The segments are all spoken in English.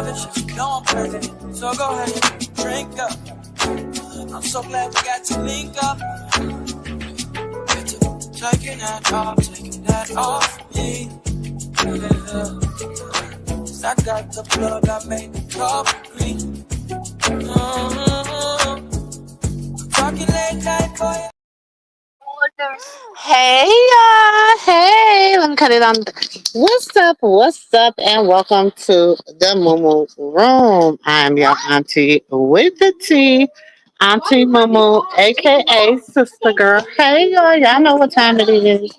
loving shit, you know I'm perfect. So go ahead and drink up. I'm so glad we got to link up. Taking that off me. Cause I got the plug, I made the cup green. Talking late night for you. Hey y'all, hey, let me cut it on. What's up, and welcome to the Mumu Room. I'm your auntie with the T, Auntie Mumu, aka Sister Girl. Hey y'all know what time it is.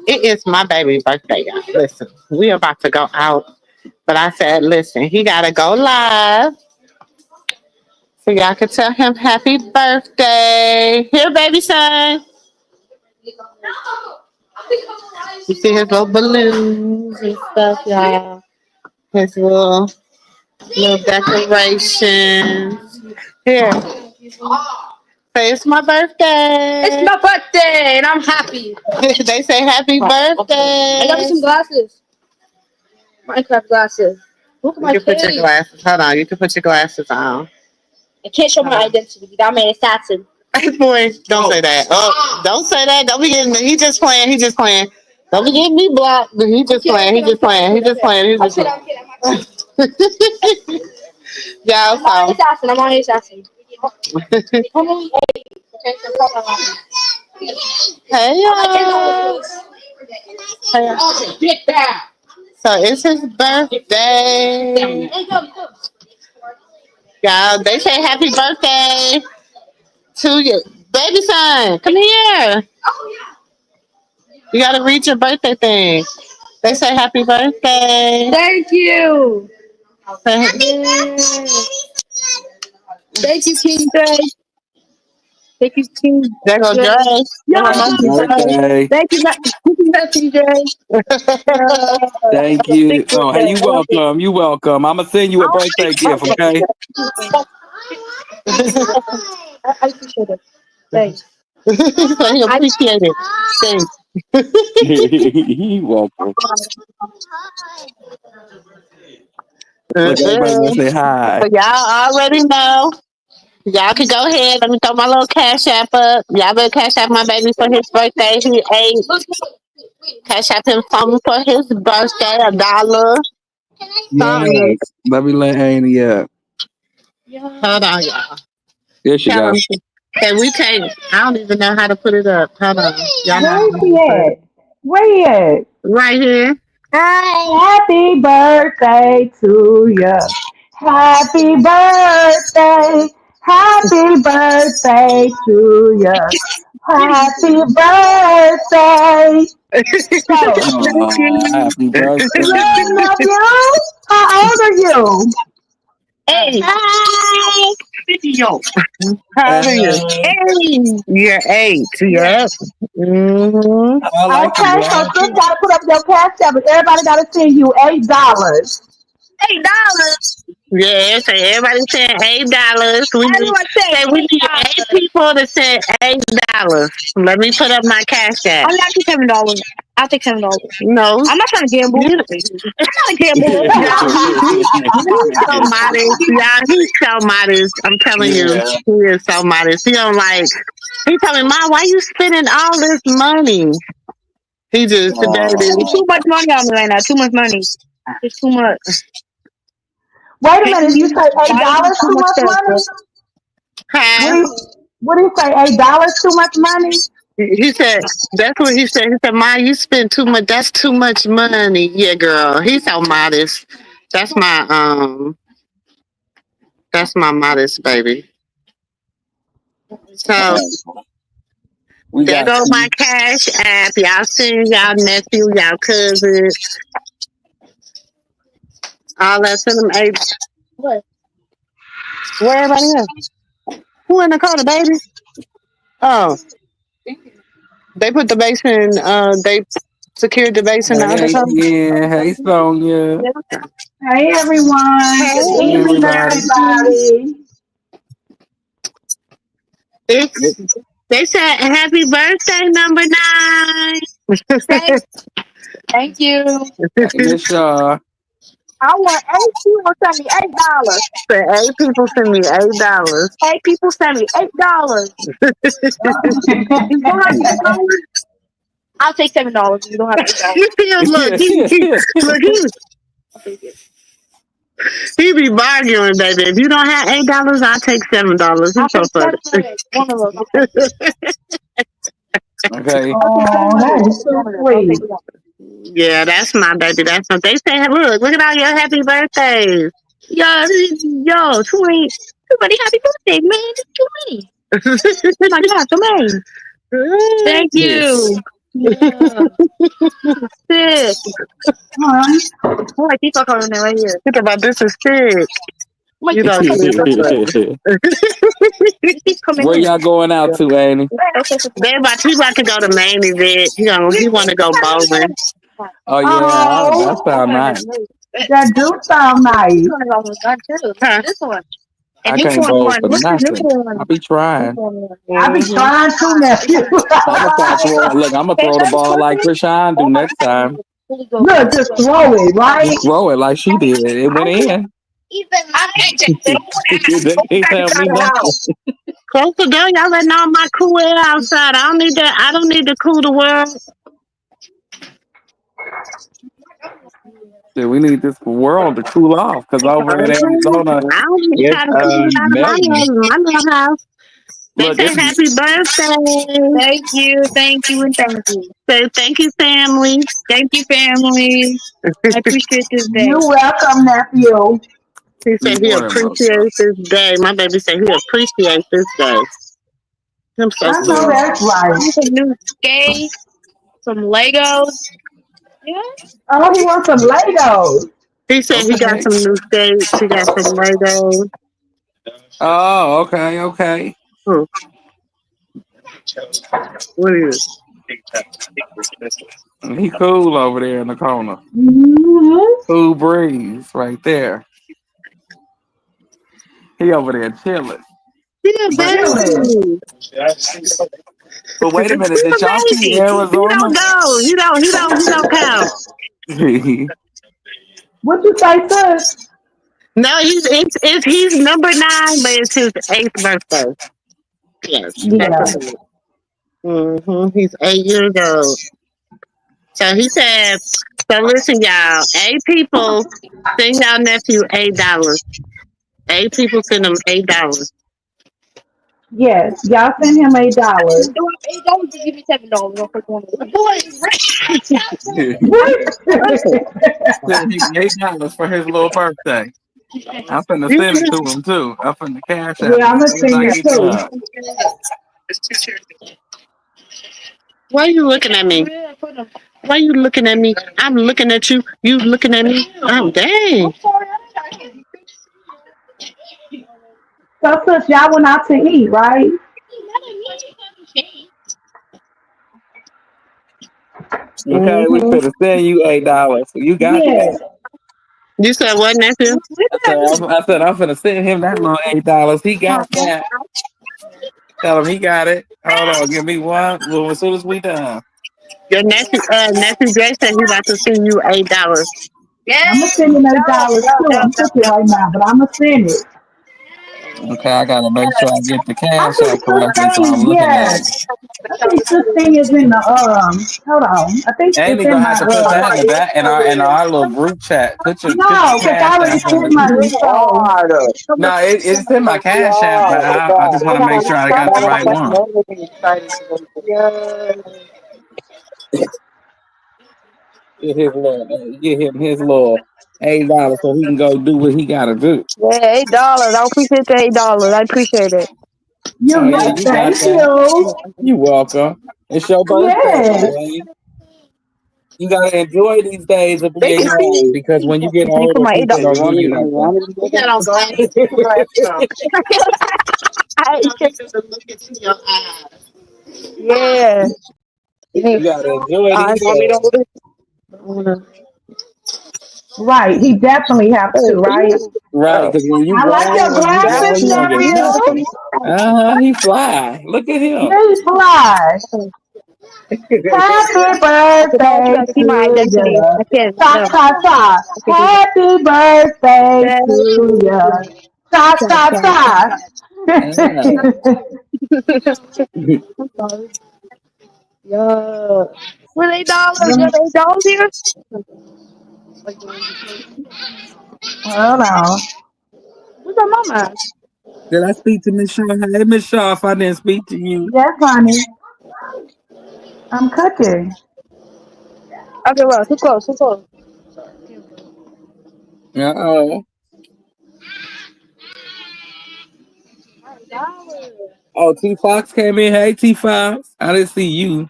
It is my baby's birthday, y'all. Listen, we about to go out, but I said, listen, he gotta go live. So y'all can tell him happy birthday. Here, baby son. You see his little balloons and stuff, y'all. His little decorations. Here, say it's my birthday. It's my birthday and I'm happy. They say happy birthday. I got me some glasses. Minecraft glasses. Look at my You can put your face. glasses. Hold on, you can put your glasses on. I can't show my identity. I'm an assassin. Boy, don't say that. Oh, don't say that. Don't be getting. He just playing. He just playing. Don't be getting me blocked. He just playing. He just playing. He just playing. He just playing. Yeah, I'm an assassin. I'm an assassin. Hey y'all. Hey, y'all. Get back. So it's his birthday. Y'all, they say happy birthday to you. Baby son, come here. You gotta read your birthday thing. They say happy birthday. Thank you. Say- Thank you, King Dre. Thank you, King There go Dre. Dre. Yo, Happy birthday. thank you, King Dre. Thank you. Oh, hey, you welcome. You welcome. I'm going to send you a birthday gift, okay? I appreciate it. Thanks. So he appreciate it. Thanks. You welcome. Look, everybody going to say hi. So y'all already know. Y'all can go ahead. Let me throw my little cash app up. Y'all better cash app my baby for his birthday. He ate. Cash app him something for his birthday. $1. Something. Yes. Let me let Annie up. Hold on, y'all. There she Tell go. him. Can we take? I don't even know how to put it up. Hold on. Y'all know Where how is he to put it. at? Where he at? Right here. Happy birthday to you. Happy birthday. Happy birthday to you. Happy birthday. So, Aw, happy birthday. little nephew, how old are you? Hey. Hi. Video. How old are you? Hey, You're 8. Yep. Mm-hmm. I like your Okay, so sis glasses. gotta put up your cash app, but everybody gotta send you $8. $8. Yeah, so everybody send $8. Everyone say We need 8 $8. people to send $8. Let me put up my cash app. I'll take $7. I'll take $7. No. I'm not trying to gamble. You, I'm not a gambler. y'all, he's so modest. Y'all, he's so modest. I'm telling you, Yeah. he is so modest. He don't like. He tell me, Mom, why you spending all this money? He just baby. Too much money on me right now. Too much money. It's too much. Wait a minute, you say $8 Too too much much stuff, bro. money? What Huh? do you say? $8 too much money? He said, that's what he said. He said, Ma, you spend too much. That's too much money. Yeah, girl. He's so modest. That's my modest baby. So We there got go my you. cash app. Y'all see y'all nephew, y'all cousin, all that. Send them eight. What? Where everybody at? Who in the car, the baby? Oh, they put the base in. They secured the base in the other Hey, car. yeah. Hey, Sonia. Hey everyone, good Hey, evening everybody. everybody. It's, they said happy birthday, number 9. Thank you. Hey, Miss Shaw. want 8 people send me $8. Say 8 people send me $8. 8 people send me $8. You don't have $8? I'll take $7. You don't have $8. Look, he be bargaining, baby. If you don't have $8, I'll take $7. He's so funny. One of them. Okay. Oh, that is so sweet. Yeah, that's my baby. That's what they say. Look at all your happy birthdays. Yo, 20. Somebody happy birthday, man. It's 20. Oh my God, so many. Thank you. Yeah. Sick. Oh, I keep calling it right here. Think about this is sick. You know, where y'all going out to, Annie? He about to go to main event. He want to go bowling. Oh yeah, that sounds nice. That do sound nice. This one. I can't bowl for nothing. I be trying. I be trying to, nephew. I'm gonna throw the ball like Krishan do next time. Look, just throw it, right? Just throw it like she did. It went in. Close the door, y'all letting all my cool air outside. I don't need to cool the world. Yeah, we need this world to cool off because over in Arizona, my little house. They say happy birthday. Thank you, and thank you. Say thank you, family. Thank you, family. I appreciate this day. You're welcome, nephew. He said he appreciates this day. My baby said he appreciates this day. I'm so I know that's right. Some new skates, some Legos. Yeah. Oh, he wants some Legos. He said he got some new skates. He got some Legos. Oh, okay. What is He cool over there in the corner. Mm-hmm. Cool breeze right there. He over there chilling. Yeah, baby. But wait a minute, did y'all see Arizona? He don't count. What you say, sis? No, he's number 9, but it's his 8th birthday. Yes. Yeah. He's 8 years old. So he said, so listen, y'all, 8 people send y'all nephew $8. 8 people send him $8. Yes, y'all send him $8. $8 to give me $7. I'll put one. $8 for his little birthday. I'm finna send it to him too. I'm finna cash out. Yeah, I'm gonna send it too. Why are you looking at me? Why are you looking at me? I'm looking at you. You looking at me? Oh, dang. So, sis, y'all went out to eat, right? Okay, we finna send you $8. You got it. You said what, nephew? I said I'm finna send him that little $8. He got that. Tell him he got it. Hold on, give me one. Well, as soon as we done. Your nephew Jay said he about to send you $8. Yeah. I'm gonna send him $8 too. I'm cooking right now, but I'm gonna send it. Okay, I gotta make sure I get the I cash think out correctly. So I'm looking at it. I think this thing is in the hold on. I think Amy it's in gonna my have to put that in the back in our little group chat. Put your no, because I already sent my info. No, it's in my cash app, but I just want to make sure I got the right one. Get him his little $8 so he can go do what he gotta do. Yeah, $8. I appreciate the $8. I appreciate it. Thank you. You're welcome. It's your birthday. Yes. You gotta enjoy these days of being young because when you get older, people don't give you nothing. Yeah. You gotta enjoy these days. Right, he definitely have to, right? Right, because when you I like your glasses, nephew. he fly. Look at him. He fly. Happy I birthday gotta see to my identity. you. I can't. Cha No, cha cha. I can do that. Happy birthday to you. Cha Cha, cha cha, cha. cha. Yeah. I'm sorry. Yeah. Were they dollars? Were they dollars here? Hold on. Where's my mama? Did I speak to Miss Shaw? Hey, Miss Shaw, if I didn't speak to you. Yes, honey. I'm cooking. Okay, well, too close, too close. Uh-oh. Oh, T Fox came in. Hey, T Fox. I didn't see you.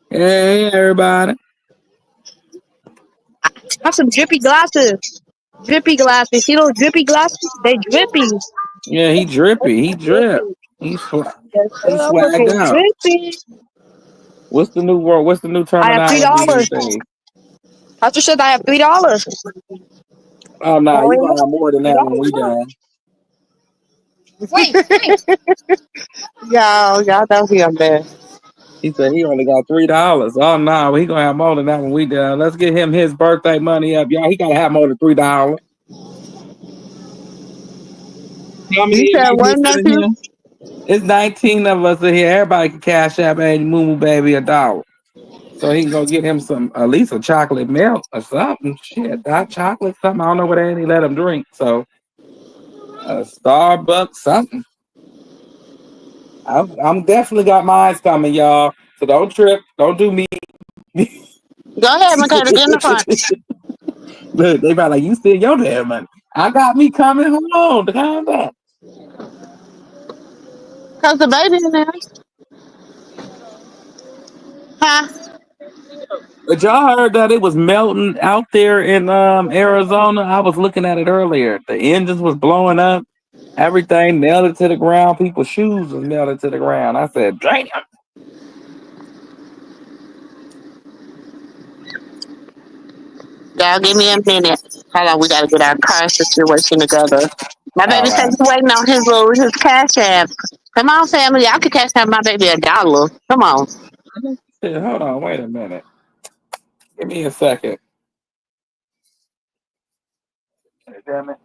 Hey, everybody. Have some drippy glasses. Drippy glasses. See those drippy glasses? They drippy. Yeah, he drippy. He drip. Yes, He sir. I'm swagged looking out. drippy. What's the new word? What's the new I have terminology $3. these days? I just said I have $3. Oh, no, Oh, you yeah. gonna have more than that when we done. Wait, wait. Y'all know he a mess. He said he only got $3. Oh no, he gonna have more than that when we done. Let's get him his birthday money up, y'all. He gotta have more than $3. How You many of said you what, listening nephew? here? It's 19 of us in here. Everybody can cash out Baby Moo Baby $1. So he can go get him some at least a chocolate milk or something. Shit, hot chocolate, something. I don't know what they ain't let him drink. So Starbucks, something. I'm definitely got mine coming, y'all. So don't trip. Don't do me. Go ahead, Michaela, get in the front. Look, they probably like, you still your damn money. I got me coming. Hold on, calm down. Cause the baby in there. Huh? But y'all heard that it was melting out there in Arizona. I was looking at it earlier. The engines was blowing up. Everything melted to the ground. People's shoes was melted to the ground. I said, damn. Y'all give me a minute. Hold on, we gotta get our car situation together. My baby All said right. he's waiting on his cash app. Come on, family. Y'all can cash out my baby $1. Come on. Shit, hold on. Wait a minute. Give me a second. Damn it.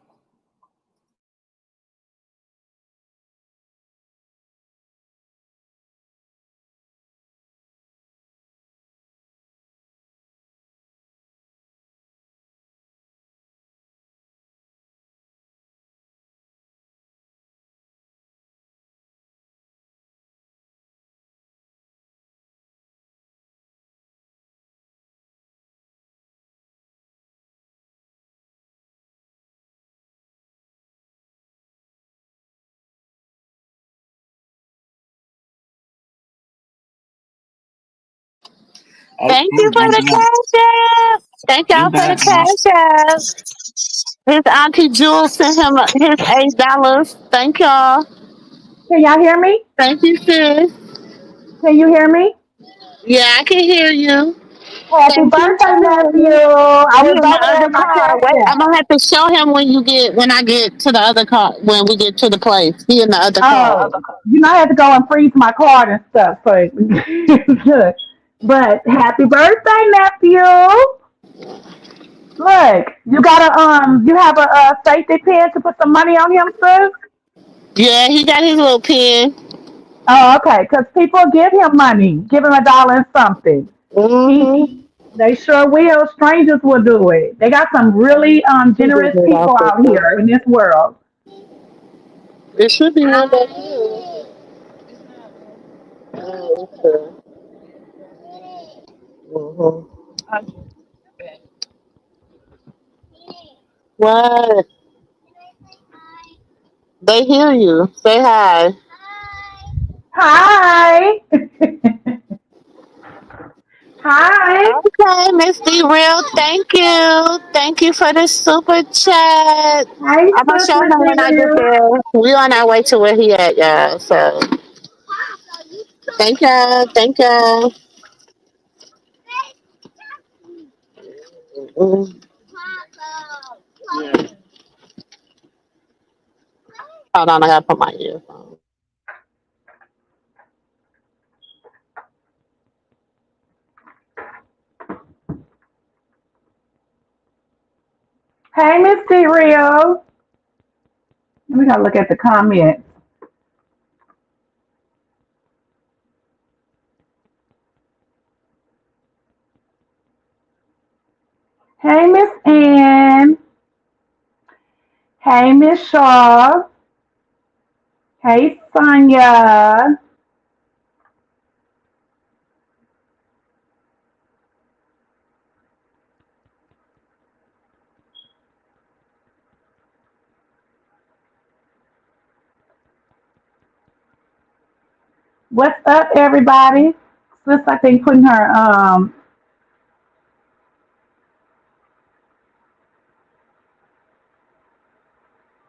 Oh, Thank you for I'm the back. cash app. Thank You y'all for the back now. cash app. His auntie Jules sent him his $8. Thank y'all. Can y'all hear me? Thank you, sis. Can you hear me? Yeah, I can hear you. Happy Thank you, birthday, nephew. sis. I He was in the over there other in my car. cash Wait, app. I'm gonna have to show him when I get to the other car. When we get to the place, he in the other car. Oh, you know, I had to go and freeze my card and stuff, so it's good. But happy birthday, nephew. Look, you have a safety pin to put some money on him, sis? Yeah, he got his little pen. Oh, okay, because people give him money, give him $1 and something. Mm-hmm. They sure will. Strangers will do it. They got some really He just generous made off people the out here in this world. It should be one back here. Okay. Mm-hmm. What? They hear you. Say hi. Hi. Hi. Okay, Miss D Real, thank you. Thank you for the super chat. Hi, I'm gonna show him Sister when I get Deal. there. We on our way to where he at, y'all. So thank y'all. Thank y'all. Mm. Hold on, I gotta put my earphone. Real. We gotta look at the comments. Hey, Miss Ann. Hey, Miss Shaw. Hey, Sonia. What's up, everybody? Sis, I think putting her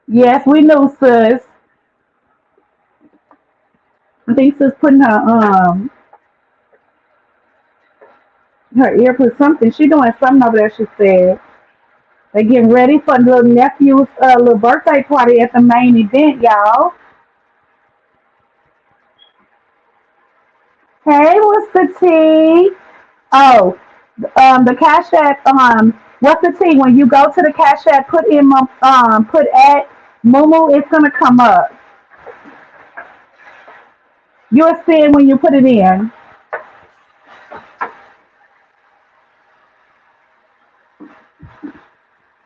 yes, we know sis. I think sis putting her earpiece something. She doing something over there, she said. They getting ready for the little nephew's little birthday party at the main event, y'all. Hey, what's the tea? Oh, the Cash App. What's the tea? When you go to the Cash App, put at Mumu, it's gonna come up. You'll see it when you put it in.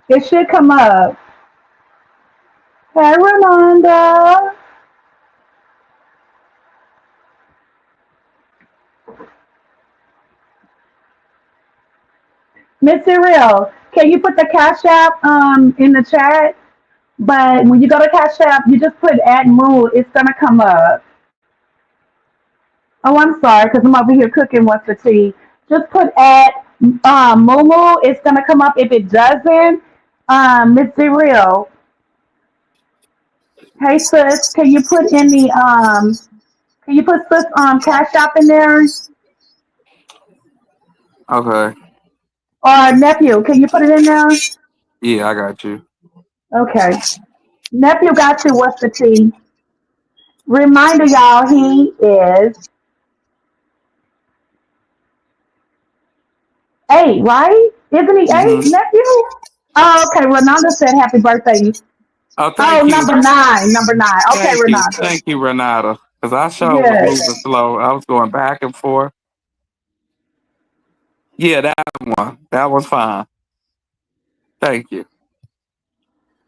It should come up. Hey, Rolanda. Mr. Real, can you put the Cash App in the chat? But when you go to Cash App, you just put at Moon. It's gonna come up. Oh, I'm sorry, because I'm over here cooking what's the tea. Just put at Momo. It's gonna come up. If it doesn't, Miss Real. Hey sis, can you put sis Cash App in there? Okay. Or nephew, can you put it in there? Yeah, I got you. Okay. Nephew got you. What's the tea? Reminder, y'all, he is 8, right? Isn't he 8, Mm-hmm. nephew? Oh, okay. Renanda said happy birthday. Oh, Oh, thank you. number 9. Number 9. Okay, Thank you. Renanda. Thank you, Renata. Because I sure was moving Yes. slow. I was going back and forth. Yeah, that one. That was fine. Thank you.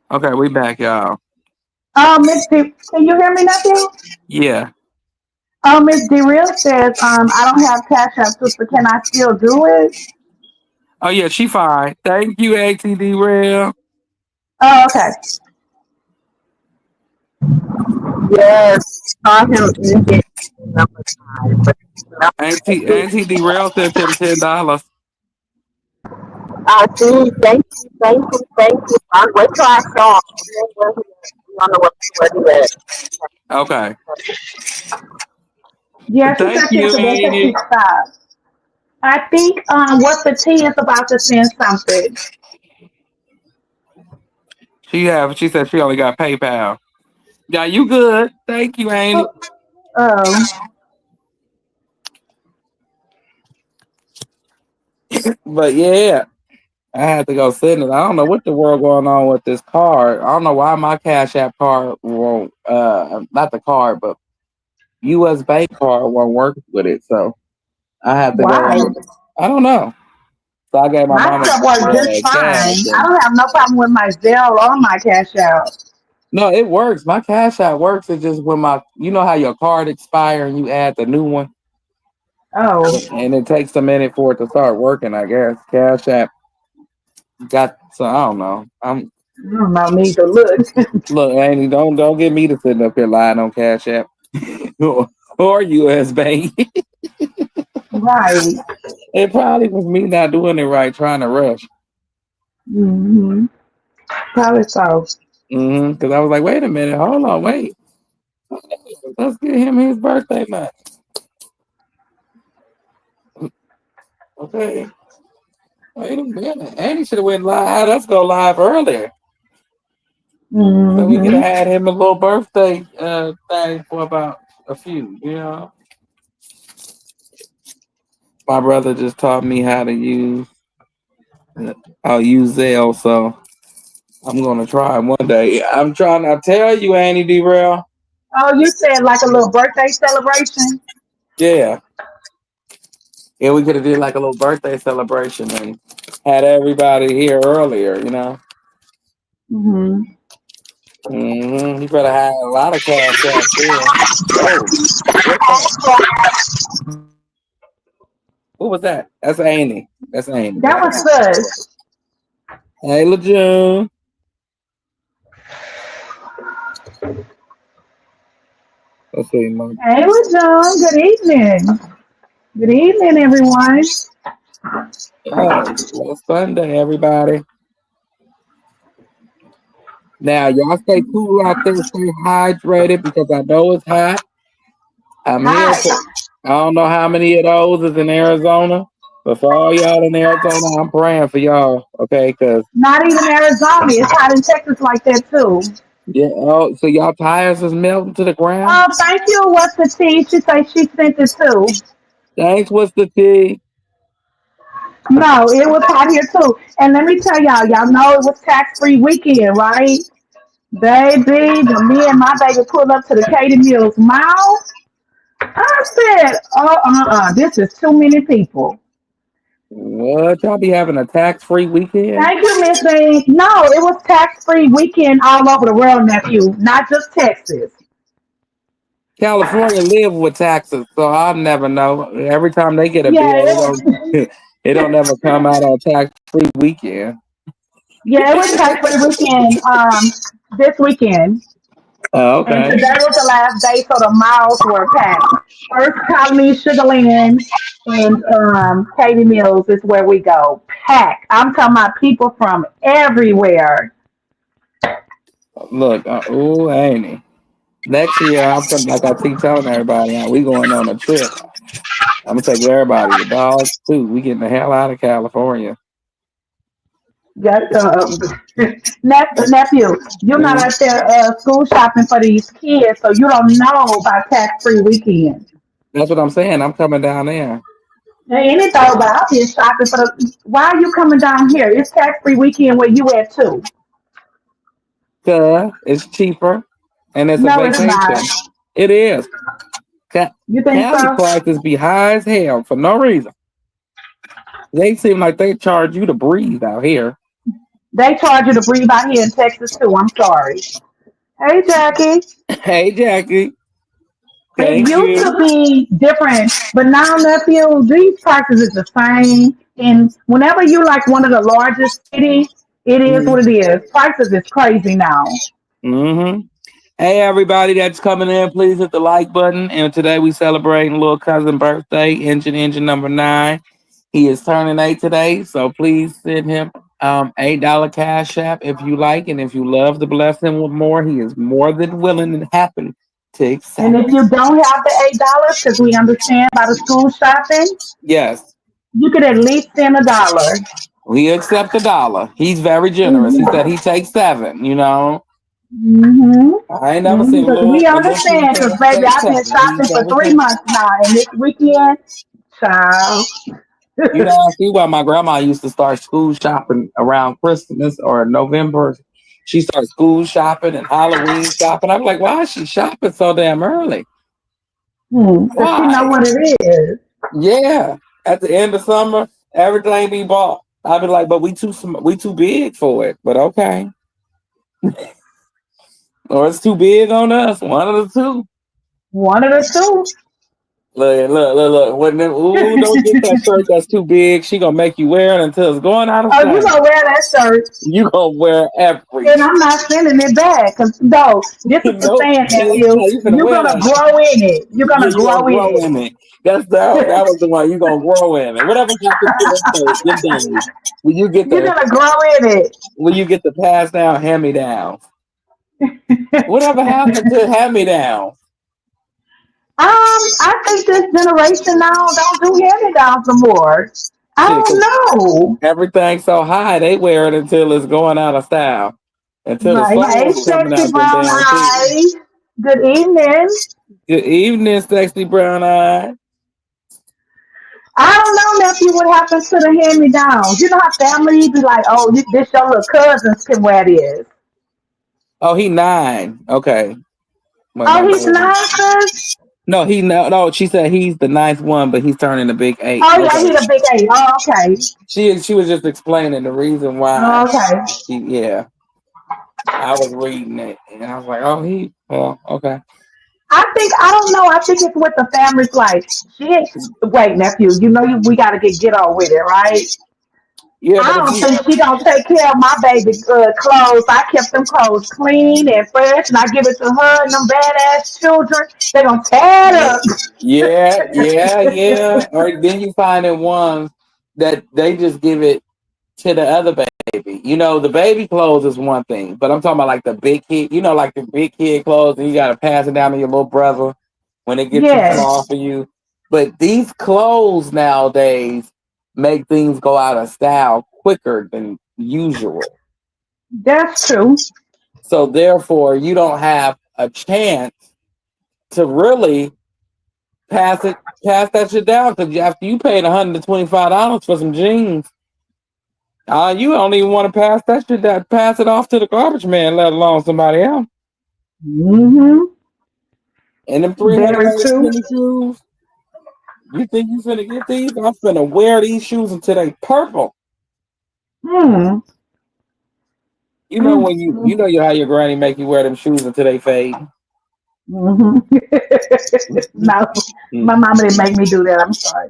Okay, we back, y'all. Oh, can you hear me, nephew? Yeah. Oh, Miss D Real says, I don't have Cash App, sister. Can I still do it? Oh, yeah, she fine. Thank you, ATD Rail. Oh, okay. Yes, saw him in his number 5. But ATD Rail sent him $10. I see, thank you. I'll wait till I saw him. Where he at. You don't know where he at. Okay. Yeah, she Thank said she has you, to go take Amy. she stopped. I think what the T is about to send something. She said she only got PayPal. Yeah, you good. Thank you, Amy. Oh, But yeah, I had to go send it. I don't know what the world going on with this card. I don't know why my Cash App card won't not the card, but US Bank card won't work with it. So I have to go why? on. I don't know. So I gave my My mama stuff works just cash. fine. I And don't have no problem with my Zelle or my Cash App. no, it works. My Cash App works. It's just when you know how your card expire and you add the new one, Oh, and it takes a minute for it to start working. I guess Cash App got so I don't know. I don't know, need to look. Look, Amy, don't get me to sitting up here lying on Cash App or US Bank. Right. It probably was me not doing it right, trying to rush. Mm-hmm. Probably so. Because I was like, wait a minute, hold on, wait. Let's get him his birthday month. Okay. Wait a minute. Andy should have went live. Had us go live earlier. So we could Mm-hmm. have had him a little birthday thing for about a few, My brother just taught me how to use I'll use Zelle, so I'm gonna try one day. I'm trying to tell you, Annie D. Rail. Oh, you said like a little birthday celebration? Yeah. Yeah, we could have did like a little birthday celebration and had everybody here earlier, you know. Hmm. You better have a lot of cash out there. Oh, what's that? Who was that? That's Amy. That's Amy. That was good. Hey, LeJune. Let's see, man. Hey, John. Good evening. Good evening, everyone. It's Sunday, everybody. Now, y'all stay cool out there, stay hydrated because I know it's hot. I'm here Hi. for, I don't know how many of those is in Arizona, but for all y'all in Arizona, I'm praying for y'all, okay? Because, Not even Arizona. It's hot in Texas like that too. yeah, oh, so y'all tires is melting to the ground? Oh, thank you. What's the tea? She said she sent it too. Thanks, what's the tea? No, it was hot here too. And let me tell y'all know it was tax free weekend, right? Baby, when me and my baby pulled up to the Katie Mills Mall, I said, this is too many people. What? Y'all be having a tax-free weekend? Thank you, Miss Dean. No, it was tax free weekend all over the world, nephew, not just Texas. California live with taxes, so I'll never know. Every time they get a Yeah, bill, it don't never come out on tax-free weekend. yeah, it was tax free weekend this weekend. Oh, And okay. today was the last day, so the malls were packed. First Colony, Sugarland, and Katie Mills is where we go. Packed. I'm talking about people from everywhere. Look, ooh, ain't he? Next year, like I keep telling everybody, we going on a trip. I'm gonna take everybody, the dogs too. We getting the hell out of California. Got nephew, you're not Mhm. out there school shopping for these kids, so you don't know about tax free weekend. That's what I'm saying. I'm coming down there. Hey, anything about here shopping for the. Why are you coming down here? It's tax free weekend where you at too. Cause it's cheaper and it's a No, it's not. vacation. It is. You think Cali so? prices be high as hell for no reason. They seem like they charge you to breathe out here. They charge you to breathe out here in Texas too. I'm sorry. Hey, Jackie. Hey, Jackie. It Thank used to you. be different, but now, nephew, these prices is the same. And whenever you like one of the largest cities, it is what it is. Prices is crazy now. Mm-hmm. Hey, everybody that's coming in, please hit the like button. And today we celebrating little cousin birthday, engine number 9. He is turning 8 today, so please send him $8 cash app if you like, and if you love to bless him with more, he is more than willing and happy to And accept. if you don't have the $8, because we understand by the school shopping, Yes, you could at least send $1. we accept $1. He's very generous. He said he takes 7. You know, Mm-hmm. I ain't never seen a Because little we a little kid understand, say because he baby, takes I've been 7. He's shopping for very 3 months now, and this weekend, child. You know, I see why my grandma used to start school shopping around Christmas or November. She started school shopping and Halloween shopping. I'm like, why is she shopping so damn early? Because she know Why? what it is. Yeah. At the end of summer, everything be bought. I'd be like, but we too big for it. But okay. Or it's too big on us. One of the two. One of the two. Look. Don't get that shirt that's too big. She gonna make you wear it until it's going out of Oh, you style. gonna wear that shirt, You gonna wear every and I'm not sending it back. Because, no, this is the nope. saying, Yeah, nephew. you finna You're wear gonna that. grow in it. You're Yeah, gonna you gonna grow in grow in it. That was the one you gonna grow in it. Whatever happened to that first, you're done. When you get You're the gonna grow in it. when you get the pass down hand me down. Whatever happened to hand me down? I think this generation now don't do hand-me-downs no more. I Shit, 'cause don't know. everything's so high, they wear it until it's going out of style. Until the Right. Hey, soul's coming sexy out the brown damn thing. eyes. Good evening. Good evening, sexy brown eye. I don't know, nephew, what happens to the hand me downs. You know how family be like, oh, this your little cousins can wear this. Oh, he 9. Okay. Wait, my Oh, he's daughter. nine, sis? No, no. She said he's the 9th one, but he's turning the big 8. Oh, yeah, Okay. he the big eight. Oh, okay. She was just explaining the reason why. Oh, okay. Yeah. I was reading it and I was like, oh, well, okay. I don't know. I think it's with the families like, shit. Wait, nephew, we got to get on with it, right? Yeah, I but if don't you, think she gonna take care of my baby clothes. I kept them clothes clean and fresh, and I give it to her and them badass children. They gonna tear it up. yeah. Or then you find in one that they just give it to the other baby. The baby clothes is one thing, but I'm talking about like the big kid, like the big kid clothes, and you gotta pass it down to your little brother when it gets too Yes, small for you. But these clothes nowadays make things go out of style quicker than usual. that's true. So therefore you don't have a chance to really pass that shit down because after you paid $125 for some jeans, you don't even want to pass that shit down, pass it off to the garbage man, let alone somebody else. Hmm. And them Very true. $300 shoes, you think you finna get these? I'm finna wear these shoes until they purple. Hmm. You know when how your granny make you wear them shoes until they fade. Hmm. No, my mama didn't make me do that. I'm sorry.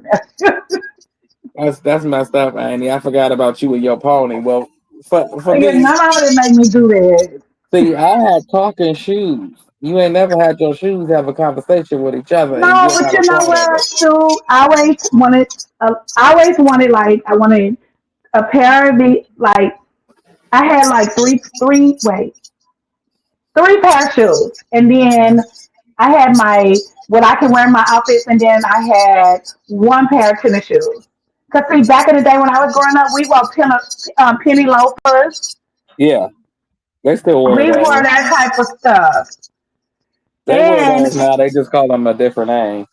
That's messed up, Annie. I forgot about you and your pony. Well, for Yeah, me, my mama didn't make me do that. see, I had talking shoes. You ain't never had your shoes have a conversation with each other and No, get but how you to know play what, together. Sue? I wanted a pair of the like. I had like three pair of shoes, and then I had my what I can wear in my outfits, and then I had one pair of tennis shoes. Cause see, back in the day when I was growing up, we wore penny loafers. Yeah, they still wear We wore those. that type of stuff, They wear and those now. They just call them a different name.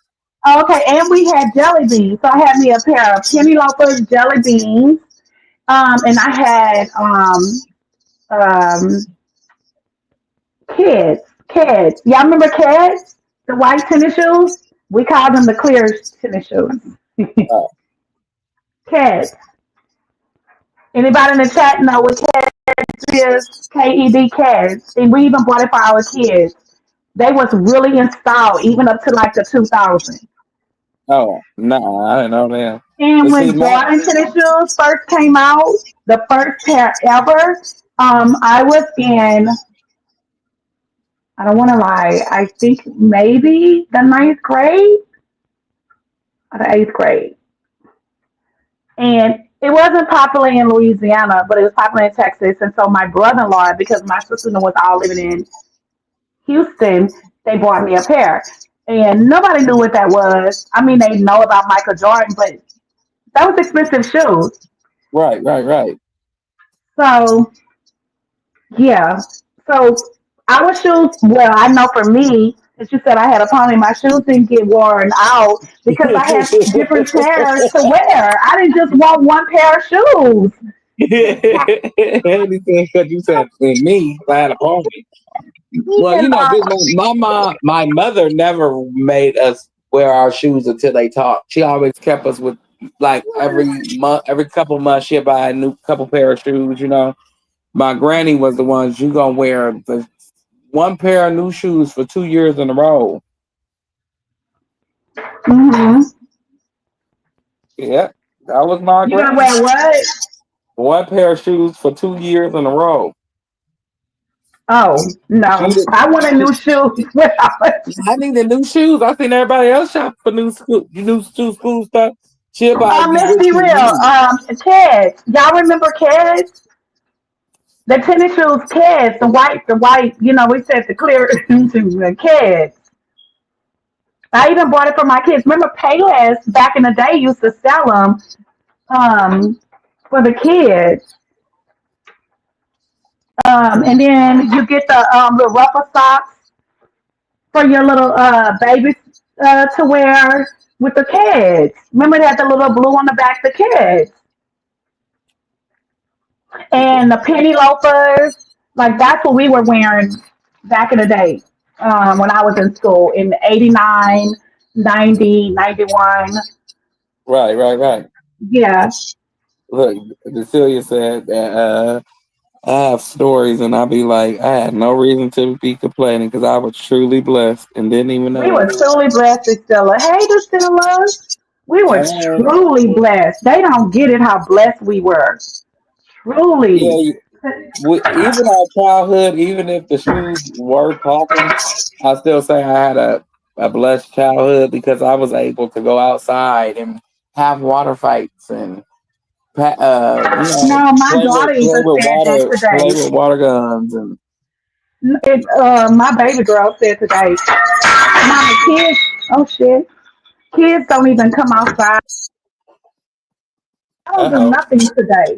okay, and we had jelly beans. So I had me a pair of penny loafers, jelly beans, and I had um kids. Y'all remember kids? The white tennis shoes? We called them the clear tennis shoes. Oh, Kids. Anybody in the chat know what kids is? KED kids. And we even bought it for our kids. They was really in style, even up to like the 2000s. oh, no, I didn't know that. And But see, when Jordan tennis shoes first came out, the first pair ever, I was in, I don't want to lie, I think maybe the ninth grade or the eighth grade. And it wasn't popular in Louisiana, but it was popular in Texas. And so my brother-in-law, because my sister was all living in Houston, they bought me a pair. And nobody knew what that was. I mean, they know about Michael Jordan, but that was expensive shoes. right. So yeah. So our shoes, well, I know for me, as you said, I had a pony. My shoes didn't get worn out because I had different pairs to wear. I didn't just want one pair of shoes. Anything because you said for me, if I had a pony. Well, And my mother never made us wear our shoes until they talked. She always kept us with like every couple months she'd buy a new couple pair of shoes. My granny was the ones you gonna wear the one pair of new shoes for 2 years in a row. hmm Yeah, that was my you gonna granny. wear what? One pair of shoes for 2 years in a row. Oh She no, did, I wanted new shoes. I needed new shoes. I seen everybody else shop for new school stuff. She'll buy you Let's what be you real. need. Kids, y'all remember kids? The tennis shoes, kids, the white. We said the clear the kids. I even bought it for my kids. Remember Payless back in the day used to sell them for the kids. And then you get the little rubber socks for your little babies. to wear with the kids. Remember they had the little blue on the back, the kids, and the penny loafers. Like that's what we were wearing back in the day when I was in school in 89, 90, 91. Right. Yeah. Look, Cecilia said that I have stories, and I'll be like, I had no reason to be complaining because I was truly blessed and didn't even We know were it. truly blessed, Drusilla. Hey, Drusilla. We were Uh, truly blessed. They don't get it how blessed we were. Truly. yeah, even our childhood, even if the shoes were talking, I still say I had a blessed childhood because I was able to go outside and have water fights and No, my play daughter with play even with said that water play today. with water guns and My baby girl said today, Mama, kids, oh shit, kids don't even come outside. I don't do uh oh. nothing today.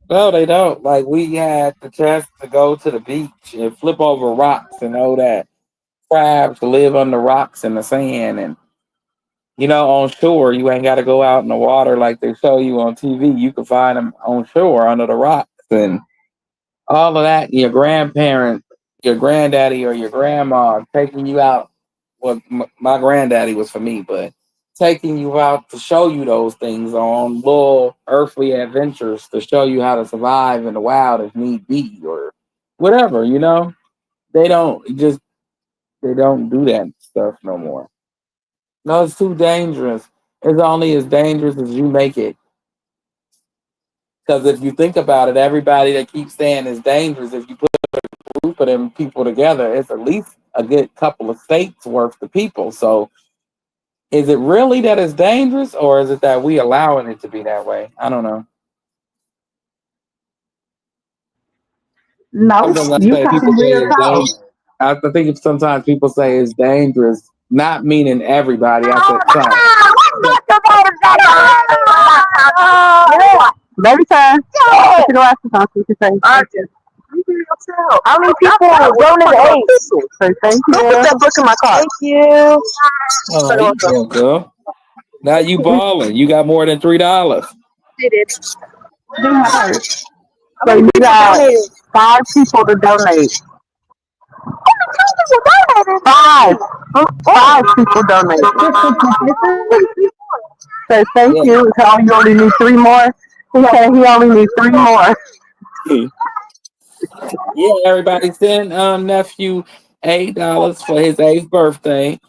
No, they don't. Like we had the chance to go to the beach and flip over rocks and all that. Crabs live on the rocks and the sand and on shore you ain't got to go out in the water like they show you on TV. You can find them on shore under the rocks and all of that. Your grandparent, your granddaddy or your grandma taking you out. Well, my granddaddy was for me, but taking you out to show you those things on little earthly adventures to show you how to survive in the wild if need be or whatever. They don't just they don't do that stuff no more. No, it's too dangerous. It's only as dangerous as you make it. Because if you think about it, everybody that keeps saying it's dangerous, if you put a group of them people together, it's at least a good couple of states worth of people. So is it really that it's dangerous, or is it that we allowing it to be that way? I don't know. No, Sometimes I you say people talking say real it's talk. dangerous. I think sometimes people say it's dangerous, not meaning everybody. I said some. Baby time. Put your glasses on so you can say. How many people donate eight? Say thank you. Put that book in my car. Thank you. Oh, you go, girl. Now you balling. You got more than $3. Do my first. So you got five people to donate. Five. Five people donate. Say thank Yeah. you. Tell you only need three more. He said he only needs three more. Yeah, everybody send nephew $8 for his 8th birthday.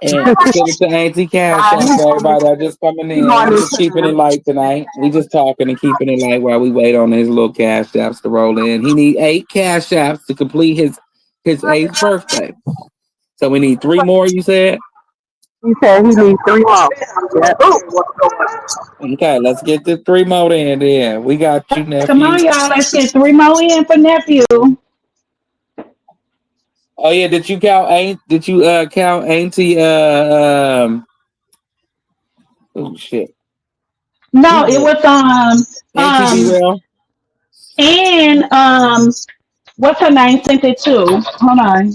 And send it to Auntie Cash App for everybody that's just coming in. We just keeping it light tonight. We just talking and keeping it light while we wait on his little cash apps to roll in. He need 8 cash apps to complete his 8th birthday. So we need 3 more, you said? He said he needs three more. Yeah. Okay, let's get the 3 more in then. We got you, Come nephew. on, y'all. Let's get 3 more in for nephew. Oh yeah, did you count Auntie oh shit. No, Who's it that? was Auntie B Rail? and what's her name sent it too. Hold on.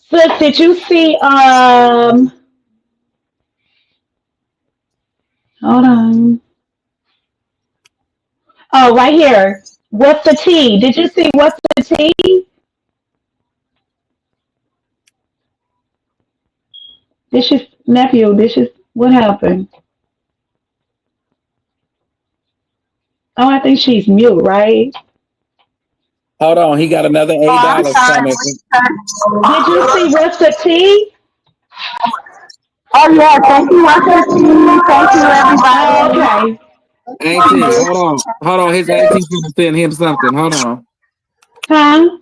Sis, did you see hold on. Oh, right here. What's the T? Did you see what's the T? This is nephew. This is what happened. Oh, I think she's mute, right? Hold on, he got another I'm $8 sorry. coming. Did you see what's the T? Oh yeah, thank you, thank you, Oh, everybody. okay. Auntie, hold on. His auntie's gonna send him something. Hold on. Huh?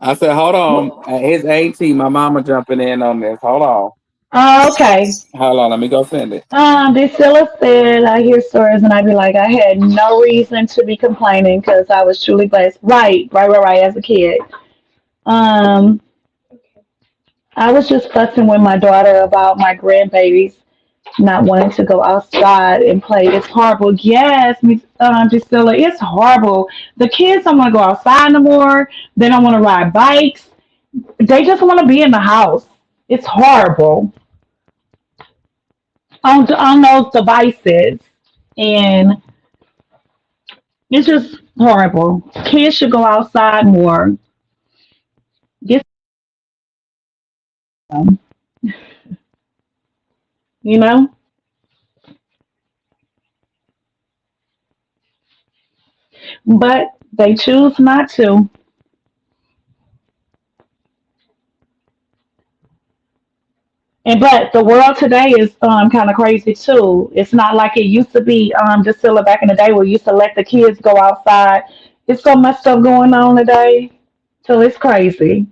I said, hold on. His auntie, my mama jumping in on this. Oh, okay. Hold on. Let me go send it. Priscilla said, I hear stories and I be like, I had no reason to be complaining because I was truly blessed. Right, as a kid. Um, I was just fussing with my daughter about my grandbabies not wanting to go outside and play. It's horrible. Yes, Priscilla, it's horrible. The kids don't want to go outside no more. They don't want to ride bikes. They just want to be in the house. It's horrible on those devices, and it's just horrible. Kids should go outside more. Get some, you know, but they choose not to. And but the world today is kind of crazy too. It's not like it used to be just still back in the day where you used to let the kids go outside. It's so much stuff going on today till it's crazy.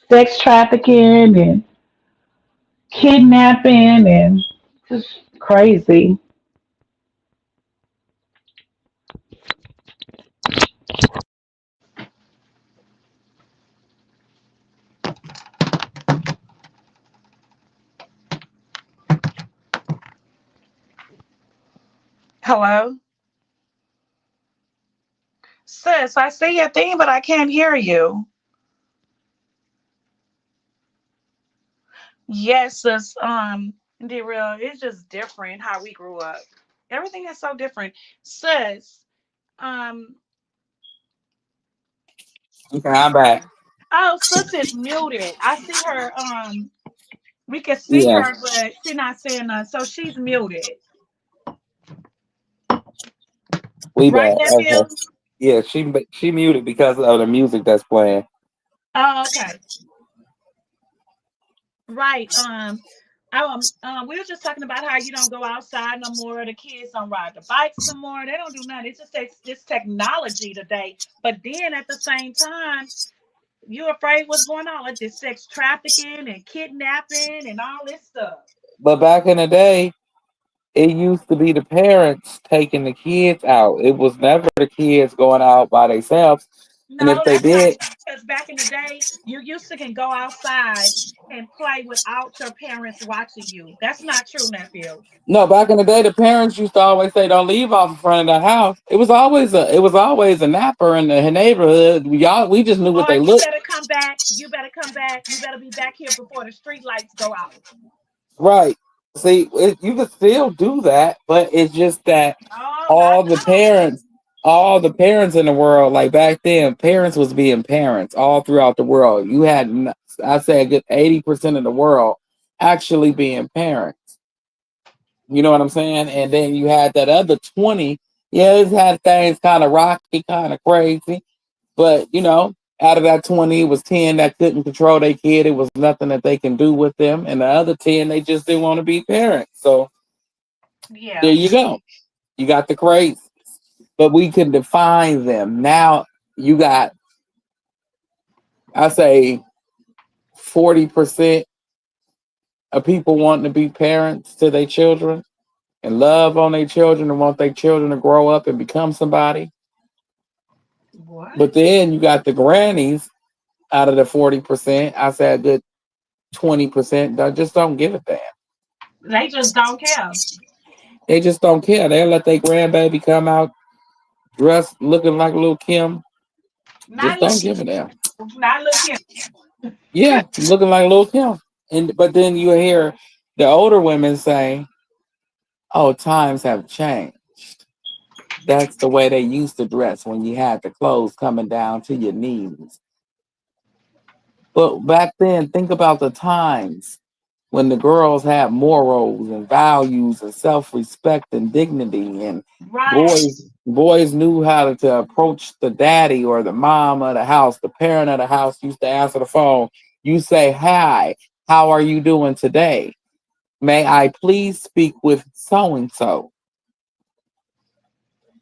Sex trafficking and kidnapping and just crazy. Hello? Sis, I see your thing, but I can't hear you. Yes, sis. Real, it's just different how we grew up. Everything is so different. Sis, um, Okay, I'm back. oh, sis is muted. I see her, we can see Yeah, her, but she's not saying nothing. So she's muted. we Right, back. Okay. nephew? Yeah, she muted because of the music that's playing. Oh, okay. Right. We were just talking about how you don't go outside no more. The kids don't ride the bikes no more. They don't do nothing. It's just it's technology today. But then at the same time, you're afraid what's going on, like this sex trafficking and kidnapping and all this stuff. But back in the day, it used to be the parents taking the kids out. It was never the kids going out by themselves. And if No, they that's not did, true because back in the day, you used to can go outside and play without your parents watching you. That's not true, nephew. no, back in the day, the parents used to always say, "Don't leave off in front of the house." It was always a napper in the neighborhood. We just knew what Or they you looked better come back. You better come back. You better be back here before the street lights go out. right. See, you could still do that, but it's just that Oh, not all the now. parents, all the parents in the world, like back then, parents was being parents all throughout the world. You had, I say, a good 80% of the world actually being parents. You know what I'm saying? And then you had that other 20. Yeah, it had things kind of rocky, kind of crazy. But, out of that 20, it was 10 that couldn't control their kid. It was nothing that they can do with them. And the other 10, they just didn't want to be parents. So there Yeah. you go. You got the crazy. But we can define them. Now you got, I say, 40% of people wanting to be parents to their children and love on their children and want their children to grow up and become somebody. What? But then you got the grannies out of the 40%. I say a good 20% that just don't give a damn. They just don't care. They just don't care. They'll let their grandbaby come out dressed looking like little Kim. Not Just look, don't give a damn. not look here. Yeah, looking like little Kim. And but then you hear the older women say, "Oh, times have changed. That's the way they used to dress when you had the clothes coming down to your knees." But back then, think about the times when the girls had morals and values and self-respect and dignity, and Right. boys knew how to approach the daddy or the mom of the house, the parent of the house used to answer the phone. You say, "Hi, how are you doing today? May I please speak with so and so?"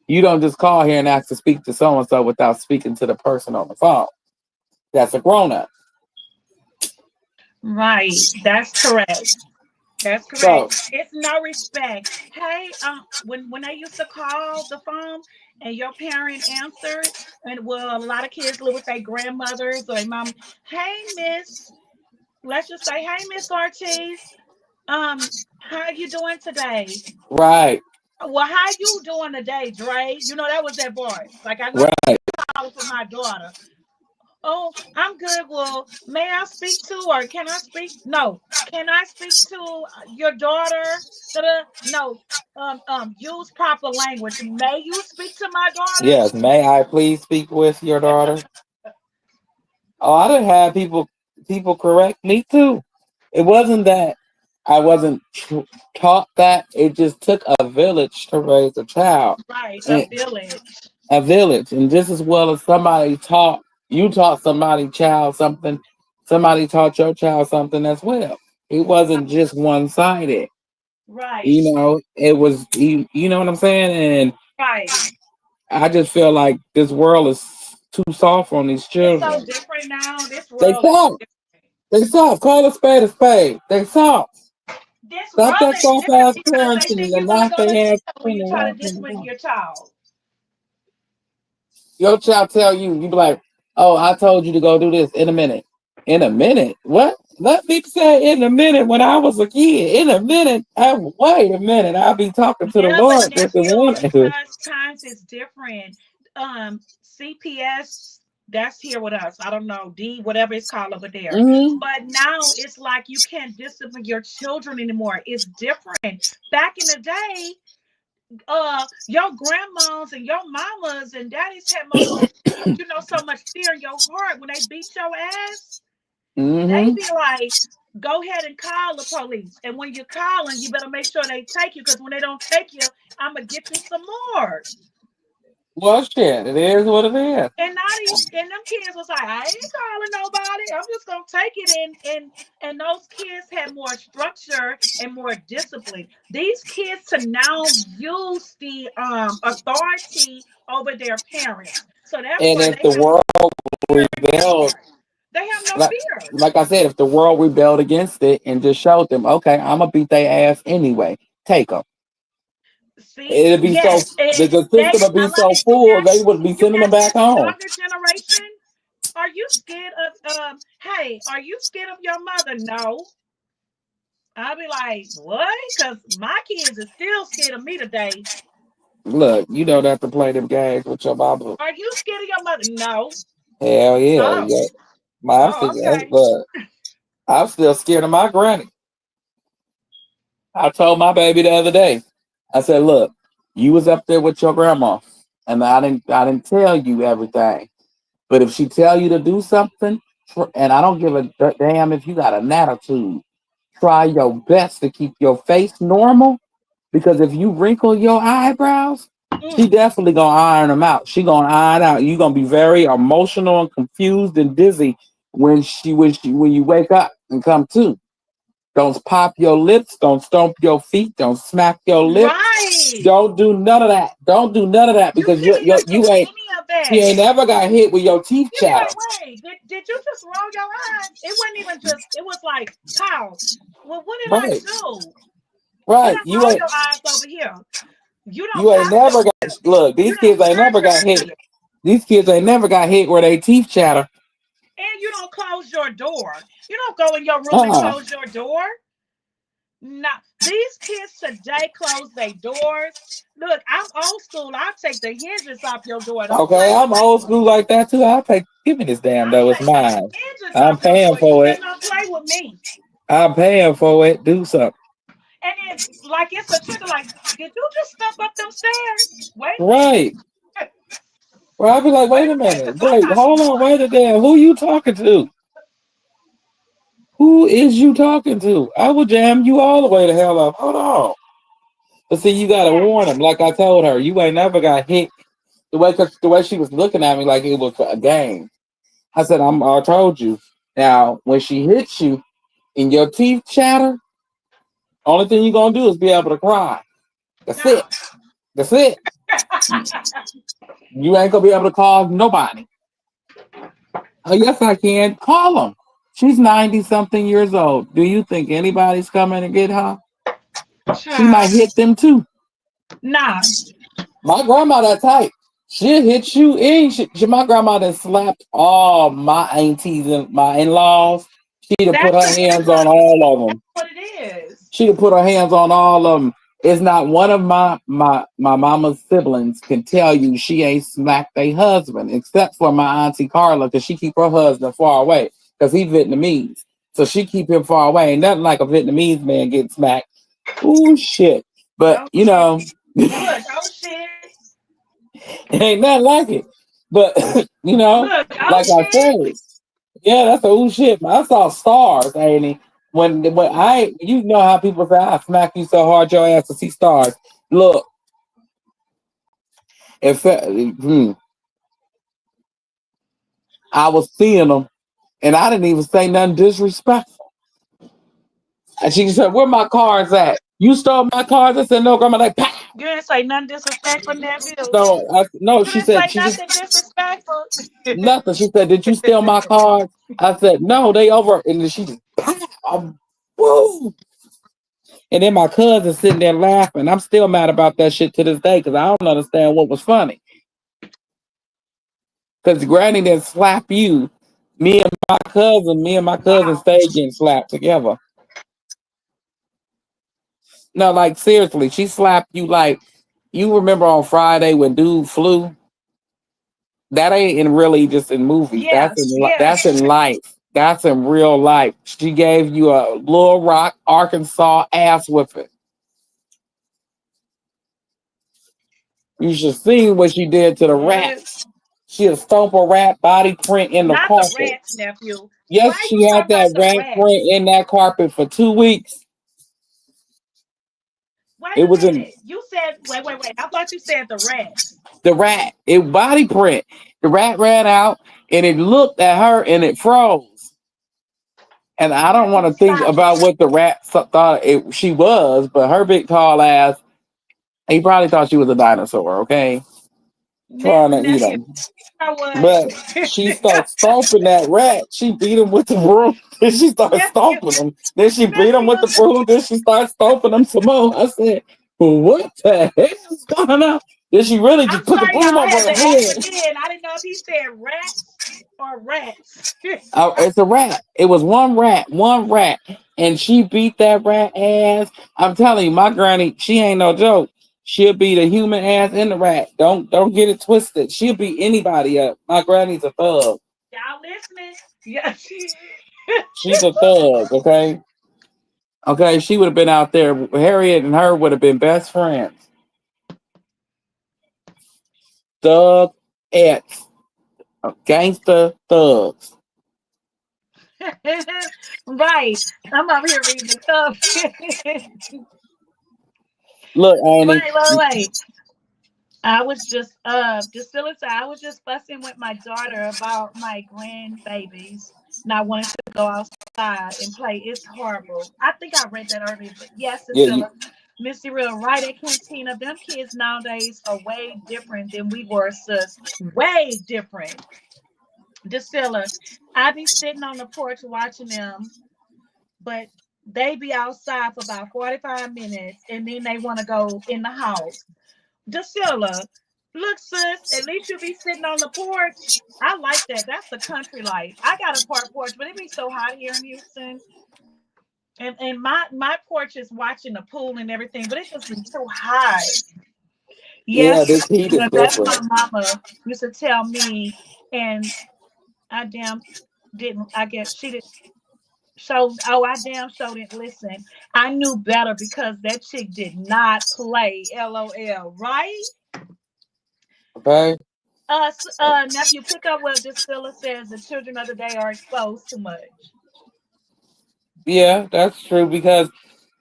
You don't just call here and ask to speak to so and so without speaking to the person on the phone. That's a grown up. Right. That's correct. That's So correct. It's no respect. Hey, when they used to call the phone and your parent answered, and well, a lot of kids live with their grandmothers or their mom. Hey, Miss. Let's just say, hey, Miss Ortiz. How you doing today? right, Well, how you doing today, Dre? You know that was their voice. Like I know right. call calling for my daughter. Oh, I'm good. Well, may I speak to, or can I speak? No. Can I speak to your daughter? Da-da. No. Use proper language. May you speak to my daughter? Yes, may I please speak with your daughter? Oh, I done had people correct me too. It wasn't that I wasn't taught that. It just took a village to raise a child. Right, a And village. a village, and just as well as you taught somebody child something, somebody taught your child something as well. It wasn't just one sided. Right, It was you know what I'm saying? And right. I just feel like this world is too soft on these It's so children. different now. This They world is soft. different. They soft. Call a spade a spade. They soft. This Stop world that is soft different ass because they parenting think and you're gonna knock go to their ass jail when in you the try to walk in the discipline door. your child. Your child tell you, you be like, oh, I told you to go do this in a minute. In a minute? What? Let me say in a minute when I was a kid. In a minute. Wait a minute. I'll be talking to the Yeah, but Lord if they nephew, want to. because times is different. CPS, that's here with us. I don't know, D, whatever it's called over there. Mm-hmm. But now it's like you can't discipline your children anymore. It's different. Back in the day, your grandmas and your mamas and daddies had so much fear in your heart when they beat your ass. They Mm-hmm. be like, go ahead and call the police. And when you're calling, you better make sure they take you, because when they don't take you, I'm gonna get you some more. Well, shit. It is what it is. And now and them kids was like, I ain't calling nobody. I'm just gonna take it in. And those kids had more structure and more discipline. These kids to now use the authority over their parents. So And therefore if they the have world fear rebelled, anymore. They have no like, fear. like I said, if the world rebelled against it and just showed them, okay, I'm going to beat their ass anyway, take them. See, It'd be so, yes, and the they system would be like so full, they would be you sending them got back this home. younger generation. Are you scared of hey, are you scared of your mother? No. I'll be like, what? Because my kids are still scared of me today. Look, you don't have to play them games with your mama. Are you scared of your mother? No. Hell yeah. Oh, Yeah. oh, okay. Look, I'm still scared of my granny. I told my baby the other day, I said, look, you was up there with your grandma, and I didn't tell you everything. But if she tell you to do something, and I don't give a damn if you got an attitude, try your best to keep your face normal. Because if you wrinkle your eyebrows, she definitely gonna iron them out. She gonna iron out. You gonna be very emotional and confused and dizzy when you wake up and come to. Don't pop your lips. Don't stomp your feet. Don't smack your lips. Right. Don't do none of that. Don't do none of that You because shouldn't even do you ain't. any of that. She ain't never got hit with your teeth You be chatter. like, wait, did you just roll your eyes? It wasn't even just, it was like, pow. Well, what did I Right. do? Right. You roll your eyes over here. You don't You ain't pop never your got look, these kids ain't never got hit. These kids ain't never got hit where they teeth chatter. And you don't close your door. You don't go in your room and close your door. No, these kids today close their doors. Look, I'm old school. I'll take the hinges off your door. Don't play Okay, with I'm me. old school like that too. Give me this damn I'll though. It's take the mine. hinges I'm off your paying door. You for better it. not play with me. I'm paying for it. Do something. And then, like, it's a trigger. Like, did you just step up them stairs? Wait. Right. Well, I'll be like, wait a Because minute. I'm Wait, not hold on, wait a damn. Who you talking to? Who is you talking to? I will jam you all the way to hell up. Hold on. But see, you gotta warn them. Like I told her, you ain't never got hit. The way she was looking at me like it was a game. I said, I told you. Now, when she hits you and your teeth chatter, only thing you're gonna do is be able to cry. That's it. That's it. You ain't gonna be able to call nobody. Oh, yes, I can. Call them. She's 90 something years old. Do you think anybody's coming to get her? She might hit them too. Nah. My grandma that type. She'll hit you in. My grandma that slapped all my aunties and my in-laws. She'd have put her hands on all of them. What it is. She'd have put her hands on all of them. It's not one of my mama's siblings can tell you she ain't smacked a husband, except for my auntie Carla, because she keep her husband far away, because he Vietnamese. So she keep him far away. Ain't nothing like a Vietnamese man getting smacked. Ooh, shit. But, Oh you shit. know, Look, oh shit. ain't nothing like it. But, you know, Look, oh like I shit. said, yeah, that's a ooh shit. I saw stars, ain't when you know how people say I smack you so hard your ass to see stars. Look, if I was seeing them, and I didn't even say nothing disrespectful. And she said, "Where my cards at? You stole my cards?" I said, "No, grandma." Like, pow. You didn't say nothing disrespectful, nephew. No. You She didn't say said she just nothing disrespectful. nothing. She said, "Did you steal my cards?" I said, "No, they over." And then she just pow, woo. And then my cousin sitting there laughing. I'm still mad about that shit to this day because I don't understand what was funny. Because Granny didn't slap you. Me and my cousin Wow. stayed getting slapped together. No, like seriously, she slapped you like you remember on Friday when dude flew? That ain't in really just in movies. Yeah, yeah. That's in life. That's in real life. She gave you a Little Rock, Arkansas ass whipping. You should see what she did to the rat. What? She had stomp a rat body print in the Not the carpet. rats, nephew. Why Yes, are she you had talking about that the rat rats? print in that carpet for 2 weeks. Wait It a was in minute. You said wait. I thought you said the rats. the rat. It body print. The rat ran out and it looked at her and it froze. And I don't want Nephew, to think stop it. about what the rat thought she was, but her big tall ass, he probably thought she was a dinosaur. Okay, trying to eat Nephew, him. you know what? But she started stomping that rat. She beat him with the broom. Then she started nephew, stomping him. Then she beat him with the nephew. broom. Then she started stomping him some more. I said, well, what the hell is going on? Then she really I'm just put the sorry, broom y'all. I over had her to ask head. again. I didn't know if he said rats or rats. It's a rat. It was one rat. And she beat that rat ass. I'm telling you, my granny, she ain't no joke. She'll beat a human ass and the rat. Don't get it twisted. She'll beat anybody up. My granny's a thug. Y'all listening? Yes. She's a thug, okay? Okay, she would have been out there. Harriet and her would have been best friends. Thug ex. Gangster thugs. Right. I'm over here reading the comments. Look, Annie. Wait. I was just still inside. I was just fussing with my daughter about my grandbabies not wanting to go outside and play. It's horrible. I think I read that earlier, but yes, it's Yeah, still Missy Real right at Cantina. Them kids nowadays are way different than we were, sis. Way different. Drusilla, I be sitting on the porch watching them, but they be outside for about 45 minutes and then they want to go in the house. Drusilla, look, sis, at least you be sitting on the porch. I like that. That's the country life. I got a park porch, but it be so hot here in Houston. And my porch is watching the pool and everything, but it just be too hot. yeah, Yes, this heat is that's different. my mama used to tell me, and I damn didn't. I guess she didn't. So, oh, I damn sure didn't listen. I knew better because that chick did not play. LOL, right? Okay. Nephew, pick up what Drusilla says. The children of the day are exposed too much. Yeah, that's true because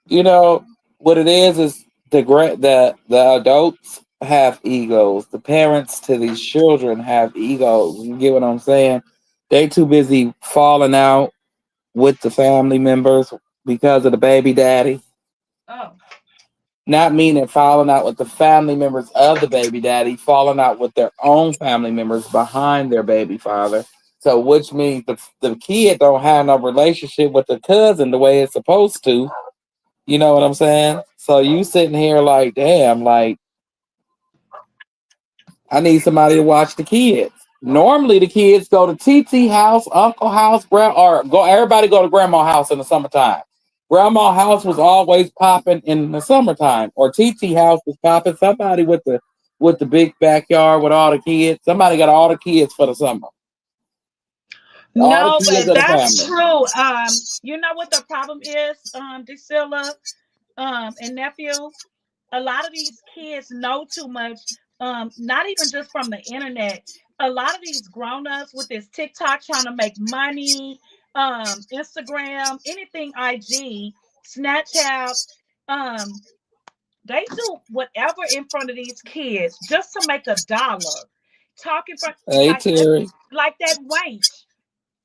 you know what it is the adults have egos. The parents to these children have egos. You get what I'm saying? They too busy falling out with the family members because of the baby daddy. Oh, Not meaning falling out with the family members of the baby daddy, falling out with their own family members behind their baby father. So, which means the kid don't have no relationship with the cousin the way it's supposed to. You know what I'm saying? So you sitting here like, damn, like I need somebody to watch the kids. Normally, the kids go to TT house, uncle house, or go. Everybody go to grandma house in the summertime. Grandma's house was always popping in the summertime, or TT house was popping. Somebody with the big backyard with all the kids. Somebody got all the kids for the summer. All the No, kids but of the that's family. true. You know what the problem is, Drusilla, and nephew? A lot of these kids know too much, not even just from the internet. A lot of these grown-ups with this TikTok trying to make money, Instagram, anything IG, Snapchat, um, they do whatever in front of these kids just to make a dollar. Talking from Hey Terry. like that wench,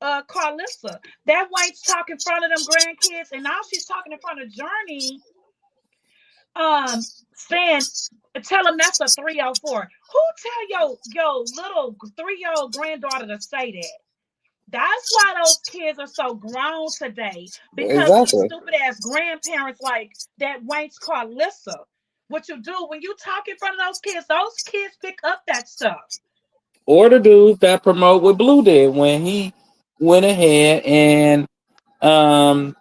Carlissa. That wench talk in front of them grandkids, and now she's talking in front of Journey, saying, tell them that's a 304. Who tell your little 3-year-old granddaughter to say that? That's why those kids are so grown today, because these Exactly. stupid ass grandparents like that wench Carlissa. What you do when you talk in front of those kids pick up that stuff. Or the dudes that promote what Blue did when he went ahead and um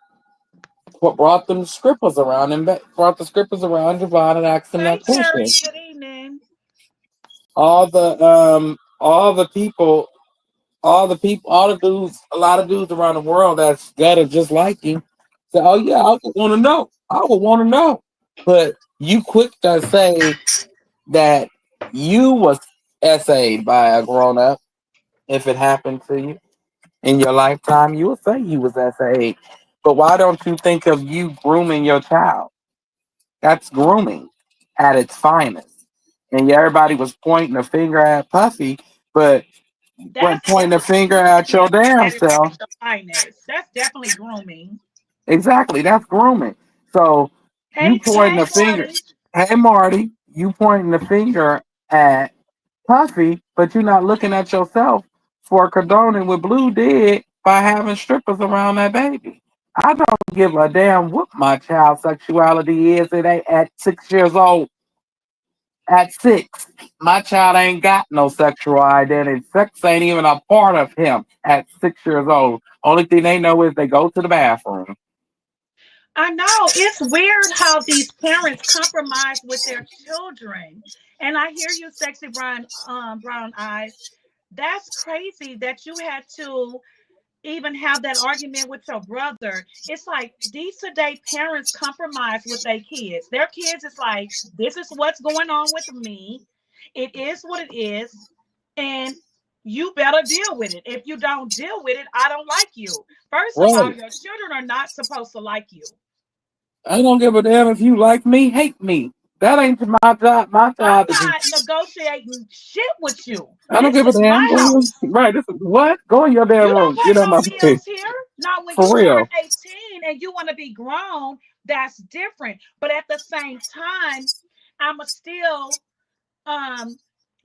brought them strippers around and brought the strippers around Javon and asked them Hey that question. Terry, good evening. All the people, all the dudes, a lot of dudes around the world that's got it just like him say, "Oh yeah, I would want to know. I would want to know." But you quick to say that you was essayed by a grown up if it happened to you in your lifetime, you would say you was essayed. But why don't you think of you grooming your child? That's grooming at its finest. And everybody was pointing a finger at Puffy, but when That's pointing a definitely finger at your grooming damn at its self, finest. That's definitely grooming. exactly, that's grooming. So you pointing Hey a finger, Marty. hey Marty, you pointing the finger at Puffy, but you're not looking at yourself for condoning what Blue did by having strippers around that baby. I don't give a damn what my child's sexuality is. It ain't at 6 years old. At 6, my child ain't got no sexual identity. Sex ain't even a part of him at 6 years old. Only thing they know is they go to the bathroom. I know it's weird how these parents compromise with their children. And I hear you, sexy brown eyes. That's crazy that you had to even have that argument with your brother. It's like these today parents compromise with their kids. Their kids is like, this is what's going on with me. It is what it is. And you better deal with it. If you don't deal with it, I don't like you. First of all, Right. your children are not supposed to like you. I don't give a damn if you like me, hate me. That ain't my job. My I'm job is not negotiating shit with you. I don't This give a is damn. my house. Right. This is what? Go in your damn You don't room. Get pay on my no face. bills here. Now, when you For turn real. 18 and you want to be grown, that's different. But at the same time, I'ma still um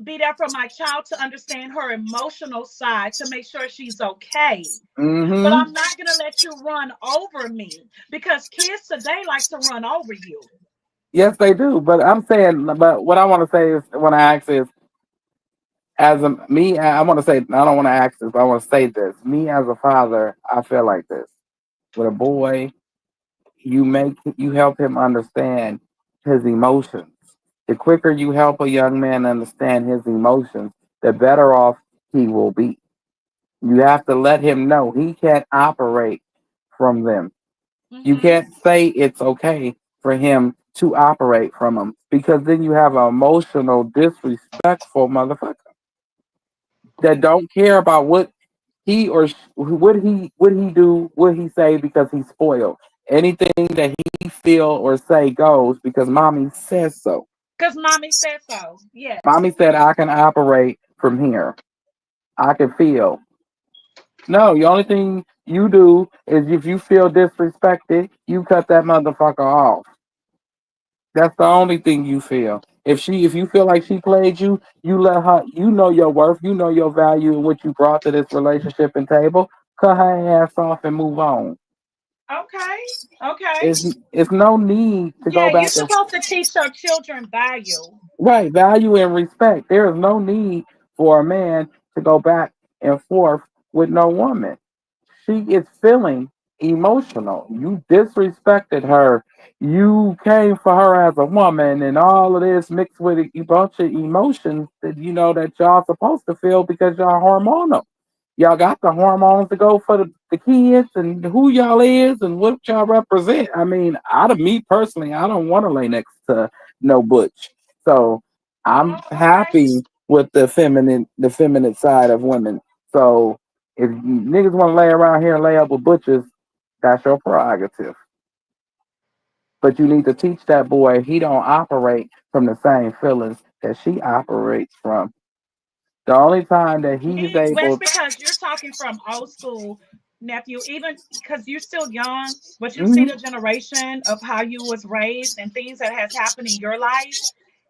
be there for my child to understand her emotional side to make sure she's okay. But Mm-hmm. I'm not gonna let you run over me because kids today like to run over you. Yes, they do. But I'm saying, but what I want to say is, when I ask is, as a me, I want to say, I don't want to ask this, but I want to say this. Me as a father, I feel like this. With a boy, you help him understand his emotions. The quicker you help a young man understand his emotions, the better off he will be. You have to let him know he can't operate from them. You Hmm. can't say it's okay for him to operate from them, because then you have an emotional, disrespectful motherfucker that don't care about what he or what he do, what he say, because he's spoiled. Anything that he feel or say goes because mommy says so. Because mommy said so. Yes. Mommy said I can operate from here. I can feel. No, the only thing you do is, if you feel disrespected, you cut that motherfucker off. That's the only thing you feel. If you feel like she played you, you let her. You know your worth. You know your value and what you brought to this relationship and table. Cut her ass off and move on. Okay. Okay. It's no need to go Yeah, you're back and supposed to teach your children value. right value and respect. There is no need for a man to go back and forth with no woman. She is feeling emotional. You disrespected her. You came for her as a woman, and all of this mixed with a bunch of emotions that that y'all supposed to feel because y'all hormonal. Y'all got the hormones to go for the kids and who y'all is and what y'all represent. I mean, out of me personally, I don't want to lay next to no butch. So I'm Oh, okay. happy with the feminine side of women. So if niggas want to lay around here and lay up with butchers, that's your prerogative. But you need to teach that boy he don't operate from the same feelings that she operates from. The only time that he's That's able, because you're talking from old school, nephew. Even because you're still young, but you've seen mhm, a generation of how you was raised and things that has happened in your life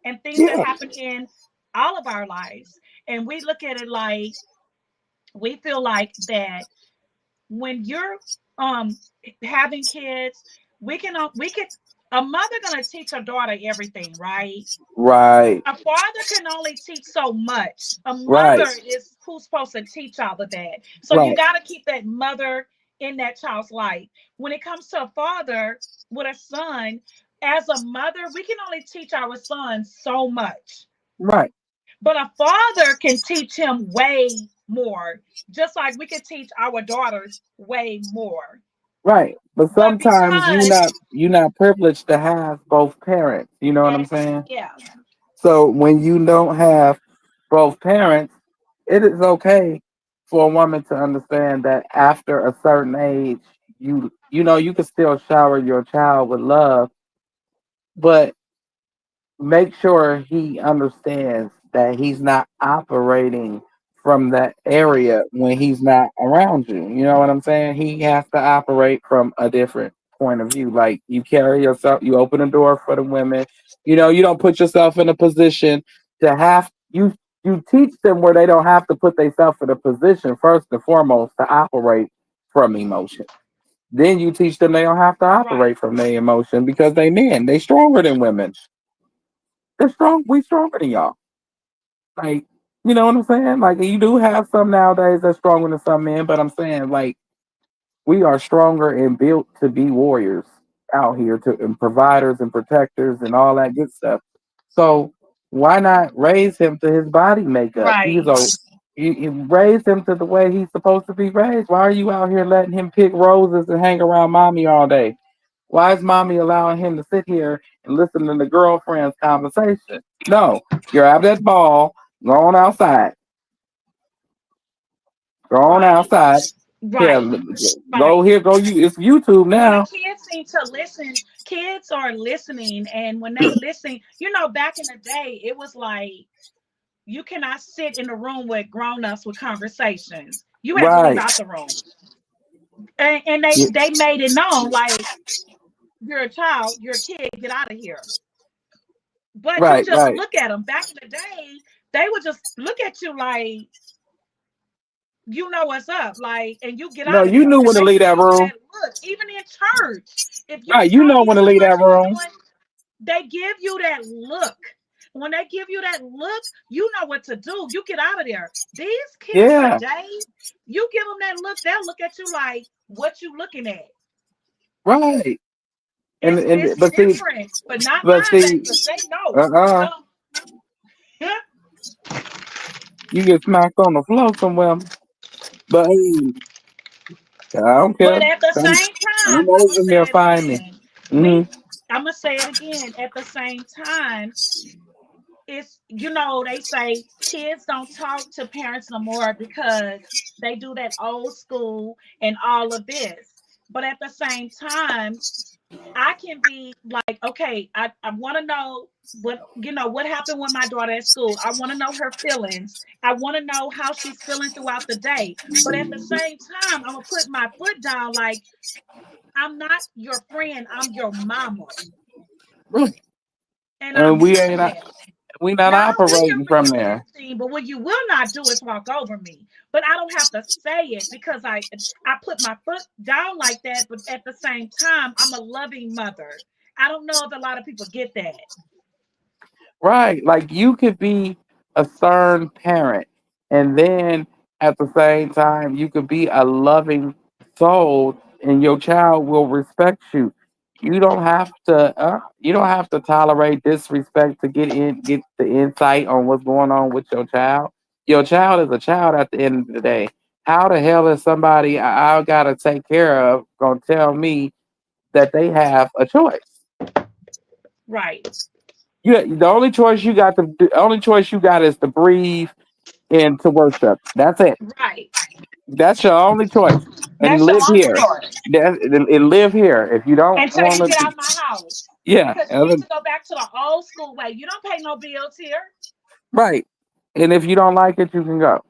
and things that yeah, happen in all of our lives. And we look at it like we feel like that when you're um having kids, we can a mother gonna teach her daughter everything, right? right, A father can only teach so much. A right, mother is who's supposed to teach all of that. So you right, got to keep that mother in that child's life. When it comes to a father with a son, as a mother, we can only teach our son so much. right, But a father can teach him way more, just like we can teach our daughters way more. right. But But sometimes because, you not privileged to have both parents. You know what I'm saying? yeah, So when you don't have both parents, it is okay for a woman to understand that after a certain age, you can still shower your child with love, but make sure he understands that he's not operating from that area when he's not around you. You know what I'm saying? He has to operate from a different point of view. Like you carry yourself, you open the door for the women. You don't put yourself in a position to have you teach them where they don't have to put themselves in a position first and foremost to operate from emotion. Then you teach them they don't have to right, operate from their emotion because they men. They stronger than women. They're strong. We stronger than y'all. Like, you know what I'm saying? Like, you do have some nowadays that's stronger than some men, but I'm saying like we are stronger and built to be warriors out here to and providers and protectors and all that good stuff. So why not raise him to his body makeup? right, You raise him to the way he's supposed to be raised. Why are you out here letting him pick roses and hang around mommy all day? Why is mommy allowing him to sit here and listen to the girlfriend's conversation? No, grab that ball, go on outside, go on right, outside. Here, right, go right. here, go you. It's YouTube And the now. kids need to listen. Kids are listening, and when they listen, back in the day, it was like you cannot sit in the room with grown-ups with conversations. You had to leave Right. out the room, and they Yeah, they made it known like you're a child, you're a kid, get out of here. But you right, just right. look at them. Back in the day, they would just look at you like you know what's up, like, and you get No, out of you there knew because when to they leave give that you room. that look. Even in church, if you're Right, you know talking when to too leave much that and you're room. doing, they give you that look. When they give you that look, you know what to do. You get out of there. These kids Yeah, today, you give them that look, they'll look at you like, "What you looking at?" right. And It's but see, different, but not but nowadays see, because they know. uh, No. you get smacked on the floor somewhere. But hey, I don't But care. at the Come, same come time, I'm gonna over say here, it find me. again. Hmm. I'm gonna say it again. At the same time, it's they say kids don't talk to parents no more because they do that old school and all of this. But at the same time, I can be like, okay, I want to know what happened with my daughter at school. I want to know her feelings. I want to know how she's feeling throughout the day. But at the same time, I'm gonna put my foot down like I'm not your friend, I'm your mama. Right. And I And mean that. we not Now I'll be here operating for from you and there. everything, but what you will not do is walk over me. But I don't have to say it because I put my foot down like that, but at the same time, I'm a loving mother. I don't know if a lot of people get that. Right. Like you could be a stern parent and then at the same time you could be a loving soul and your child will respect you. You don't have to. You don't have to tolerate disrespect to get the insight on what's going on with your child. Your child is a child at the end of the day. How the hell is somebody I gotta take care of gonna tell me that they have a choice? Right. The only choice you got is to breathe and to worship. That's it. Right. That's your only choice. And That's your live only here. choice. And live here. If you don't Until want you get to, out of my house. yeah, Because you need to go back to the old school way. You don't pay no bills here. right. And if you don't like it, you can go.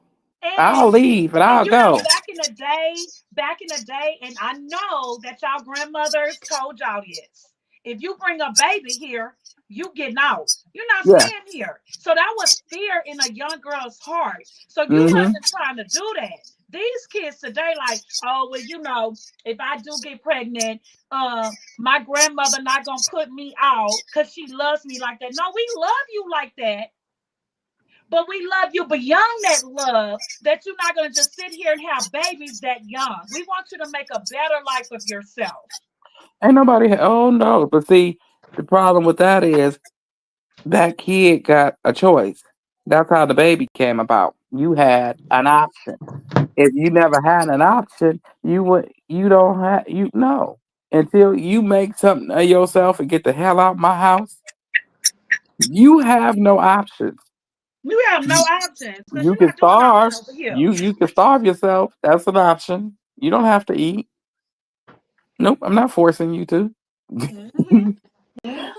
I'll And leave and I'll you know, go. back in the day, and I know that y'all grandmothers told y'all this. If you bring a baby here, you getting out. You're not Yeah. staying here. So that was fear in a young girl's heart. So you Mm-hmm. wasn't trying to do that. These kids today, like, oh well, you know, if I do get pregnant, my grandmother not gonna put me out because she loves me like that. No, we love you like that. But we love you beyond that love, that you're not going to just sit here and have babies that young. We want you to make a better life of yourself. Ain't nobody. Oh no. But see, the problem with that is that kid got a choice. That's how the baby came about. You had an option. If you never had an option, you don't have you no. Until you make something of yourself and get the hell out my house, you have no options. You have no options because You you're can not doing all starve. that over here. You can starve yourself. That's an option. You don't have to eat. Nope, I'm not forcing you to. Mm-hmm.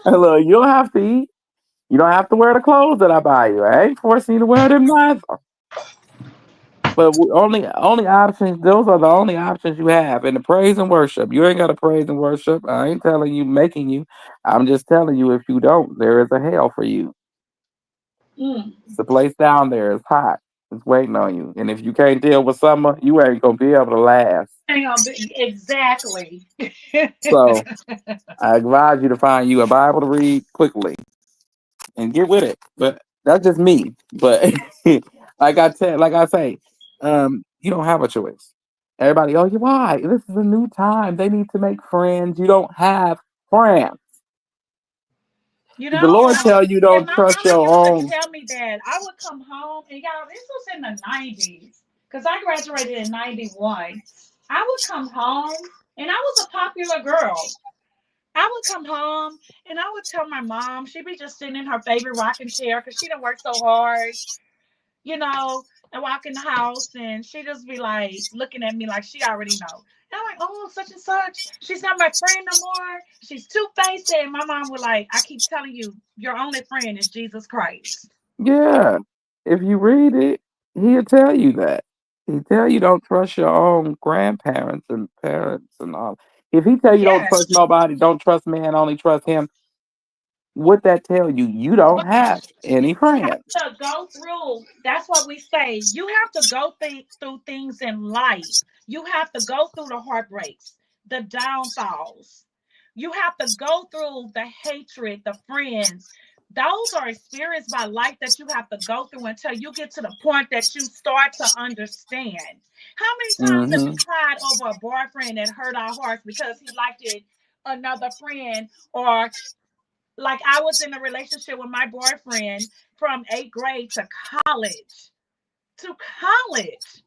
Hello, you don't have to eat. You don't have to wear the clothes that I buy you. I ain't forcing you to wear them neither. But only options. Those are the only options you have. And the praise and worship. You ain't got to praise and worship. I ain't telling you, making you. I'm just telling you, if you don't, there is a hell for you. Mm. The place down there is hot. It's waiting on you. And if you can't deal with summer, you ain't gonna be able to last. Hang on, exactly. So I advise you to find you a Bible to read quickly and get with it. But that's just me. But like I say, you don't have a choice. Everybody, oh, why? This is a new time. They need to make friends. You don't have friends. You The know, Lord tell you and don't my trust mama your used to own. tell me that I would come home, and y'all, this was in the 90s because I graduated in 91. I would come home, and I was a popular girl. I would come home and I would tell my mom, she'd be just sitting in her favorite rocking chair because she done worked so hard, you know, and walk in the house and she'd just be like looking at me like she already know. And I'm like, oh, such and such. She's not my friend no more. She's two-faced. And my mom was like, I keep telling you, your only friend is Jesus Christ. Yeah. If you read it, he'll tell you that. He tell you don't trust your own grandparents and parents and all. If he tell you don't trust Yes. nobody, don't trust man, only trust him, what that tell you? You don't But have any you friends. have to go through, that's what we say. You have to go through things in life. You have to go through the heartbreaks, the downfalls. You have to go through the hatred, the friends. Those are experienced by life that you have to go through until you get to the point that you start to understand. How many times have Hmm. we cried over a boyfriend that hurt our hearts because he liked it another friend, or like I was in a relationship with my boyfriend from 8th grade college to college.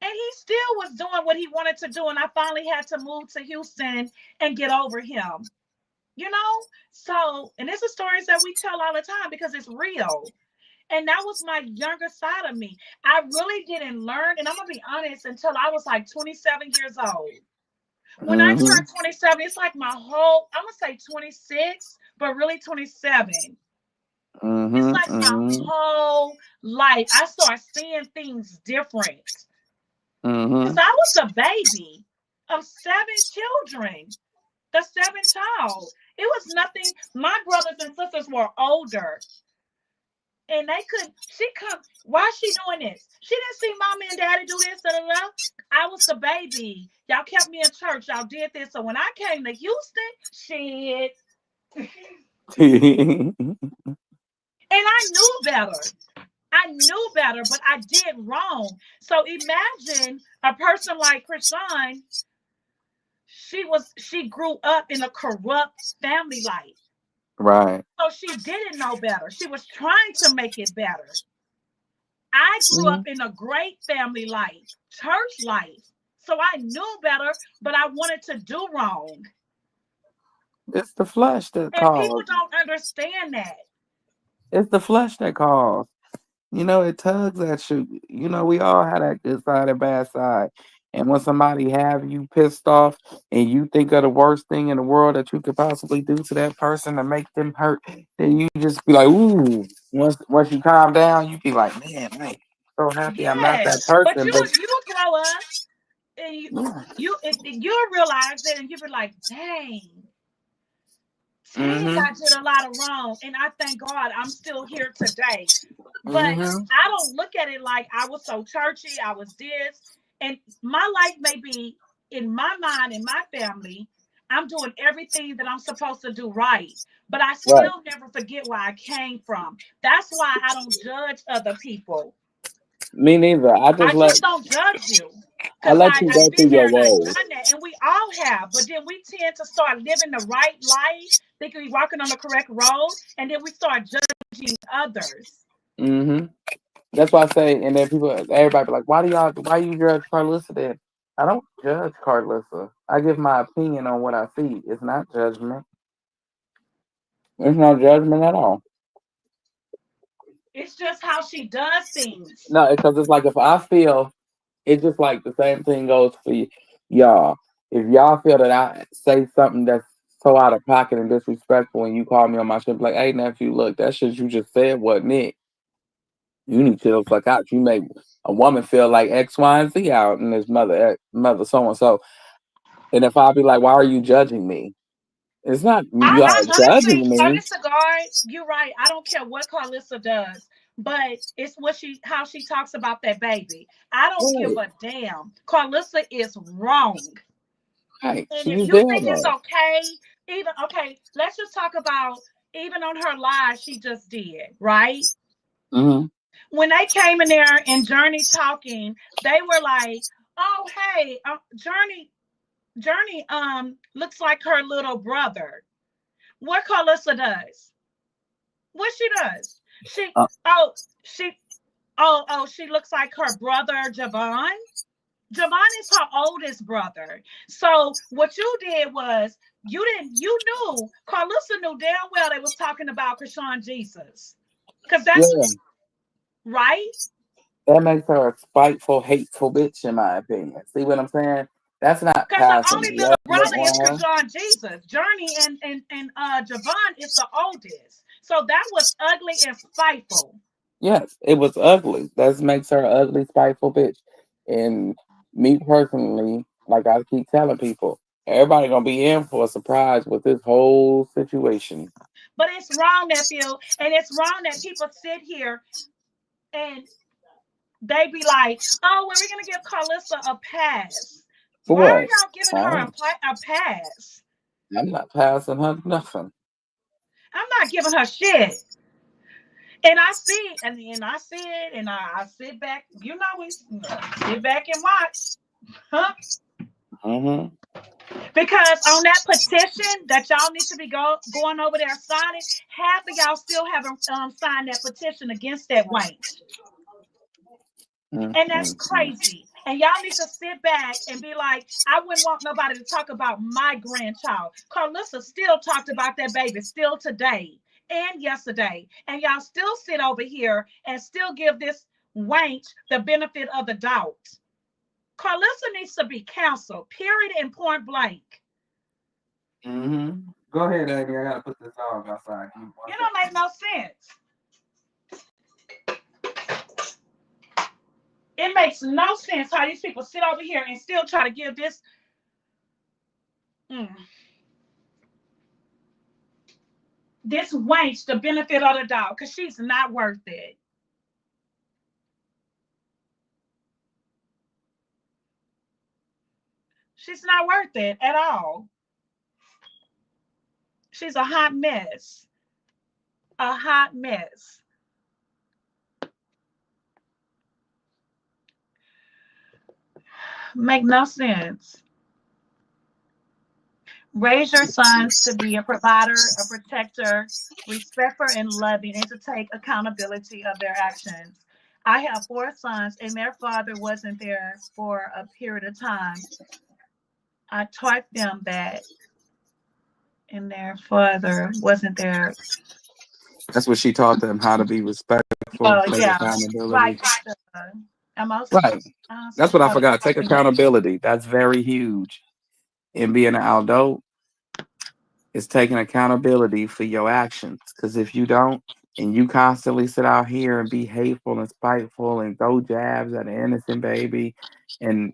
And he still was doing what he wanted to do. And I finally had to move to Houston and get over him, you know? So, and this is stories that we tell all the time because it's real. And that was my younger side of me. I really didn't learn, and I'm going to be honest, until I was like 27 years old. When I Hmm. turned 27, it's like my whole, I'm going to say 26, but really 27. It's Hmm. like my Hmm. whole life. I started seeing things different. Because Hmm. I was a baby of 7 children, the seventh child. It was nothing. My brothers and sisters were older. And they could, she come, why is she doing this? She didn't see mommy and daddy do this. Da, da, da. I was the baby. Y'all kept me in church. Y'all did this. So when I came to Houston, shit. And I knew better. I knew better, but I did wrong. So imagine a person like Krishan she grew up in a corrupt family life. Right. So she didn't know better. She was trying to make it better. I grew up in a great family life, church life. So I knew better, but I wanted to do wrong. It's the flesh that And people calls. don't understand that. It's the flesh that calls. It tugs at you. We all had that good side and bad side. And when somebody have you pissed off and you think of the worst thing in the world that you could possibly do to that person to make them hurt, then you just be like, ooh. Once you calm down, you be like, man, I ain't so happy I'm not that Yes. But person. you But you grow up and you'll realize that and you'll be like, dang, mm-hmm, I did a lot of wrong. And I thank God I'm still here today. But mm-hmm, I don't look at it like I was so churchy, I was this. And my life may be, in my mind, in my family, I'm doing everything that I'm supposed to do right. But I right. still never forget where I came from. That's why I don't judge other people. Me neither. I just don't judge you. I Because let you I've go been through there your and I've road. done that. And we all have. But then we tend to start living the right life, thinking we're walking on the correct road. And then we start judging others. Mm-hmm. That's why I say, and then everybody be like, why you judge Carlissa then? I don't judge Carlissa. I give my opinion on what I see. It's not judgment. It's no judgment at all. It's just how she does things. No, because it's like if I feel, it's just like the same thing goes for y'all. If y'all feel that I say something that's so out of pocket and disrespectful and you call me on my shit, like, hey, nephew, look, that shit you just said wasn't it. You need to chill the fuck out. You make a woman feel like X, Y, and Z out and his mother so and so. And if I be like, why are you judging me? It's not you I are honestly, judging me. honest to God, you're right. I don't care what Carlissa does, but it's how she talks about that baby. I don't give Right, a damn. Carlissa is wrong. right. And if She's you there think it's though. okay, let's just talk about even on her live she just did, right? Hmm. When they came in there and Journey talking, they were like, "Oh, hey, Journey, looks like her little brother." What Carlissa does? What she does? She Uh, oh she she looks like her brother Javon. Javon is her oldest brother. So what you did was you knew Carlissa knew damn well they was talking about Krishan Jesus. Because that's yeah, right. that makes her a spiteful, hateful bitch, in my opinion. See what I'm saying? That's not Because the passing only little judgment brother is on her. Krishan Jesus. Journey and Javon is the oldest. So that was ugly and spiteful. Yes, it was ugly. That makes her an ugly, spiteful bitch. And me personally, like I keep telling people, everybody gonna be in for a surprise with this whole situation. But it's wrong, nephew. And it's wrong that people sit here and they be like, oh, well, we're going to give Carlissa a pass. For Why are what? y'all giving her a pass? I'm not passing her nothing. I'm not giving her shit. And I see it, and I see it, and I sit back. We sit back and watch. Huh? Mm-hmm. Because on that petition that y'all need to be going over there signing, half of y'all still haven't signed that petition against that wench. And that's Mm-hmm. crazy. And y'all need to sit back and be like, I wouldn't want nobody to talk about my grandchild. Carlissa still talked about that baby still today and yesterday. And y'all still sit over here and still give this wench the benefit of the doubt. Carlissa needs to be counseled, period, and point blank. Mm-hmm. Go ahead, Amy. I gotta put this dog outside. Give me one It second. don't make no sense. It makes no sense how these people sit over here and still try to give this. This wench the benefit of the doubt because she's not worth it. She's not worth it at all. She's a hot mess. A hot mess. Make no sense. Raise your sons to be a provider, a protector, respectful and loving, and to take accountability of their actions. I have 4 sons, and their father wasn't there for a period of time. I taught them that, and their father wasn't there. That's what she taught them, how to be respectful, take Yeah, right. accountability. I'm also, Right. That's what I forgot. Take accountability. That's very huge in being an adult. Is taking accountability for your actions. Because if you don't, and you constantly sit out here and be hateful and spiteful and throw jabs at an innocent baby and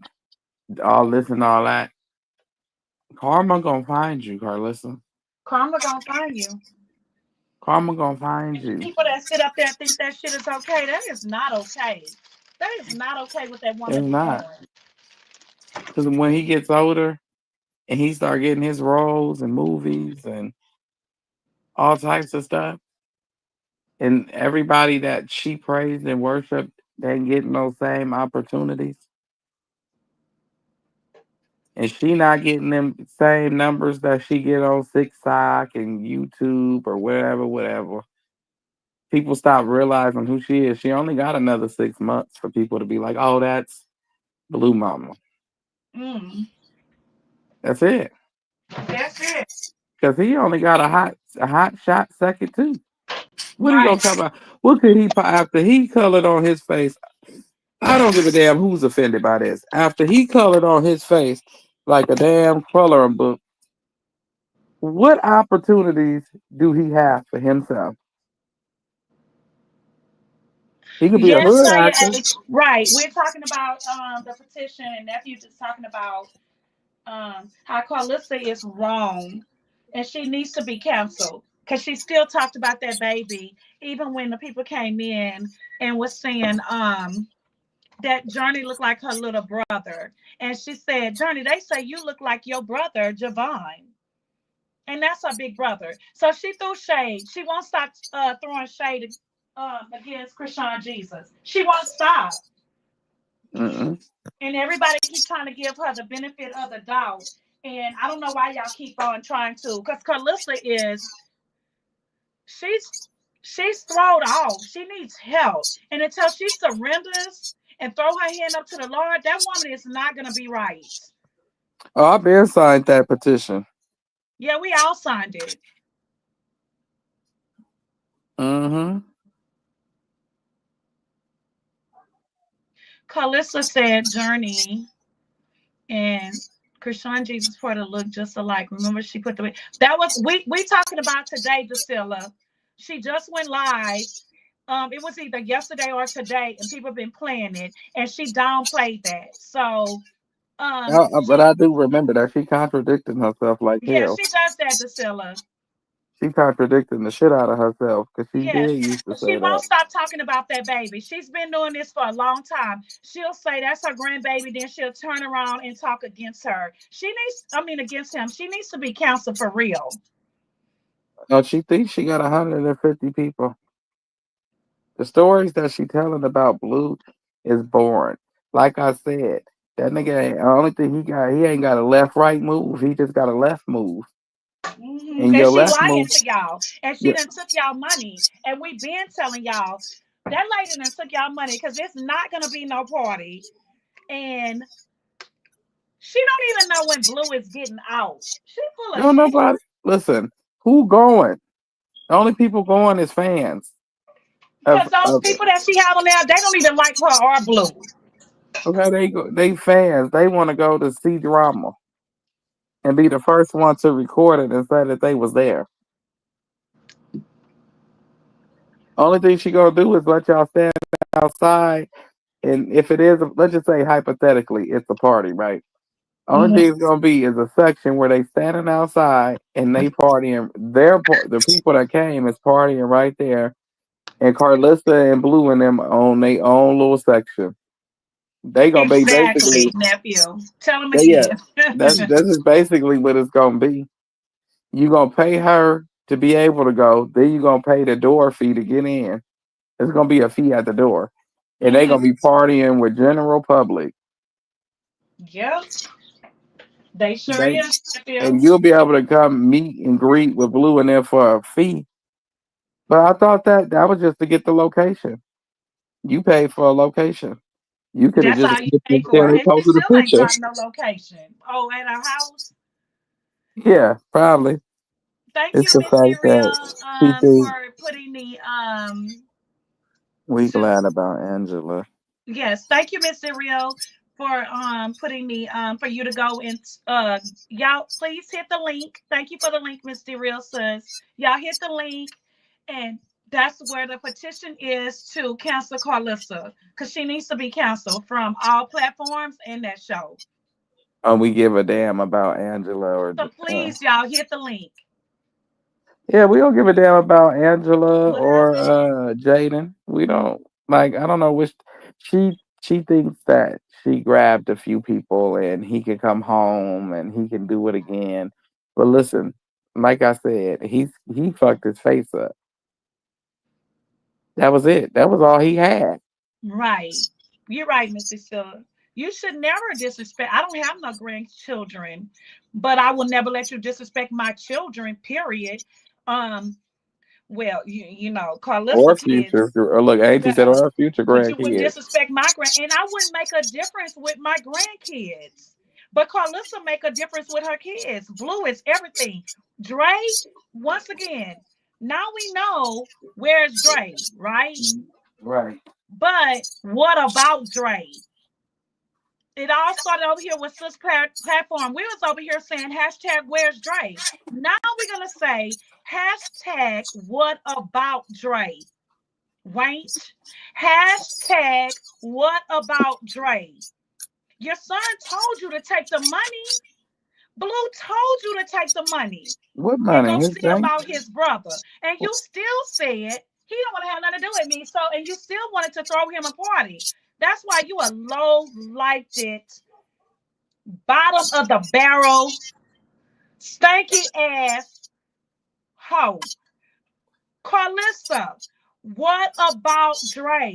all this and all that, karma gonna find you, Carlissa. Karma gonna find you. Karma gonna find And the you. people that sit up there and think that shit is okay, that is not okay. That is not okay what that It's woman is not. doing. Because when he gets older and he start getting his roles in movies and all types of stuff, and everybody that she praised and worshiped, they ain't getting those same opportunities. And she not getting them same numbers that she get on TikTok and YouTube or whatever. People stop realizing who she is. She only got another 6 months for people to be like, oh, that's Blue Mama. Mm, That's it. that's it. Because he only got a hot shot second too. What are you gonna Right. talk about? What could he after he colored on his face? I don't give a damn who's offended by this. After he colored on his face like a damn coloring book, what opportunities do he have for himself? He could be a Yes, hood Saya actor. H. Right. We're talking about the petition, and nephew just talking about how Carlissa is wrong, and she needs to be canceled because she still talked about that baby, even when the people came in and was saying that Journey looked like her little brother, and she said, "Journey, they say you look like your brother, Javon." And that's her big brother. So she threw shade. She won't stop throwing shade against Krishan Jesus. She won't stop. Mm-mm. And everybody keep trying to give her the benefit of the doubt. And I don't know why y'all keep on trying to, because Carlissa is she's she's thrown off. She needs help. And until she surrenders and throw her hand up to the Lord, that woman is not gonna be right. Oh, I've been signed that petition. Yeah, we all signed it. Mm-hmm. Carlissa said Journey and Krishan Jesus Porter look just alike. Remember, she put the that was we talking about today, Drusilla. She just went live. It was either yesterday or today, and people have been playing it, and she downplayed that. So, But I do remember that she contradicted herself like yeah, hell. she does that, Drusilla. She contradicting the shit out of herself because she Yes, did used to she say won't that. stop talking about that baby. She's been doing this for a long time. She'll say that's her grandbaby, then she'll turn around and talk against her. Against him. She needs to be counseled for real. No, she thinks she got 150 people. The stories that she telling about Blue is boring. Like I said, that nigga ain't the only thing he ain't got a left right move. He just got a left move. And And your she left lying move, to y'all. And she yeah. done took y'all money. And we been telling y'all that lady done took y'all money because it's not gonna be no party. And she don't even know when Blue is getting out. She full of No, shit. nobody. Listen, who going? The only people going is fans Because those of people that she have on there, they don't even like her or Blue. okay. They fans. They want to go to see drama and be the first one to record it and say that they was there. Only thing she gonna do is let y'all stand outside, and if it is, let's just say hypothetically, it's a party, right? Only thing it's gonna be is a section where they standing outside and they partying. The people that came is partying right there, and Carlissa and Blue and them on their own little section. They gonna be Exactly, basically, nephew. Tell them yeah. again. That's just basically what it's gonna be. You gonna pay her to be able to go, then you gonna pay the door fee to get in. It's gonna be a fee at the door, and they gonna be partying with general public. Yep. They sure They is, nephew. and you'll be able to come meet and greet with Blue in there for a fee. But I thought that was just to get the location. You paid for a location. You could have That's just all you slipped pay in there for. and And she posted a still ain't picture. got no location. Oh, at our house. Yeah, probably. Thank It's you, the Miss fact that Ariel, she think for putting the we to glad about Angela. yes, thank you, Miss Ariel, for putting the for you to go and y'all please hit the link. Thank you for the link, Miss Ariel says. Y'all hit the link and that's where the petition is to cancel Carlissa because she needs to be canceled from all platforms in that show. We give a damn about Angela or So please, y'all hit the link. yeah, we don't give a damn about Angela What or happened? Jaden. We don't like. I don't know which she thinks that she grabbed a few people and he can come home and he can do it again. But listen, like I said, he fucked his face up. That was it. That was all he had. Right. You're right, Mr. Stiller. You should never disrespect. I don't have no grandchildren, but I will never let you disrespect my children, period. Um, well, you know, Or Carlissa future. kids. Or look, Auntie said, Yeah. or future But you wouldn't grandkids. disrespect my and I wouldn't make a difference with my grandkids. But Carlissa make a difference with her kids. Blue is everything. Dre, once again, now we know where's Dre, right? Right. But what about Dre? It all started over here with Sis Platform. We was over here saying hashtag where's Dre? Now we're gonna say hashtag what about Dre? Wait. Hashtag what about Dre? Your son told you to take the money. Blue told you to take the money What and money? go His see bank? about his brother. And you still said he don't want to have nothing to do with me. So, and you still wanted to throw him a party. That's why you a low liked it, bottom of the barrel, stanky ass hoe. Carlissa, what about Dre?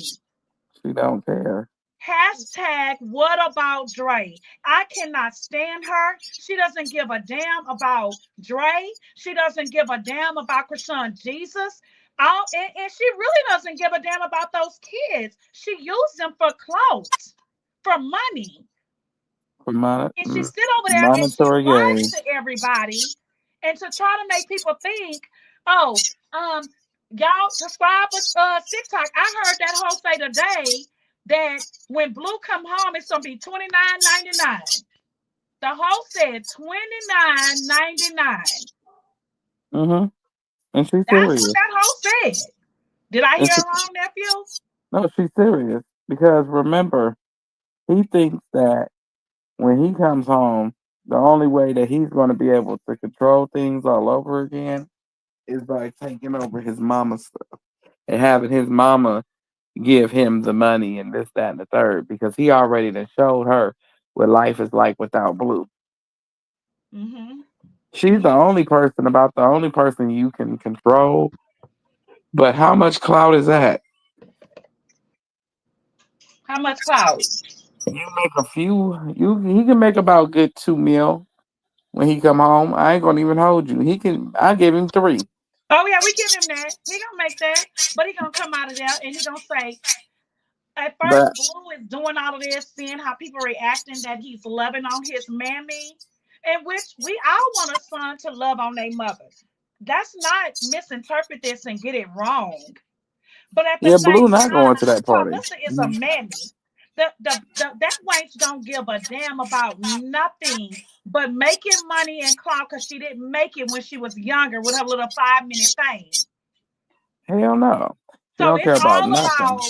She don't care. Hashtag what about Dre? I cannot stand her. She doesn't give a damn about Dre. She doesn't give a damn about Krishan Jesus. And she really doesn't give a damn about those kids. She used them for clout, for money. For And she sit over there and she monetary lies gain. to everybody and to try to make people think, oh, y'all subscribe to TikTok. I heard that whole say today that when Blue come home, it's gonna be $29.99. The host said $29.99. Mm-hmm. And she's That's what serious. that host said. Did I And hear she, it wrong, nephew? no, she's serious. Because remember, he thinks that when he comes home, the only way that he's going to be able to control things all over again is by taking over his mama's stuff and having his mama give him the money and this, that, and the third. Because he already done showed her what life is like without Blue. Mm-hmm. She's the only person you can control. But how much clout is that? How much clout? You make a few. He can make about good 2 mil when he come home. I ain't gonna even hold you. He can. I give him 3. Oh yeah, we give him that. He gonna make that, but he gonna come out of there and he gonna say, at But first, Blue is doing all of this, seeing how people reacting that he's loving on his mammy, in which we all want a son to love on their mother. That's not misinterpret this and get it wrong. But at the yeah, same Blue not going time, to that party. Carlissa is a mammy. That wench don't give a damn about nothing but making money and clout because she didn't make it when she was younger with her little 5 minute fame. Hell no. She So don't care it's about all nothing. about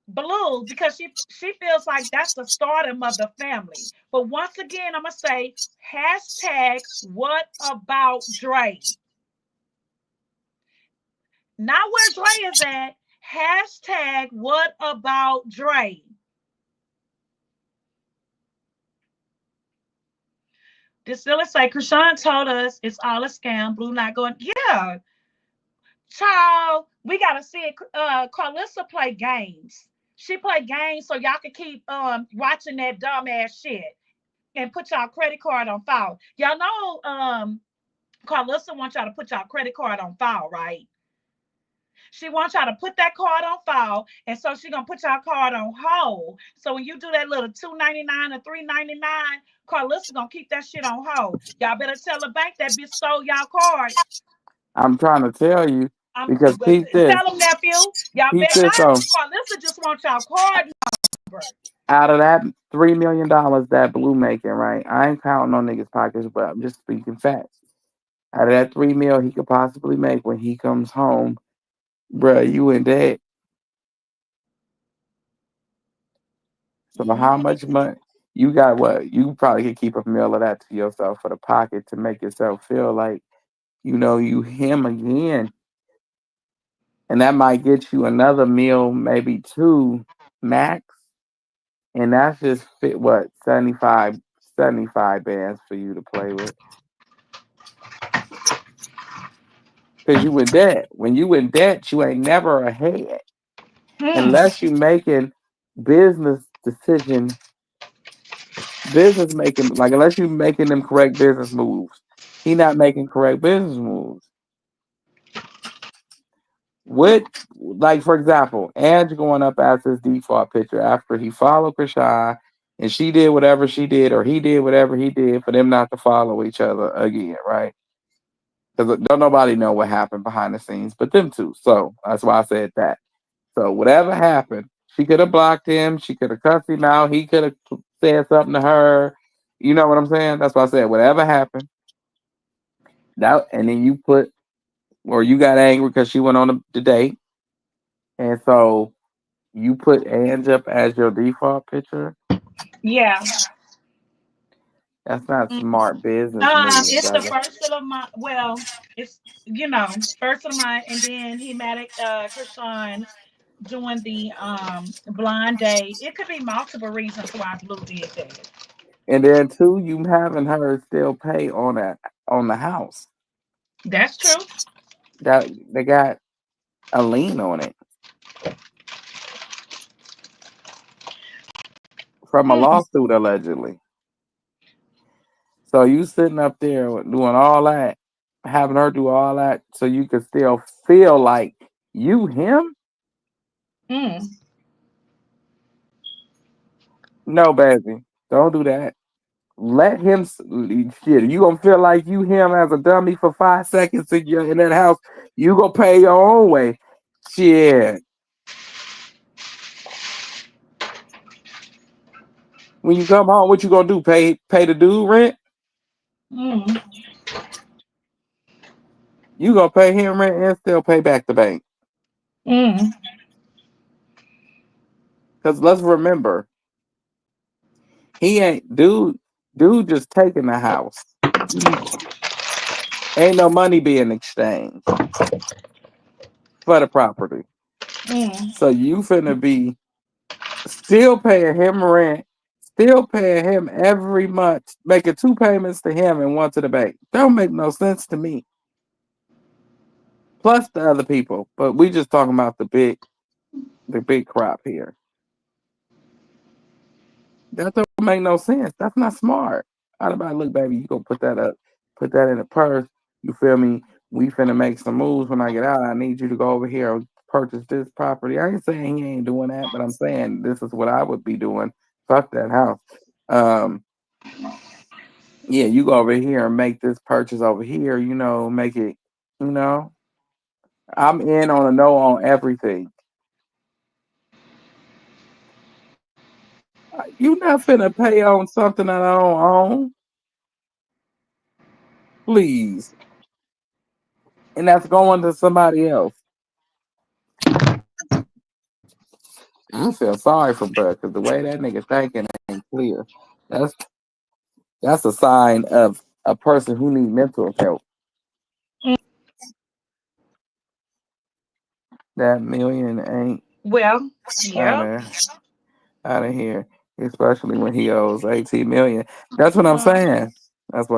Blue because she feels like that's the stardom of the family. But once again, I'm gonna say hashtag what about Dre? Not where Dre is at. Hashtag what about Dre? This still say Krishan told us it's all a scam. Blue not going. Yeah, child, we gotta see it. Carlissa play games. She play games so y'all can keep watching that dumbass shit. and put y'all credit card on file. Y'all know Carlissa wants y'all to put y'all credit card on file, right? She wants y'all to put that card on file, and so she's gonna put y'all card on hold. So when you do that little $2.99 or $3.99, Carlissa gonna keep that shit on hold. Y'all better tell the bank that bitch stole y'all card. I'm trying to tell you because But tell them, nephew. Y'all peep better this not. on. Carlissa just wants y'all card number. Out of that $3 million that Blue making, right? I ain't counting on niggas' pockets, but I'm just speaking facts. Out of that 3 mil he could possibly make when he comes home, bruh, you in debt. So how much money you got? What you probably could keep a mil of that to yourself for the pocket to make yourself feel like you him again, and that might get you another meal, maybe two max, and that's just fit what 75 bands for you to play with. Because you in debt. When you in debt, you ain't never ahead unless you making business decision, business making like unless you making them correct business moves. He not making correct business moves. What, like for example, Ange going up as his default pitcher after he followed Krishan and she did whatever she did or he did whatever he did for them not to follow each other again, right? Because don't nobody know what happened behind the scenes but them two. So that's why I said that. So whatever happened, she could have blocked him. She could have cussed him out. He could have said something to her. You know what I'm saying? That's why I said whatever happened. That and then you put or you got angry because she went on the date, and so you put Ange up as your default pitcher. Yeah. That's not smart business move, It's the brother. first of the month. Well, it's first of the month, and then he met Krishan doing the blind date. It could be multiple reasons why Blue did that. And then two, you having her still pay on the house. That's true. That they got a lien on it from a lawsuit allegedly. So you sitting up there doing all that, having her do all that, so you can still feel like you him? No, baby, don't do that. Let him. Shit, you gonna feel like you him as a dummy for 5 seconds in that house. You gonna pay your own way. Shit. When you come home, what you gonna do? Pay the dude rent? You gonna pay him rent and still pay back the bank. Because let's remember, he ain't dude just taking the house. Ain't no money being exchanged for the property. So you finna be still paying him rent, still paying him every month, making 2 payments to him and 1 to the bank. Don't make no sense to me. Plus the other people, but we just talking about the big crop here. That don't make no sense. That's not smart. I'd about look, baby, you gonna put that up, put that in a purse. You feel me? We finna make some moves when I get out. I need you to go over here and purchase this property. I ain't saying he ain't doing that, but I'm saying this is what I would be doing. Fuck that house. Yeah, you go over here and make this purchase over here, make it, I'm in on a no on everything. You not finna pay on something that I don't own. Please. And that's going to somebody else. I feel sorry for Bud because the way that nigga thinking ain't clear. That's a sign of a person who needs mental help. That million ain't out of here, especially when he owes 18 million. That's what I'm saying. That's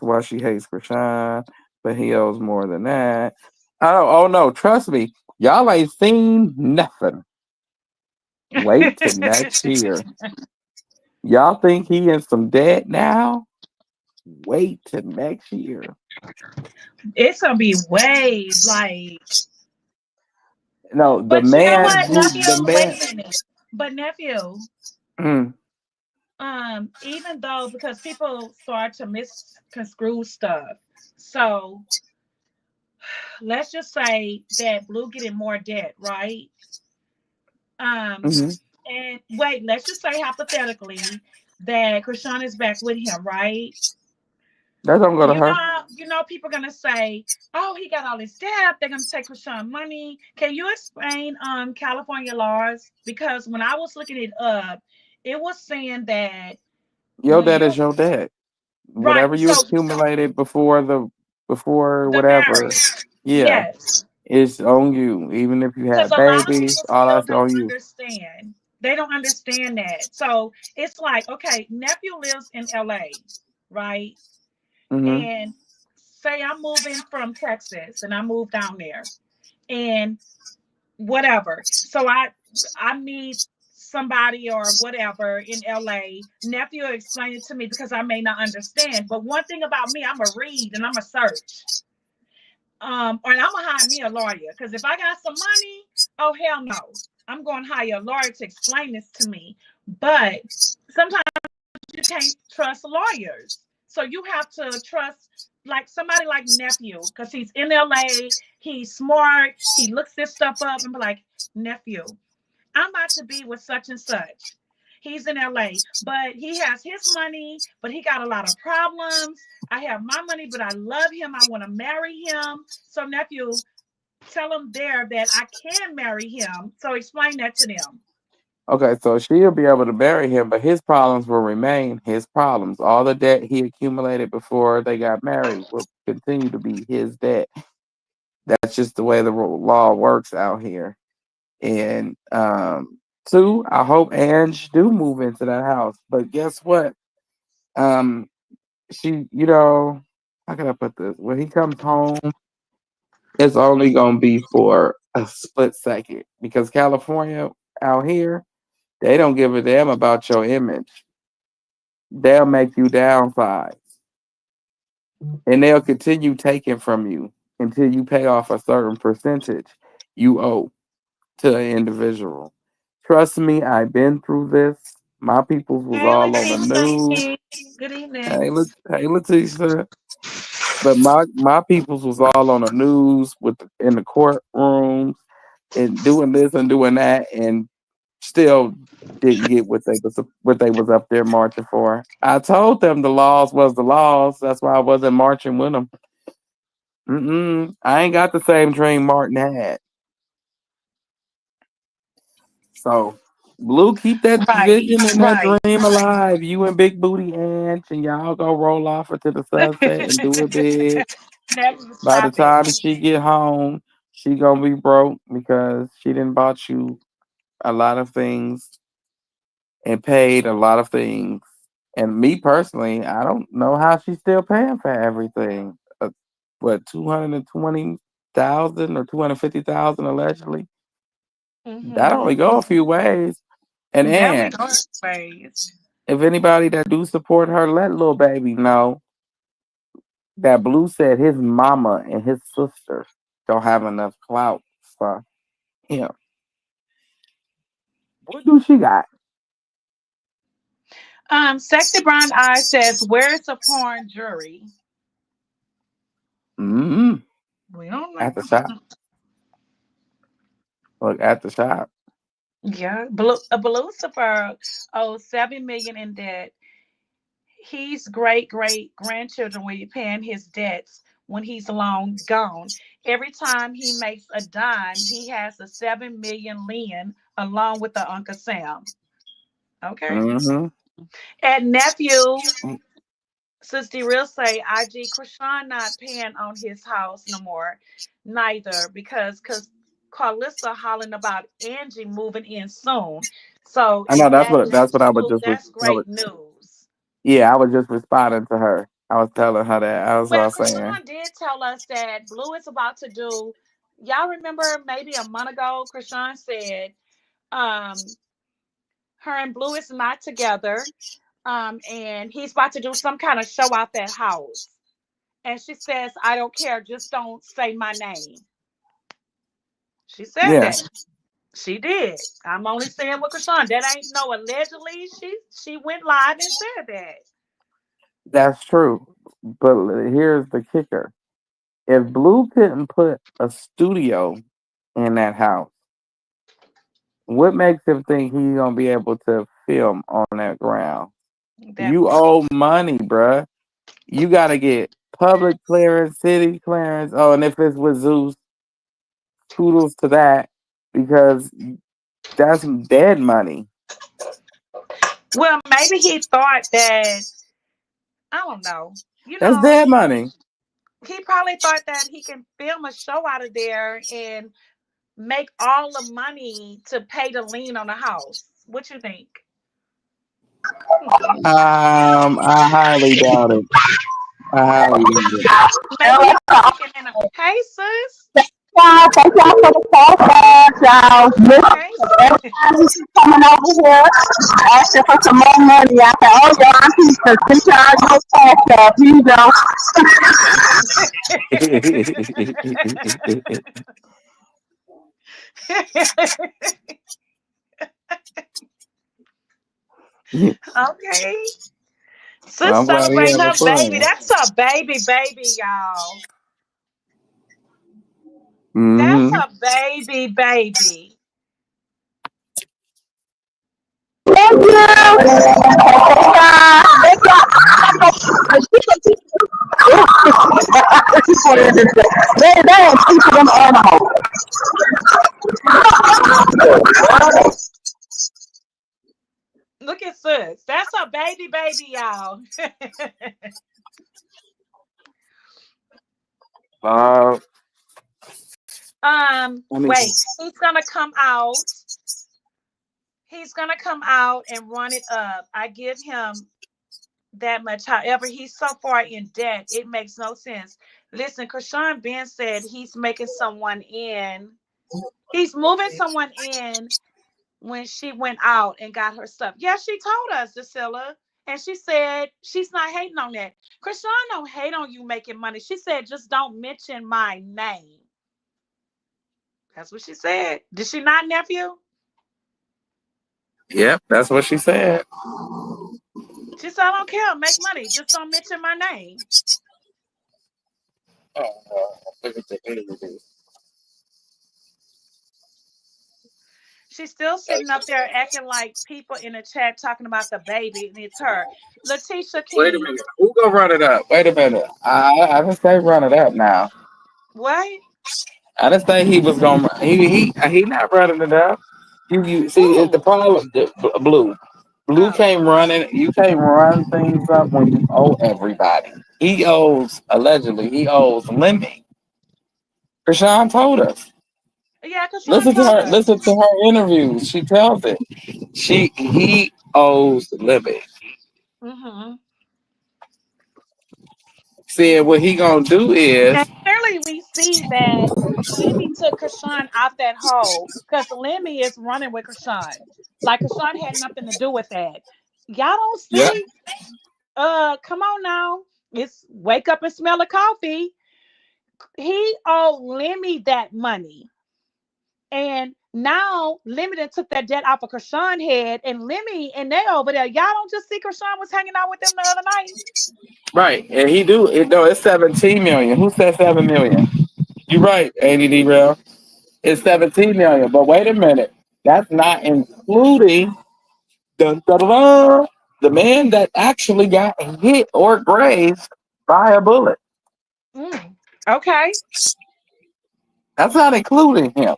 why she hates Krishan, but he owes more than that. Oh no, trust me, y'all ain't seen nothing. Wait till next year. Y'all think he in some debt now? Wait till next year. It's gonna be way like. No, the But you know man what, who nephew? the Wait man. a minute. But nephew, Mm, even though because people start to misconstrue stuff, so let's just say that Blue getting more debt, right? Um, mhm. and wait, let's just say hypothetically that Krishan is back with him, right? That's what I'm gonna her. People are gonna say, "Oh, he got all this debt. They're gonna take Krishan money." Can you explain California laws? Because when I was looking it up, it was saying that Your when debt you is your debt. right, Whatever you so accumulated before the whatever, marriage, yeah, yes, it's on you. Even if you because had a lot of babies, people all still that's don't on you. understand. They don't understand that. So it's like, okay, nephew lives in LA, right? Hmm. And say I'm moving from Texas and I move down there and whatever. So I meet somebody or whatever in LA. Nephew explain it to me because I may not understand. But one thing about me, I'm a read and I'm a search. Or I'm gonna hire me a lawyer because if I got some money, oh hell no, I'm going to hire a lawyer to explain this to me. But sometimes you can't trust lawyers, so you have to trust like somebody like nephew because he's in LA, he's smart, he looks this stuff up and be like, nephew, I'm about to be with such and such. He's in LA, but he has his money, but he got a lot of problems. I have my money, but I love him. I want to marry him. So, nephew, tell him there that I can marry him. So, explain that to them. Okay, so she'll be able to bury him, but his problems will remain his problems. All the debt he accumulated before they got married will continue to be his debt. That's just the way the law works out here. And two, I hope Ange do move into that house. But guess what? Um, she, how can I put this? When he comes home, it's only gonna be for a split second because California out here, they don't give a damn about your image. They'll make you downsize, and they'll continue taking from you until you pay off a certain percentage you owe to an individual. Trust me, I've been through this. My peoples was Hey, all on the news. Leticia. Good evening. Hey, Leticia. But my peoples was all on the news in the courtrooms and doing this and doing that, and still didn't get what they was up there marching for. I told them the laws was the laws. That's why I wasn't marching with them. I ain't got the same dream Martin had. So, Blue, keep that Right, vision and that right. dream alive. You and Big Booty Ant, and y'all go roll off into the sunset and do it big. Nephew, By the stop it. time she get home, she gonna be broke because she didn't bought you a lot of things and paid a lot of things. And me personally, I don't know how she's still paying for everything. What 220,000 or 250,000 allegedly? That only Mm-hmm. go a few ways. That we And go ways. if anybody that do support her, let little baby know that Blue said his mama and his sister don't have enough clout for him. What do she got? Sexy Brown Eye says, "Where's the porn jury?" Hmm. We don't At the know. shop. Look at the shop. Yeah, Lucifer owes 7 million in debt. He's great grandchildren will be paying his debts when he's long gone. Every time he makes a dime, he has a 7 million lien along with the Uncle Sam. Okay. Hmm. And nephew, Sister Real say IG Krishan not paying on his house no more, neither because Carlissa hollering about Angie moving in soon. So I know if that that's is what I was true, that's great news. yeah, I was just responding to her. I was telling her that. I was Well, all saying. Krishan did tell us that Blue is about to do. Y'all remember maybe a month ago, Krishan said, um, Her and Blue is not together. And he's about to do some kind of show out that house. And she says, I don't care, just don't say my name. She said that. Yes, She did. I'm only saying with Krishan. That ain't no allegedly. She went live and said that. that's true. But here's the kicker: if Blue couldn't put a studio in that house, what makes him think he's gonna be able to film on that ground? That You part. owe money, bruh. You gotta get public clearance, city clearance. Oh, and if it's with Zeus, kudos to that because that's dead money. Well, maybe he thought that, I don't know. That's dead money. He probably thought that he can film a show out of there and make all the money to pay the lien on the house. What you think? I highly doubt it. I highly doubt it. Maybe he was thinking in a, hey sis. Y'all, thank y'all for the call back, y'all. Listen, Hey. everybody's coming over here asking for some more money. I said, oh, y'all, I'm to send y'all your cash up. Here you go. Okay. Sis I'm glad he celebrating having her baby. fun. That's a baby, y'all. That's Hmm. a baby. Thank you. Thank y'all. They ain't teaching them animals. Look at sis. That's a baby, y'all. Uh, I mean, Wait. He's gonna come out. He's gonna come out and run it up. I give him that much. However, he's so far in debt, it makes no sense. Listen, Krishan Ben said he's making someone in. He's moving someone in when she went out and got her stuff. Yeah, she told us, Drusilla. And she said she's not hating on that. Krishan don't hate on you making money. She said just don't mention my name. That's what she said. Did she not, nephew? yep, that's what she said. She said, I don't care. Make money. Just don't mention my name. She's still sitting up there acting like people in the chat talking about the baby, and it's her. Letitia Wait a King. minute. Who gonna run it up? Wait a minute. I didn't say run it up now. What? I didn't say he was gonna. He not running it up. You see it's the Who? problem. Blue. Blue Oh. can't run it. You can't run things up when you owe everybody. He owes allegedly. He owes Lemmy. Krishan told us. Yeah, because Sean Listen to told her. us. Listen to her interviews. She tells it. He owes Lemmy. Mm-hmm. Said what he gonna do And is clearly we see that Lemmy took Krishan out that hole because Lemmy is running with Krishan. Like Krishan had nothing to do with that. Y'all don't yeah. see? Come on now. It's wake up and smell the coffee. He owed Lemmy that money. And now Lemmy done took that debt off of Krishan head and Lemmy and they over there. Y'all don't just see Krishan was hanging out with them the other night. Right. And he do it no, it's 17 million. Who said 7 million? You're right, ADD Rail. It's 17 million. But wait a minute. That's not including dun, dun, dun, dun, the man that actually got hit or grazed by a bullet. Okay. That's not including him.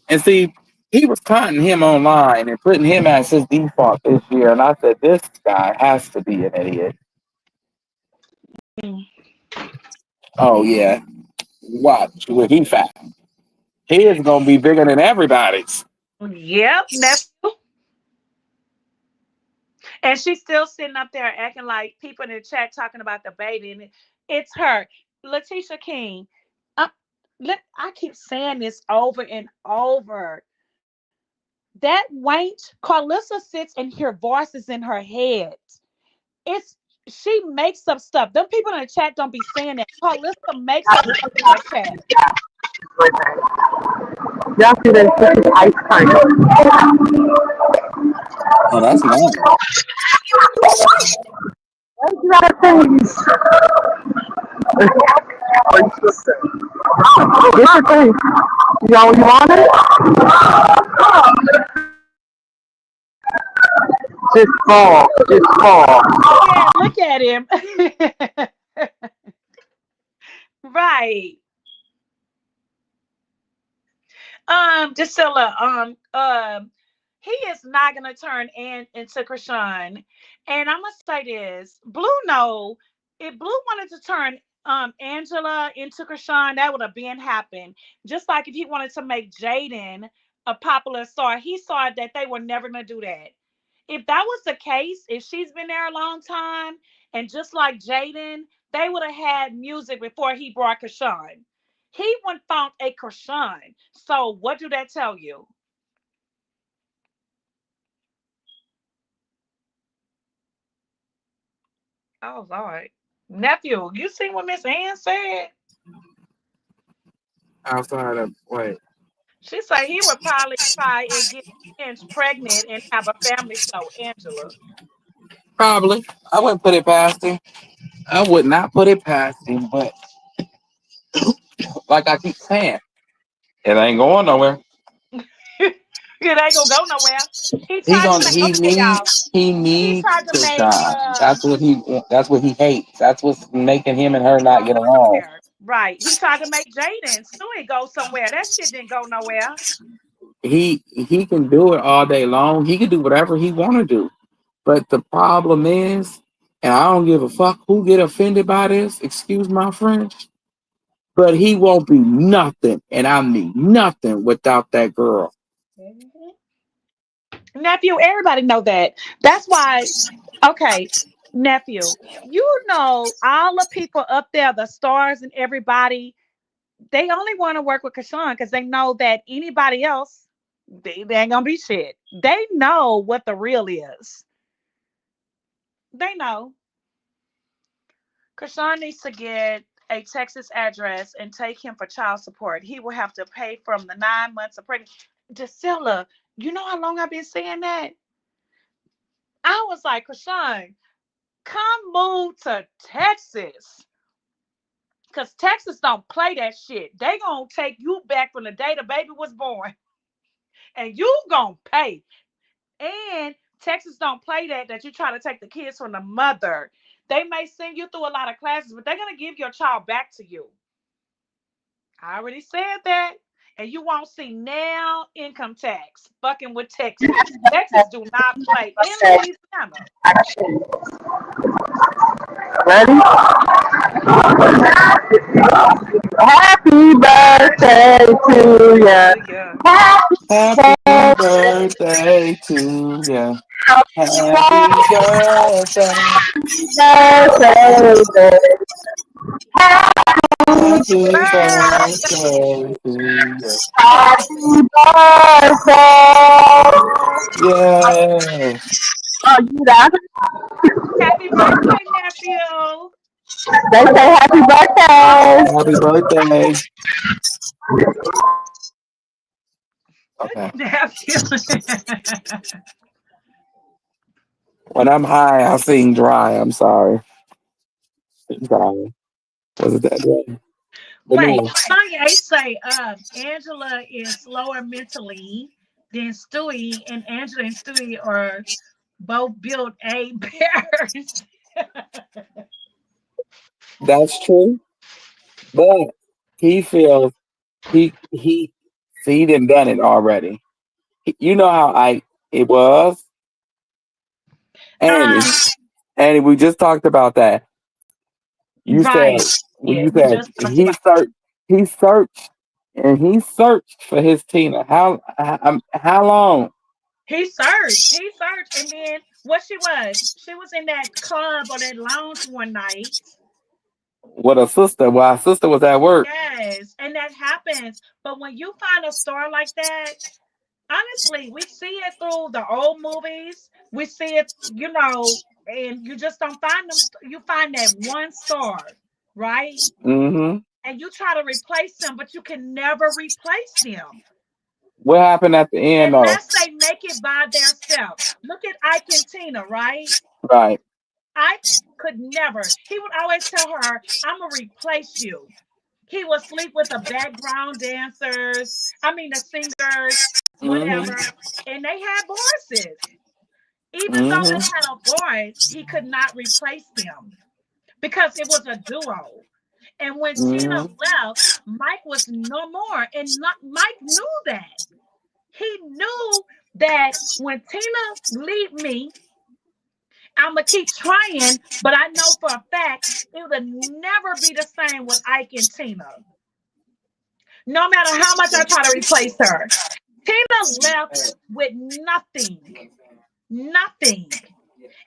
And see, he was taunting him online and putting him as his default this year. And I said, this guy has to be an idiot. Mm. Oh, yeah. Watch what he found. His going to be bigger than everybody's. Yep, nephew. And she's still sitting up there acting like people in the chat talking about the baby, and it's her, Letitia King. I, I keep saying this over and over. That wench, Carlissa sits and hear voices in her head. It's she makes up stuff. Them people in the chat don't be saying that. Carlissa makes up stuff in that chat. Y'all see that chicken ice cream? Oh, that's nice. You gotta finish. Get your thing. You want it? Just fall. Just fall. Yeah, look at him. Right. Priscilla, he is not gonna turn into Krishan. And I'm gonna say this. Blue no, if Blue wanted to turn Angela into Krishan, that would have been happened. Just like if he wanted to make Jaden a popular star, he saw that they were never gonna do that. If that was the case, if she's been there a long time, and just like Jaden, they would have had music before he brought Krishan. He went found a Krishan. So what do that tell you? Oh Lord. Nephew, you see what Miss Ann said? Outside of wait. She said he would probably try and get Ange pregnant and have a family show, Angela. Probably. I wouldn't put it past him. I would not put it past him, but like I keep saying, it ain't going nowhere. It ain't gonna go nowhere. He He tried to gonna make okay, y'all. he He needs tried to to make shine. That's what he hates. That's what's making him and her not go get along. somewhere. Right. He tried to make Jaden Stewie go somewhere. That shit didn't go nowhere. He can do it all day long. He can do whatever he want to do. But the problem is, and I don't give a fuck who get offended by this, excuse my French, but he won't be nothing, and I mean nothing without that girl. Nephew, everybody know that. That's why, okay, nephew, you know all the people up there, the stars and everybody, they only want to work with Krishan because they know that anybody else, they ain't gonna be shit. They know what the real is. They know. Krishan needs to get a Texas address and take him for child support. He will have to pay from the 9 months of pregnancy. Drusilla, you know how long I've been saying that? I was like, Krishan, come move to Texas. Because Texas don't play that shit. They gonna take you back from the day the baby was born. And you gonna pay. And Texas don't play that you try to take the kids from the mother. They may send you through a lot of classes, but they're gonna give your child back to you. I already said that. And you won't see now income tax fucking with Texas. Texas do not play in Louisiana. Ready? Happy birthday to you. Happy Happy birthday to you. Happy birthday. birthday. Happy Birthday. birthday to you. Happy birthday. Yeah. Oh, you got it? Happy birthday, nephew. They say happy birthday. Happy birthday. Okay. Nephew. When I'm high, I sing dry. I'm sorry. Sorry. Was it that way? Wait, No. Kanye say Angela is slower mentally than Stewie, and Angela and Stewie are both built A bears. That's true. But he feels he done it already. You know how it was? Annie. Um, Annie, we just talked about that. You right. said when Yeah, you we said just talked about he searched for his Tina. How long? He searched, and then what she was in that club or that lounge one night. With a sister. Well, our sister was at work. Yes, and that happens. But when you find a star like that, honestly, we see it through the old movies. We see it, and you just don't find them. You find that one star, right? Mm-hmm. And you try to replace them, but you can never replace them What happened at the end though? unless they make it by themselves. Look at Ike and Tina, right? Right. Ike could never. He would always tell her, "I'm gonna replace you." He would sleep with the background dancers. I mean, the singers, Mm-hmm. whatever, and they had voices. Even though they Mm-hmm. had a voice, he could not replace them because it was a duo. And when Tina Mm-hmm. left, Mike was no more. And Mike knew that. He knew that when Tina leave me, I'm going to keep trying, but I know for a fact it will never be the same with Ike and Tina. No matter how much I try to replace her. Tina left with nothing. Nothing.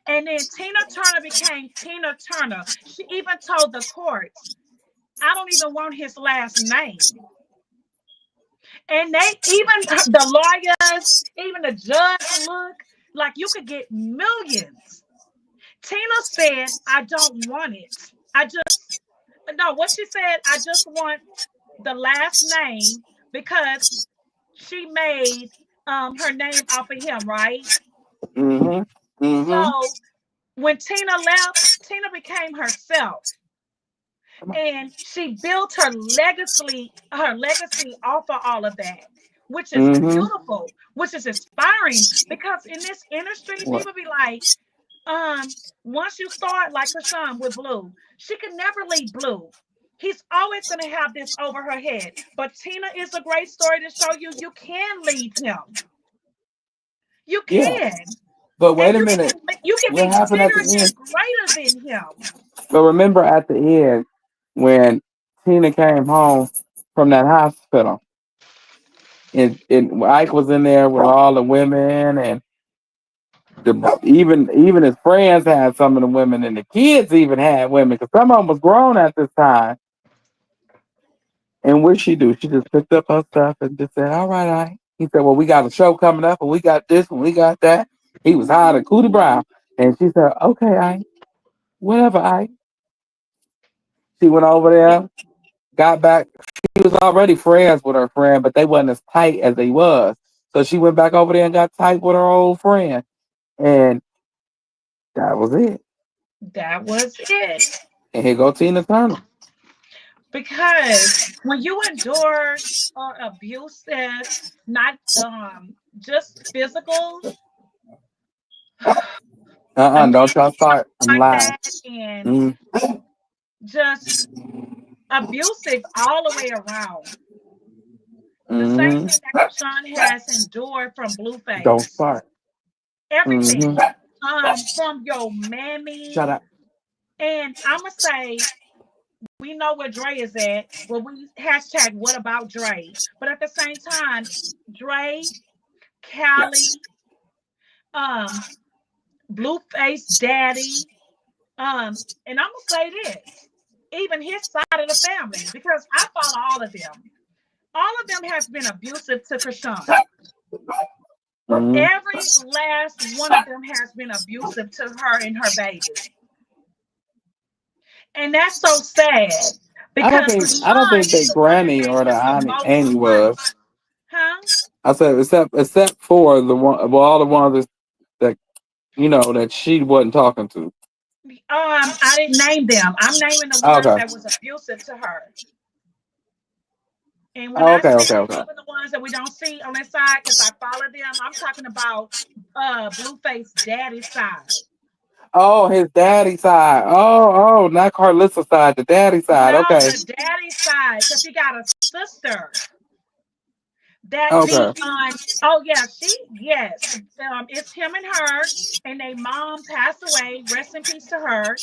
And then Tina Turner became Tina Turner. She even told the courts, I don't even want his last name. And they, even the lawyers, even the judge, look like you could get millions. Tina said, I don't want it. No, what she said, I just want the last name because she made her name off of him, right? Mm-hmm. Mm-hmm. So when Tina left, Tina became herself. And she built her legacy off of all of that, which is Mm-hmm. beautiful, which is inspiring. Because in this industry, What? people be like, once you start like Krishan with Blue, she can never leave Blue. He's always going to have this over her head. But Tina is a great story to show you can leave him. You Yeah. can. But wait And a you minute. can What be happened at bigger the end? and greater than him. But remember at the end when Tina came home from that hospital and Ike was in there with all the women and even his friends had some of the women and the kids even had women because some of them was grown at this time. And what she do? She just picked up her stuff and just said, "All right, Ike." He said, "Well, we got a show coming up and we got this and we got that." He was high to Cootie Brown. And she said, "Okay, Ike, whatever, Ike." She went over there, got back. She was already friends with her friend, but they wasn't as tight as they was. So she went back over there and got tight with her old friend. And that was it. That was it. And here go Tina Turner. Because when you endure abusive, not just physical Don't y'all abuse start. I'm like lying. that, and Mm, just abusive all the way around. The same hmm. thing that Krishan has endured from Don't Blueface. start. Hmm. Everything. From your Shut mammy. up. And I'ma say, we know where Dre is at. Well, we hashtag what about Dre? But at the same time, Dre, Callie, um, Blueface Daddy, and I'm gonna say this, even his side of the family, because I follow all of them. All of them has been abusive to Krishan. Hmm. Every last one of them has been abusive to her and her baby. And that's so sad because I don't Krishan think is that the one that Granny gave or the him the most Annie money. was. Huh? I said except for the one, well, all the ones that that she wasn't talking to. I didn't name them. I'm naming the ones Okay. that was abusive to her. And when Oh, I okay. say Okay. Okay. even the ones that we don't see on that side, because I follow them, I'm talking about Blueface daddy's side. Oh, his daddy side. Oh, not Carlissa's side. The daddy side. No, Okay. the daddy side, because he got a sister that Okay. be on. Oh yeah, yes. It's him and her, and their mom passed away. Rest in peace to her.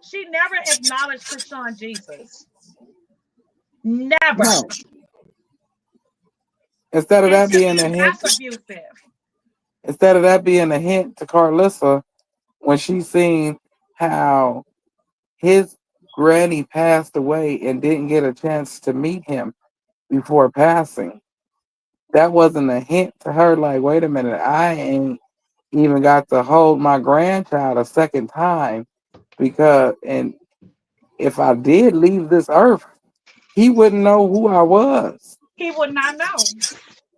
She never acknowledged Krishan Jesus. Never. No. Instead of And that to being me, a hint, that's abusive. instead of that being a hint to Carlissa when she seen how his granny passed away and didn't get a chance to meet him before passing. that wasn't a hint to her. Like, wait a minute, I ain't even got to hold my grandchild a second time because, and if I did leave this earth, he wouldn't know who I was. He would not know.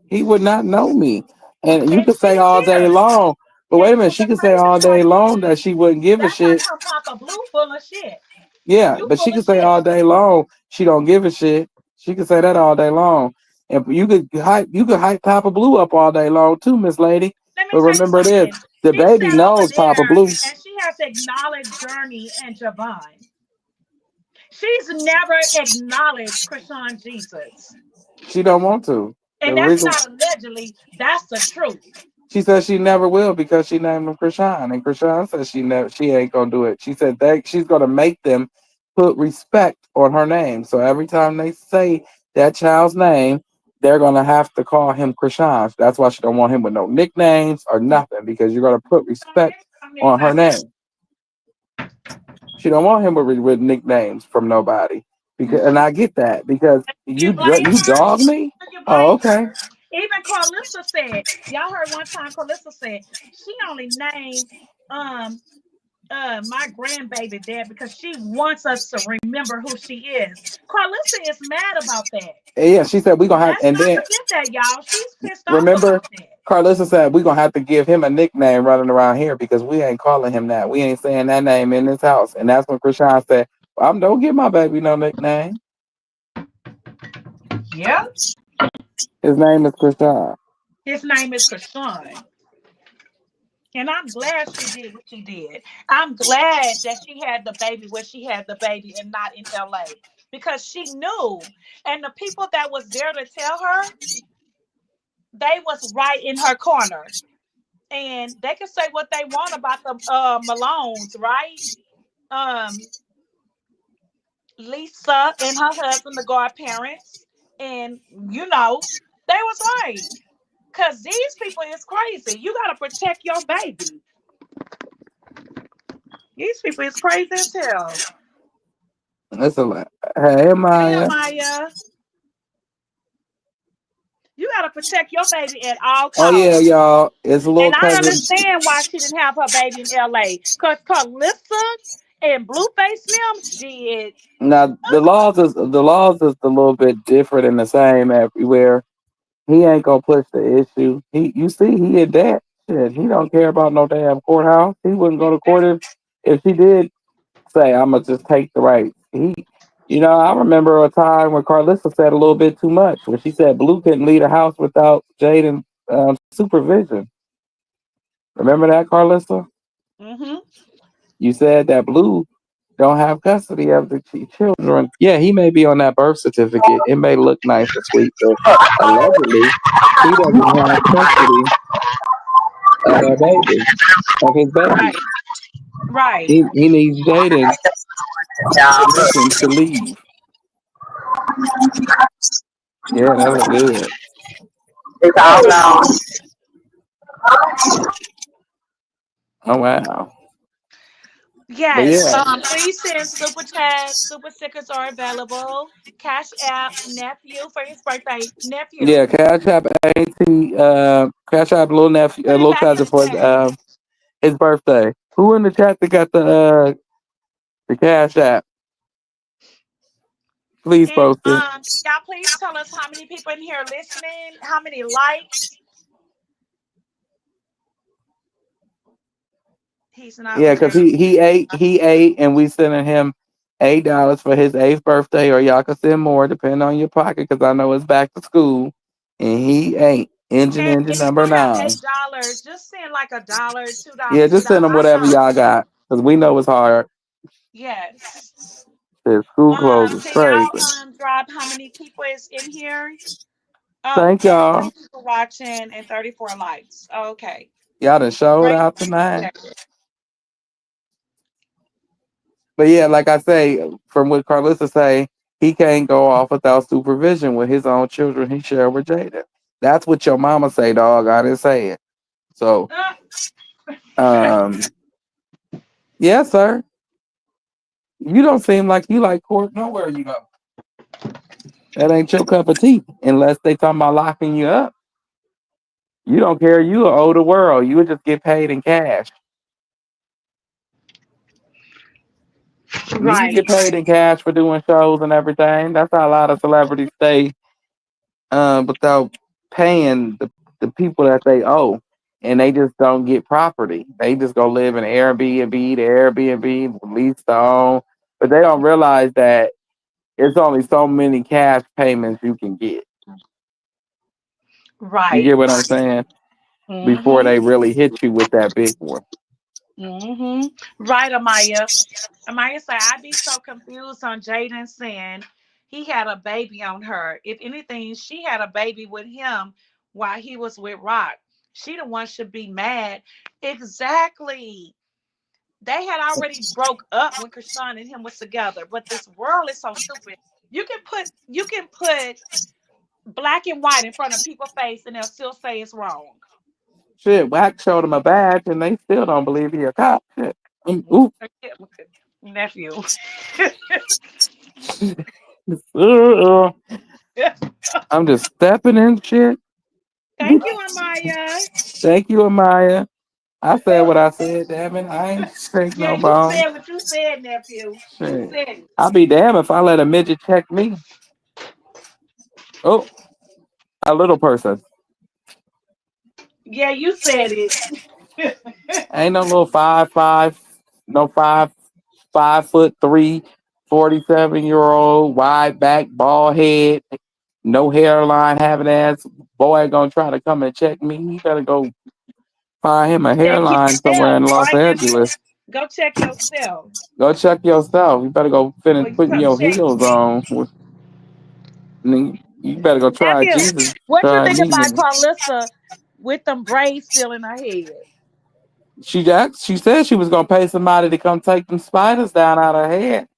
He would not know me. And you And could say see all day here, long, but wait a and minute, she the could say crazy all day part long that is she wouldn't give a that was shit. her Papa Blue full of shit. Yeah, You but full she of could say shit. all day long she don't give a shit. She could say that all day long. And you could hype Papa Blue up all day long too, Miss Lady. Let me But tell you remember this, something. the She baby sat over knows Papa there Blue. and she has acknowledged Journey and Javon. She's never acknowledged Krishan Jesus. She don't want to. The And that's reason not allegedly, that's the truth. she says she never will because she named him Krishan, and Krishan says she ain't gonna do it. She said that she's gonna make them put respect on her name. So every time they say that child's name, they're gonna have to call him Krishan. That's why she don't want him with no nicknames or nothing because you're gonna put respect on her name. She don't want him with nicknames from nobody. Because and I get that because You blame you her? dog me. You Oh, blame okay. her? Even Carlissa said, y'all heard one time Carlissa said she only named um my grandbaby there because she wants us to remember who she is. Carlissa is mad about that. Yeah, she said we gonna have, Let's and not then forget that, y'all. She's pissed off remember, about that. Carlissa said we're gonna have to give him a nickname running around here because we ain't calling him that. We ain't saying that name in this house. And that's when Krishan said, don't give my baby no nickname. Yeah. His name is Krishan. His name is Krishan. And I'm glad she did what she did. I'm glad that she had the baby where she had the baby and not in LA because she knew. And the people that was there to tell her, they was right in her corner. And they can say what they want about the Malones, right? Um, Lisa and her husband, the godparents, and they was right. Cause these people is crazy. You gotta protect your baby. These people is crazy as hell. That's a lot. Hey Hey, Maya. Amaya, you gotta protect your baby at all Oh yeah, costs. y'all. It's a little And I cousin. understand why she didn't have her baby in LA. Cause Calypso and Blueface them did. Now the laws is a little bit different and the same everywhere. He ain't gonna push the issue. You see, he in that shit. He don't care about no damn courthouse. He wouldn't go to court if she did say, "I'm gonna just take the rights." I remember a time when Carlissa said a little bit too much when she said Blue couldn't leave the house without Jaden supervision. Remember that, Carlissa? Mm-hmm. You said that Blue don't have custody of the children. Yeah, he may be on that birth certificate. It may look nice and sweet, but allegedly he doesn't have custody of that baby, of his baby. Right. Right. He needs Jaden permission to leave. Yeah, that was good. It's all gone. Oh wow. But Yes. yeah, Please send super chat. Super stickers are available. Cash app nephew for his birthday. Nephew. yeah. Cash App AT, Cash App little nephew, Put it little back in cousin the for chat. his birthday. Who in the chat that got the Cash App? Please And post it. y'all please tell us how many people in here listening, how many likes. He's not Yeah, cause ready. he ate, and we sending him $8 for his 8th birthday, or y'all can send more depending on your pocket. Cause I know it's back to school, and he ate And engine if you number don't have 9. $8, just send like $1, $2, Yeah, just send $3. him I whatever know. y'all got, cause we know it's hard. Yes. The school clothes is Can crazy. y'all drop how many people is in here? Oh, Thank 33 y'all. people watching and 34 likes. Okay. Y'all done showed Great. out tonight. But yeah, like I say, from what Carlissa say, he can't go off without supervision with his own children he shared with Jada. That's what your mama say, dog. I didn't say it. So, um, yeah, sir. You don't seem like you like court nowhere you go. That ain't your cup of tea unless they talking about locking you up. You don't care. You owe the world. You would just get paid in cash. Me, you Right. get paid in cash for doing shows and everything. That's how a lot of celebrities stay without paying the people that they owe. And they just don't get property. They just go live in Airbnb, the Airbnb, lease to own. But they don't realize that it's only so many cash payments you can get. You Right. get what I'm saying? Before Mm-hmm. they really hit you with that big one. Mm-hmm. Right, Amaya. Amaya said, I'd be so confused on Jaden saying he had a baby on her. If anything, she had a baby with him while he was with Rock. She the one should be mad. Exactly. They had already broke up when Krishan and him was together. But this world is so stupid. You can put black and white in front of people's face and they'll still say it's wrong. Shit, Wack showed him a badge and they still don't believe he a cop. Shit. Oop. Nephew. Uh, I'm just stepping in shit. Thank you, Amaya. Thank you, Amaya. I said what I said, damn it. I ain't shake Yeah, no you bone. said what you said, nephew. You Shit. said it. I'll be damned if I let a midget check me. Oh, a little person. Yeah, you said it. Ain't no little 5'5", no 5'3", 47-year-old, wide back, bald head, no hairline, having ass boy gonna try to come and check me. He better go find him a Check hairline somewhere yourself. in All Los right, nephew. Angeles. Go check yourself. Go check yourself. You better go finish Or you putting come your check heels me. on. You better go try Nephew, Jesus. what you Try think me. about Carlissa with them braids still in her head? She said she was gonna pay somebody to come take them spiders down out of her head.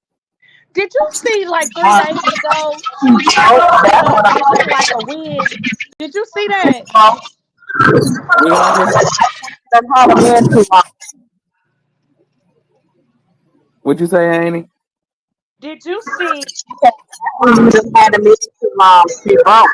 Did you see like 3 days ago she sewed it up and it looked like a wig? Did you see that? We hungry? That's how the man too long. What you say, Annie? Did you see? You just had a meeting too long. She broke.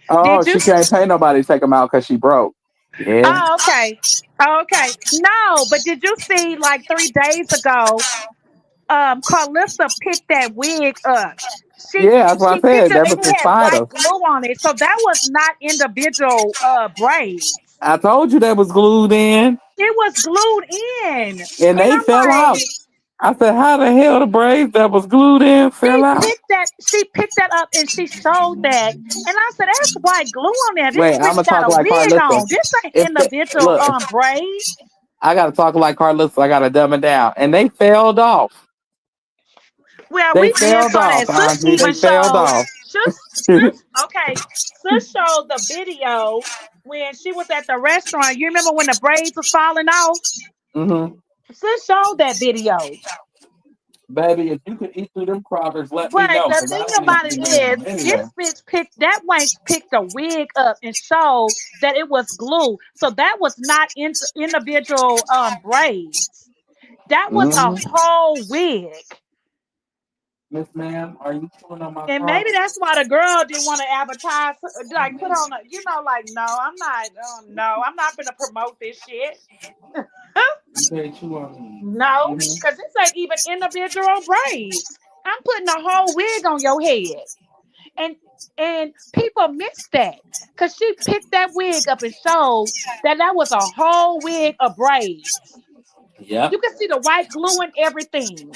Oh, Did you? she can't pay nobody to take them out because she broke. Yeah. Oh, okay. Oh, okay. No, but did you see like 3 days ago? Carlissa picked that wig up. She Yeah, that's what I she picked said. it That and was it the had spider. white glue on it. So that was not individual braids. I told you that was glued in, It was glued in. and And they fell I'm out. like, I said, how the hell the braids that was glued in fell out? she picked that up and she showed that. And I said, that's white glue on there. This Wait, I'm bitch gonna got talk a like wig Carlissa. on. This ain't If they, individual look, braids. I gotta talk like Carlissa. I gotta dumb it down, and they fell off. Well, They we did failed saw off, that. Sis Auntie. They even failed showed off. okay. Sis showed the video when she was at the restaurant. You remember when the braids was falling off? Hmm. Sis showed that video. Baby, if you could eat through them crackers, let me But know, the because I thing don't about eat it through is, them anyway. this bitch picked a wig up and showed that it was glue. So that was not individual braids. That was a Hmm. whole wig. Miss Ma'am, are you chewing on my And maybe crackers? that's why the girl didn't want to advertise, like put on, like, no, I'm not gonna promote this shit. You say chew on No, me. because this ain't even individual braids. I'm putting a whole wig on your head. And people missed that because she picked that wig up and showed that was a whole wig of braids. Yep. You can see the white glue and everything.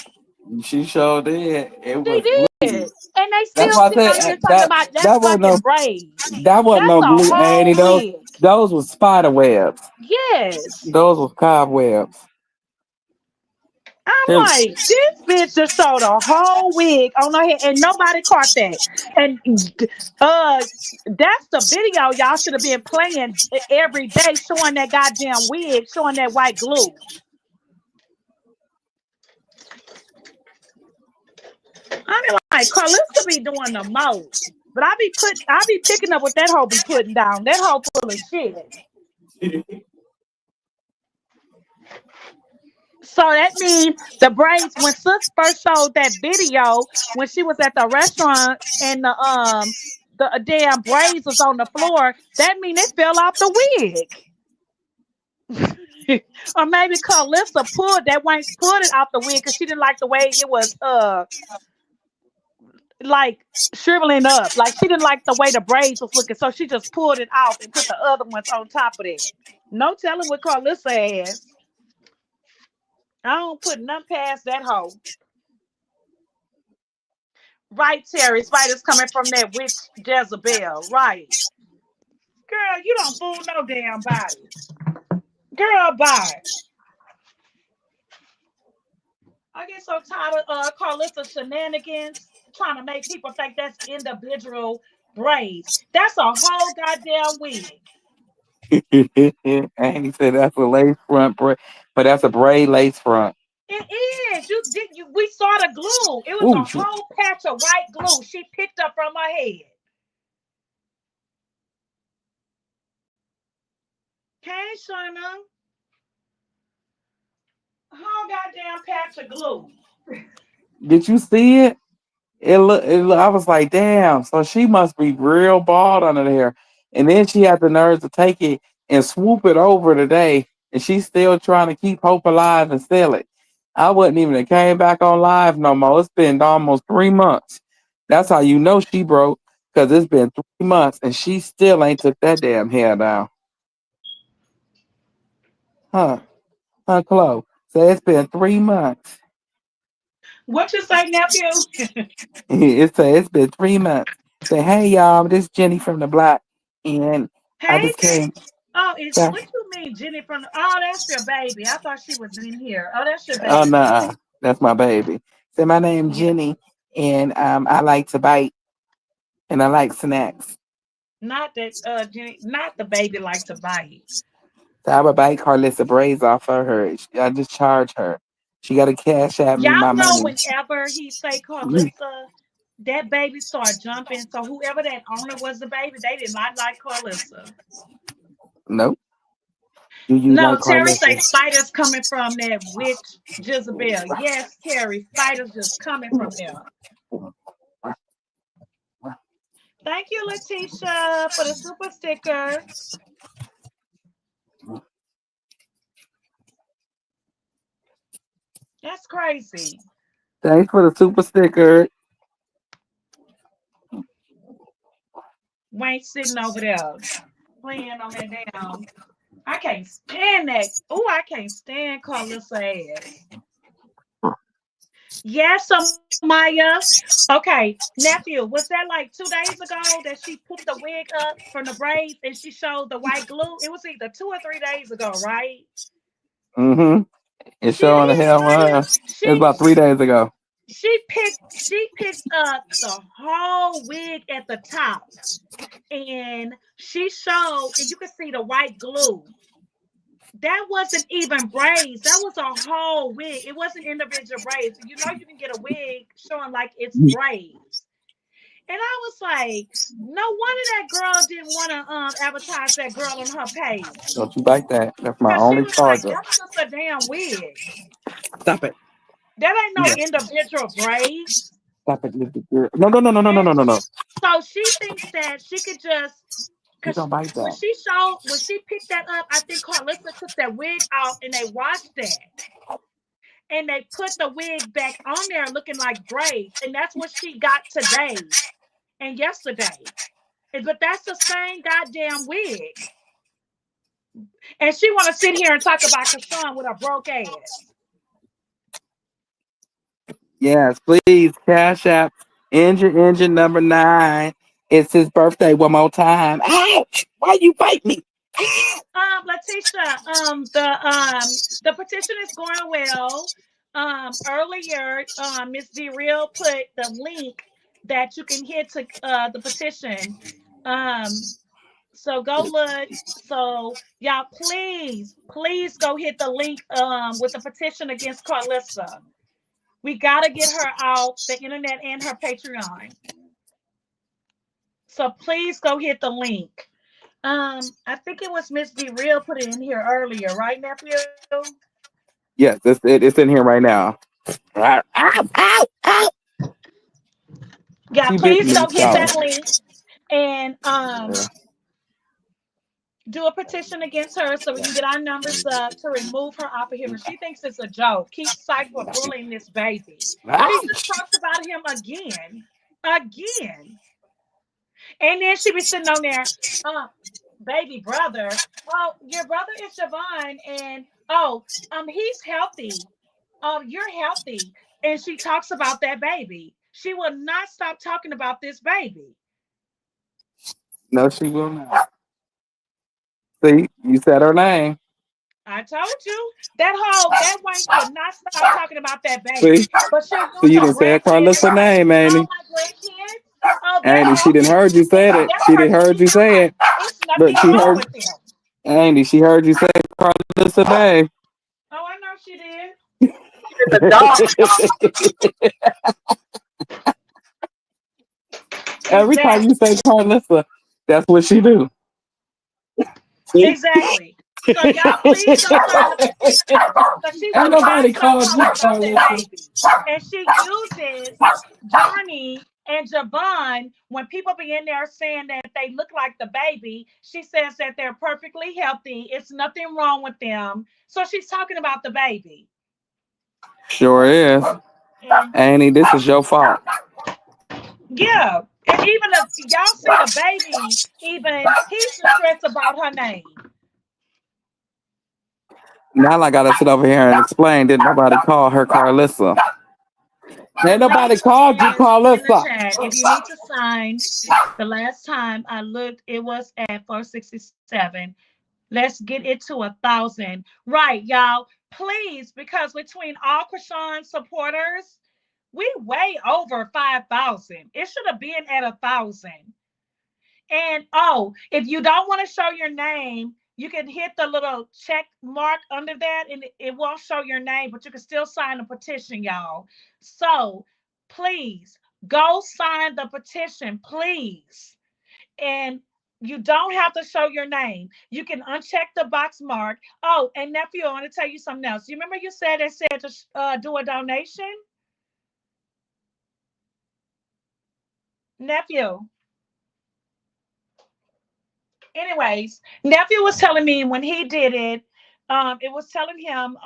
She sure did. It She was glue. did. And they That's still why I sitting said on here talking about that's that wasn't fucking no braids. that wasn't That's no a glue, Annie. whole wig. Those was spider webs. Yes. Those was cobwebs. I'm Them- like, this bitch just showed a whole wig on her head and nobody caught that. And that's the video y'all should have been playing every day, showing that goddamn wig, showing that white glue. I mean, like, Carlissa be doing the most. But I be picking up what that hoe be putting down. That hoe full of shit. So that means the braids when Sis first showed that video when she was at the restaurant and the the damn braids was on the floor, that mean it fell off the wig. Or maybe Carlissa pulled it off the wig because she didn't like the way it was like shriveling up. Like she didn't like the way the braids was looking, so she just pulled it off and put the other ones on top of it. No telling what Carlissa has. I don't put nothing past that hoe. Right, Terry. Spiders coming from that witch Jezebel. Right. Girl, you don't fool no damn body. Girl, bye. I get so tired of Carlissa shenanigans, trying to make people think that's individual braids. That's a whole goddamn wig. And he said that's a lace front braid, but that's a braid lace front. It is. We saw the glue. It was a whole patch of white glue she picked up from her head. Okay, Shauna. Whole goddamn patch of glue. Did you see it? It look. I was like, damn. So she must be real bald under there. And then she had the nerve to take it and swoop it over today, and she's still trying to keep hope alive and sell it. I wouldn't even came back on live no more. It's been almost 3 months. That's how you know she broke, because it's been 3 months and she still ain't took that damn hair down. Huh, Chloe? So it's been 3 months. What you say, nephew? It's been 3 months. Say, hey y'all, this is Jenny from the block, and I Hey, just came. oh, what you mean, Jenny from the? Oh, that's your baby. I thought she was in here. Oh, that's your baby. Oh nah, that's my baby. Say, my name's Jenny, and I like to bite, and I like snacks. Not that Jenny, not the baby like to bite. So I would bite Carlissa braids off of her. I just charge her. She got to cash out me my Y'all know money. whenever he say Carlissa, that baby start jumping. So whoever that owner was the baby, they did not like Carlissa. Nope. Do you No, like Terry Carlissa? say spiders coming from that witch Jezebel. Yes, Terry, spiders just coming from there. Thank you, Letitia, for the super sticker. That's crazy. Thanks for the super sticker. Wayne sitting over there playing on that damn. I can't stand that. Oh, I can't stand Carlissa ass. Yes, Maya. Okay, nephew, was that like 2 days ago that she put the wig up from the braids and she showed the white glue? It was either 2 or 3 days ago, right? Mm-hmm. It's showing the hell. It was about 3 days ago. She picked up the whole wig at the top, and she showed, and you can see the white glue. That wasn't even braids. That was a whole wig. It wasn't individual braids. You know, you can get a wig showing like it's braids. And I was like, no wonder that girl didn't want to advertise that girl on her page. Don't you like that? That's my only charger. Like, that's just a damn wig. Stop it. That ain't no individual braids. Stop it, little girl. No. So she thinks that she could just. Don't bite that. When she picked that up, I think Carlissa took that wig off and they washed that. And they put the wig back on there looking like braids. And that's what she got today and yesterday. But that's the same goddamn wig. And she want to sit here and talk about Kashawn with a broke ass. Yes, please. Cash App. Engine number 9. It's his birthday one more time. Ouch! Why you bite me? Letitia, the petition is going well. Earlier, Miss D Real put the link that you can hit to the petition. So go look. So y'all, please go hit the link with the petition against Carlissa. We gotta get her out the internet and her Patreon. So please go hit the link. I think it was Miss D Real put it in here earlier, right, nephew? Yes, it's in here right now. Ow. Yeah, please go hit that link. and do a petition against her so we can get our numbers up to remove her off of here. She thinks it's a joke. Keep cyberbullying this baby. She just talks about him again. And then she be sitting on there, baby brother. Oh, your brother is Javon, and he's healthy. You're healthy. And she talks about that baby. She will not stop talking about this baby. No, she will not. See, you said her name. I told you that wank will not stop talking about that baby. See? But So you didn't say Carlissa's name, Annie. Oh, my grandkids. Annie, she didn't heard you say it. She didn't heard you say it. But she heard. Andy, she heard you say Carlissa's name. Oh, I know she did. Every time you say Carlissa, that's what she do. Exactly. So y'all please don't Ain't nobody called you Carlissa. And she uses Johnny and Javon when people be in there saying that they look like the baby. She says that they're perfectly healthy. It's nothing wrong with them. So she's talking about the baby. Sure is. Annie, this is your fault. Yeah. And even if y'all see the baby, even he's stressed about her name. Now I gotta sit over here and explain. Didn't nobody call her Carlissa? Ain't nobody called you Carlissa. If you need to sign, the last time I looked, it was at 467. Let's get it to 1,000. Right, y'all. Please, because between all Krishan supporters, we way over 5,000. It should have been at 1,000. And if you don't want to show your name, you can hit the little check mark under that and it won't show your name, but you can still sign the petition, y'all. So please go sign the petition, please. And you don't have to show your name. You can uncheck the box mark. Oh, and nephew, I want to tell you something else. You remember you said they said to do a donation? Nephew. Anyways, nephew was telling me when he did it, it was telling him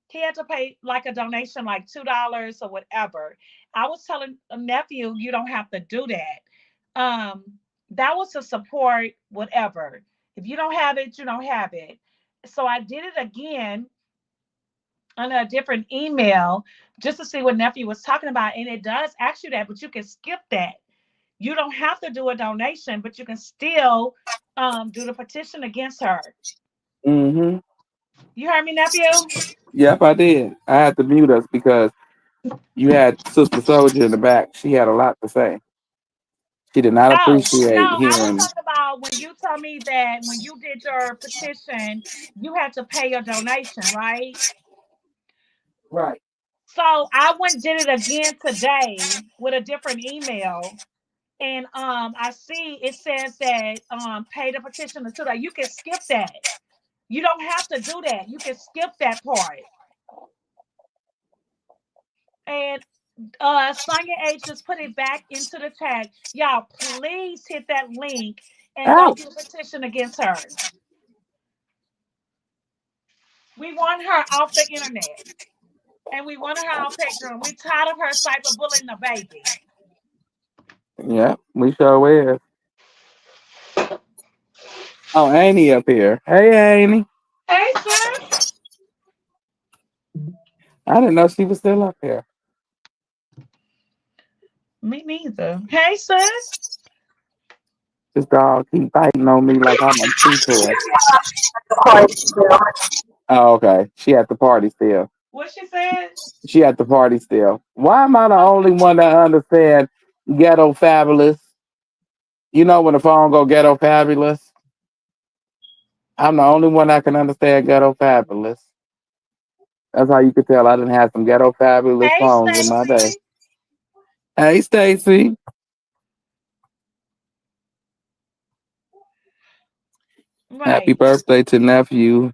he had to pay like a donation, like $2 or whatever. I was telling nephew, you don't have to do that. That was to support whatever. If you don't have it, you don't have it. So I did it again on a different email just to see what nephew was talking about. And it does ask you that, but you can skip that. You don't have to do a donation, but you can still do the petition against her. Mm-hmm. You heard me, nephew? Yep, I did. I had to mute us because you had Sister Soldier in the back. She had a lot to say. She did not appreciate I was hearing. talking about when you told me that when you did your petition, you had to pay a donation, right? Right. So I went and did it again today with a different email. And I see it says that pay the petition until that. You can skip that. You don't have to do that. You can skip that part. And Sonia H just put it back into the chat. Y'all, please hit that link and go do a petition against her. We want her off the internet. And we want her off Patreon. We're tired of her cyberbullying the baby. Yeah, we sure is. Oh, Annie up here. Hey, Annie. Hey, sis. I didn't know she was still up here. Me neither. Hey, sis. This dog keep biting on me like I'm a teacher. Oh, okay. She at the party still. What she said? She at the party still. Why am I the only one that understand Ghetto Fabulous? You know when the phone go Ghetto Fabulous? I'm the only one that can understand Ghetto Fabulous. That's how you could tell I didn't have some Ghetto Fabulous phones in my day. Hey, Stacy. Right. Happy birthday to nephew,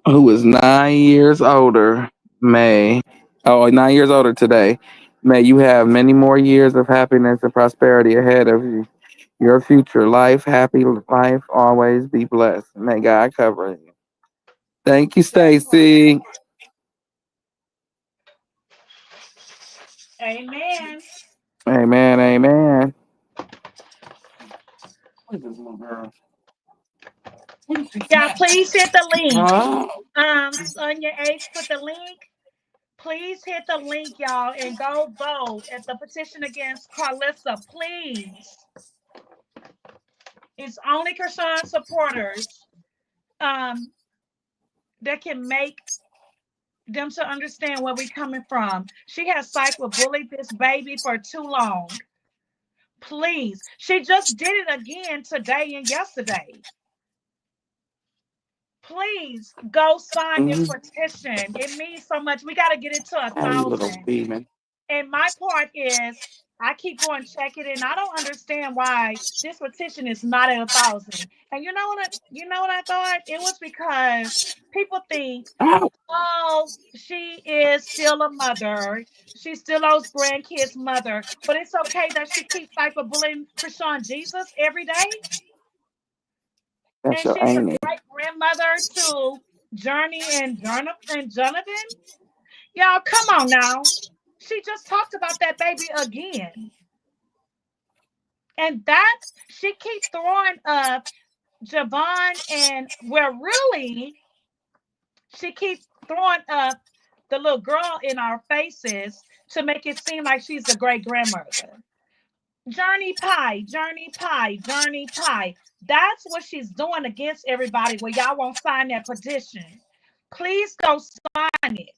who is 9 years older. May. Oh, 9 years older today. May you have many more years of happiness and prosperity ahead of you. Your future life, happy life, always be blessed. May God cover you. Thank you, That part. Stacy. Amen. Amen. Amen. What is this little girl? What is she Yeah, snap? please hit the link. Huh? Sonia H, put the link. Please hit the link, y'all, and go vote at the petition against Carlissa. Please. It's only Krishan supporters that can make them to understand where we're coming from. She has cyberbullied this baby for too long. Please. She just did it again today and yesterday. Please go sign this petition. It means so much. We got to get it to Hey, you little 1,000. demon. And my part is I keep going check it, and I don't understand why this petition is not at 1,000. And you know what I thought? It was because people think, Ow. oh, she is still a mother. She's still those grandkids' mother. But it's okay that she keeps cyberbullying Krishan Jesus every day. That's And your she's a auntie. great grandmother to Journey and Jonathan. Y'all, come on now. She just talked about that baby again. And that she keep throwing up Javon, and where really she keeps throwing up the little girl in our faces to make it seem like she's the great grandmother. Journey Pie, Journey Pie, Journey Pie. That's what she's doing against everybody. Well, y'all won't sign that petition. Please go sign it.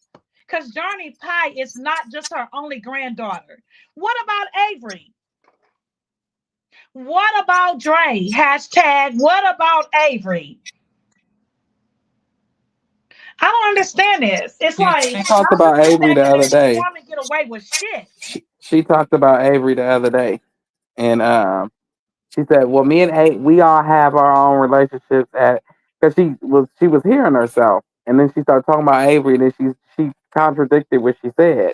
Because Journey Pie is not just her only granddaughter. What about Avery? What about Dre? Hashtag, what about Avery? I don't understand this. It's like, She talked y'all about just sit Avery back the and other let this day. woman get away with shit. She talked about Avery the other day, and she said, "Well, me and we all have our own relationships at because she was hearing herself, and then she started talking about Avery, and then she contradicted what she said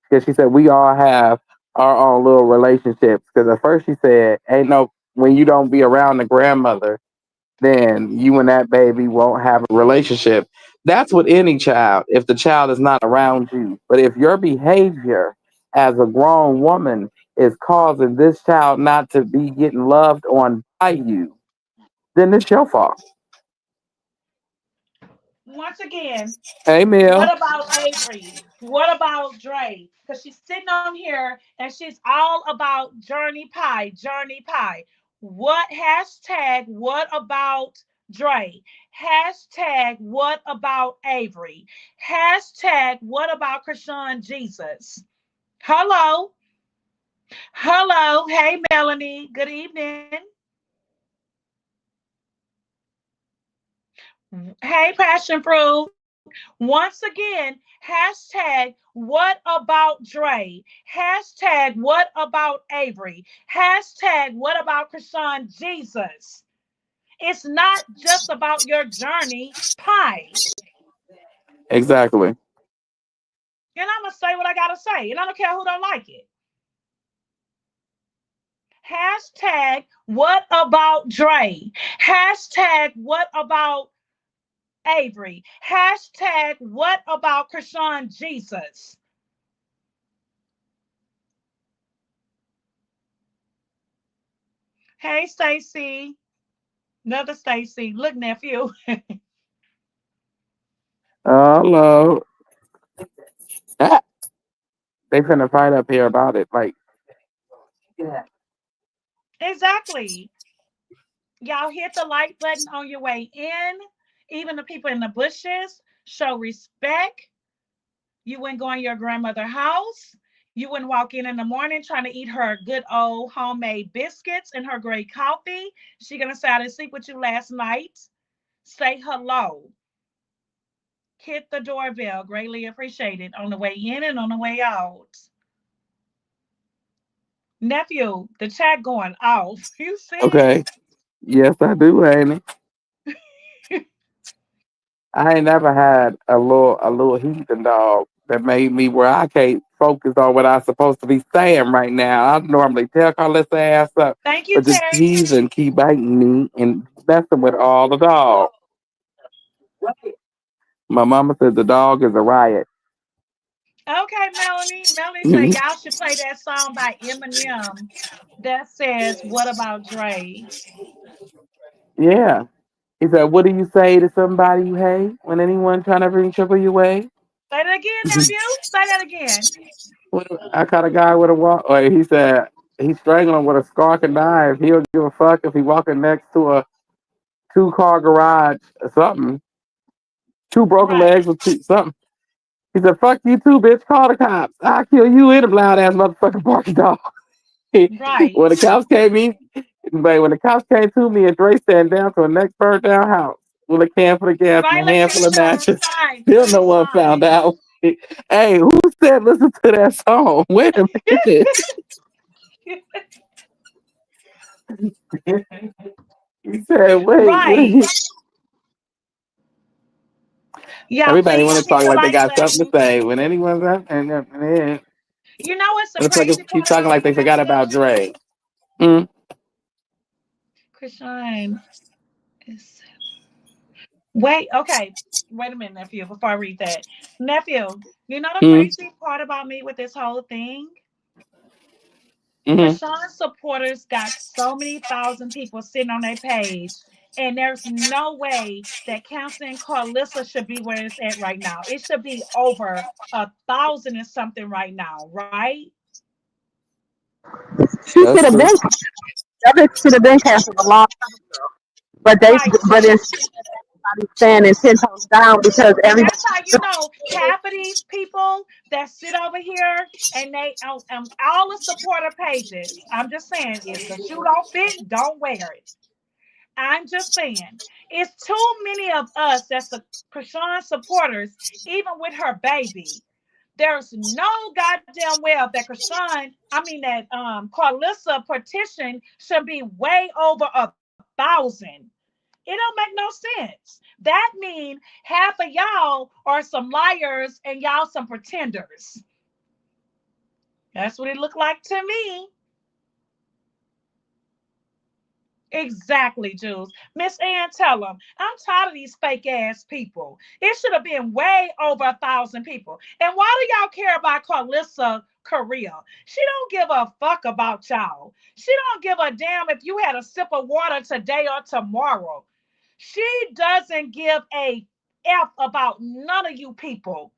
because she said we all have our own little relationships. Because at first she said, "Ain't no when you don't be around the grandmother, then you and that baby won't have a relationship." That's with any child if the child is not around you. But if your behavior as a grown woman is causing this child not to be getting loved on by you, then it's your fault. Once again, Hey, Mel. what about Avery? What about Dre? Because she's sitting on here and she's all about Journey Pie, Journey Pie. What hashtag, what about Dre? Hashtag, what about Avery? Hashtag, what about Krishan Jesus? Hello. Hello. Hey, Melanie. Good evening. Hey, Passion Fruit. Once again, hashtag what about Dre? Hashtag what about Avery? Hashtag what about Krishan Jesus? It's not just about your journey pie. Exactly. And I'm going to say what I got to say. And I don't care who don't like it. Hashtag what about Dre? Hashtag what about Avery? Hashtag what about Krishan Jesus? Hey, Stacy. Another Stacy. Look, nephew. Hello. Ah, they finna fight up here about it. Like, Exactly. Y'all hit the like button on your way in. Even the people in the bushes show respect. You wouldn't go in your grandmother's house. You wouldn't walk in the morning trying to eat her good old homemade biscuits and her great coffee. She gonna say I didn't sleep with you last night. Say hello. Hit the doorbell. Greatly appreciated on the way in and on the way out. Nephew, the chat going off. You see okay. it? Yes, I do, ain't it? I ain't never had a little heathen dog that made me where I can't focused on what I'm supposed to be saying right now. I normally tell Carlissa ass up, Thank you, but just Terry. tease and keep biting me and messing with all the dogs. My mama said the dog is a riot. Okay, Melanie. Melanie said y'all should play that song by Eminem that says, "What about Dre?" Yeah. He said, what do you say to somebody you hate when anyone trying to bring trouble your way? Say that again, nephew. Say that again. I caught a guy with a walk. Like he said, he's strangling him with a scarf and knife. He'll give a fuck if he walking next to a 2-car garage or something. 2 broken Right, legs with something. He said, fuck you too, bitch. Call the cops. I'll kill you and a loud ass motherfucking barking dog. right. When the cops came when the cops came to me and Dre stand down to a next burned down house with a can full of gas and a Violet handful of Keyshawn, matches. sign, Still no please one found sign. out. Hey, who said listen to that song? Wait a minute. He said, Right. wait. Y'all, Everybody please want to hit talk the like they like got something to button. say. When anyone's up and You know what's the motherfuckers crazy keep part talking about like they it, forgot nephew? about Dre. Mm, Krishan is. Wait, okay. Wait a minute, nephew, before I read that. Nephew, you know the mm, crazy part about me with this whole thing? mm-hmm. Krishan supporters got so many thousand people sitting on their page, and there's no way that Counseling Carlissa should be where it's at right now. It should be over 1,000 and something right now, right? She That's should have true. been. That bitch should have been canceled a long time ago. But Right. but it's standing 10 toes down because And everybody. that's how you know half of these people that sit over here and they all the supporter pages. I'm just saying, if the shoe don't fit, don't wear it. I'm just saying, it's too many of us that's the Krishan supporters, even with her baby. There's no goddamn well that that Carlissa petition should be way over 1,000. It don't make no sense. That means half of y'all are some liars and y'all some pretenders. That's what it looked like to me. Exactly, Jules. Miss Ann, tell them I'm tired of these fake ass people. It should have been way over 1,000 people. And why do y'all care about Carlissa Korea? She don't give a fuck about y'all. She don't give a damn if you had a sip of water today or tomorrow. She doesn't give a F about none of you people.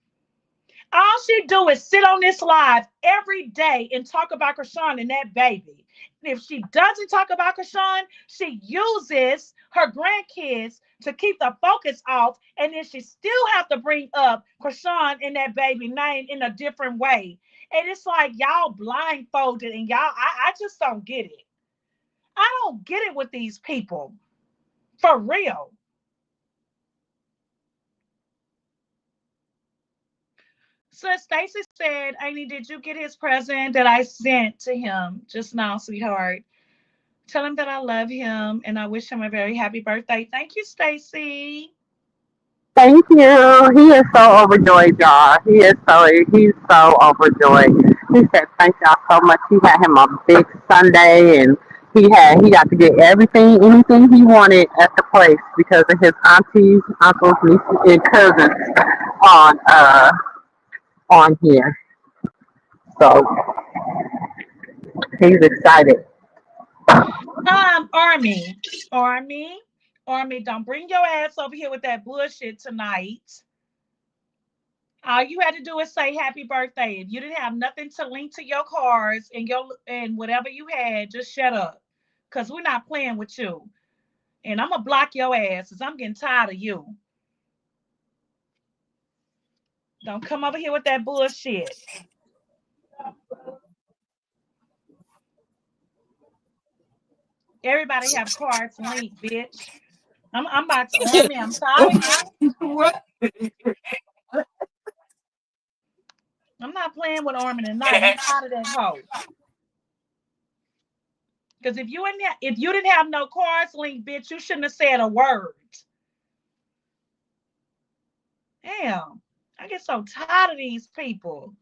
All she do is sit on this live every day and talk about Krishan and that baby. And if she doesn't talk about Krishan, she uses her grandkids to keep the focus off, and then she still have to bring up Krishan and that baby name in a different way. And it's like y'all blindfolded, and I just don't get it. I don't get it with these people. For real. So Stacy said, Amy, did you get his present that I sent to him just now, sweetheart? Tell him that I love him and I wish him a very happy birthday. Thank you, Stacy. Thank you. He is so overjoyed, y'all. He's so overjoyed. He said thank y'all so much. He had him a big Sunday and he got to get anything he wanted at the place because of his aunties, uncles, nieces, and cousins on on here. So he's excited. Army. Army. Army, don't bring your ass over here with that bullshit tonight. All you had to do is say happy birthday. If you didn't have nothing to link to your cards and whatever you had, just shut up. Cause we're not playing with you. And I'm gonna block your ass because I'm getting tired of you. Don't come over here with that bullshit. Everybody have cards linked, bitch. I'm about to army. I'm tired of you. What? I'm not playing with Armin tonight. I'm tired of that hoe. Because if you didn't have no cards linked, bitch, you shouldn't have said a word. Damn. I get so tired of these people.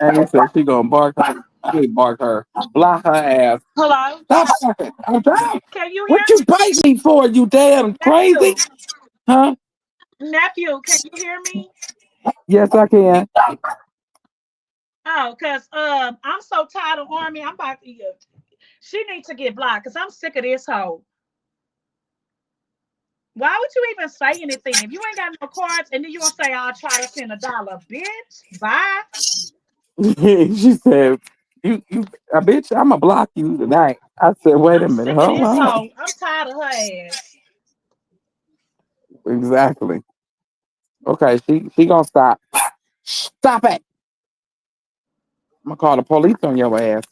And said she gonna bark her. I mean, bark her. Block her ass. Hello? Stop barking. I'm done. Can you hear What you bite me for, you damn crazy? Huh? Nephew, can you hear me? Yes, I can. Oh, because I'm so tired of Army. I'm about to she needs to get blocked because I'm sick of this hoe. Why would you even say anything? If you ain't got no cards and then you gonna say I'll try to send $1, bitch. Bye. She said, bitch, I'ma block you tonight. I said, wait a I'm minute, sick of hold this on. hoe. I'm tired of her ass. Exactly. Okay, she gonna stop. Stop it. I'm gonna call the police on your ass.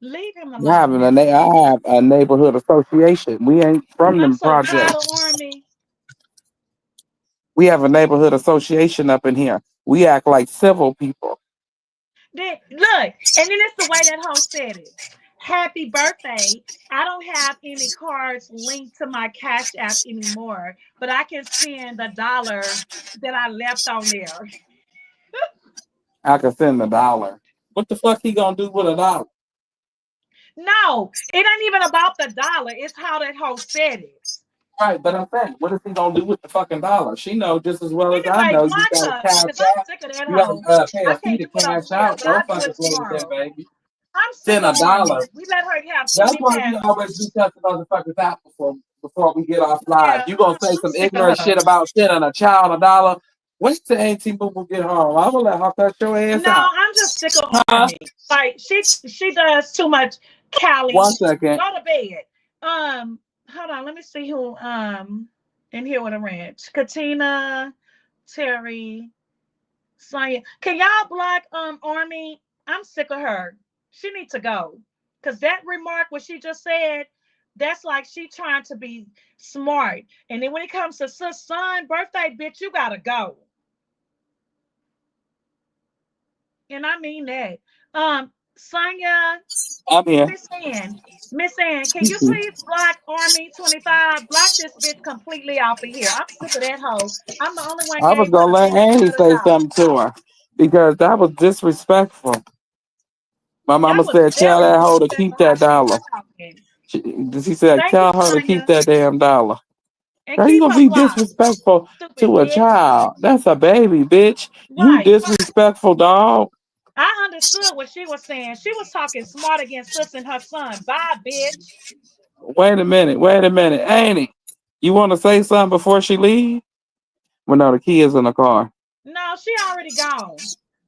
Leave him I have alone. I have a neighborhood association. We ain't from I'm them so tired projects. of Army. We have a neighborhood association up in here. We act like civil people. Then look, and then it's the way that hoe said it. Happy birthday. I don't have any cards linked to my Cash App anymore, but I can send $1 that I left on there. I can send $1. What the fuck he gonna do with $1? No, it ain't even about the dollar. It's how that hoe said it. Right, but I'm saying, what is he gonna do with the fucking $1? She knows just as well as I Anyway, know. You block gotta her cash because I'm out. sick of that You hoe. gotta pay I a fee can't to do it on cash here, out. but Don't I'll do fucking it play with that, tomorrow. baby. I'm sick Send of Army. $1. We let her have That's 20 why we passes. always do test the motherfuckers out before we get off live. Yeah, You gonna say I'm some sick of ignorant her. shit about sending a child $1? Wait till Auntie Boo Boo get home. I'm gonna let her cut your ass No, out. I'm just sick of Huh? Army. Like she does too much. One Callie, second. go to bed. Hold on. Let me see who in here with a ranch. Katina, Terry, Sonya. Can y'all block Army? I'm sick of her. She needs to go. Cause that remark what she just said, that's like she trying to be smart. And then when it comes to son birthday, bitch, you gotta go. And I mean that. Sonya, I'm here. Miss Ann, can you please block Army 25? Block this bitch completely off of here. I'm sick of that hoe. I'm the only one I was gave her gonna the let benefit Annie of the say doubt. something to her because that was disrespectful. My That mama was said, "Tell very that hoe to disrespectful keep how that she was $1." talking. She said, Thank you, "Tell her to keep Sonya. that damn $1." And How you keep gonna her be blocked. disrespectful Stupid to a bitch. child? That's a baby, bitch. You Right. disrespectful dog. I understood what she was saying. She was talking smart against sis and her son. Bye, bitch. Wait a minute. Annie, you want to say something before she leave? Well, no, the key is in the car. No, she already gone.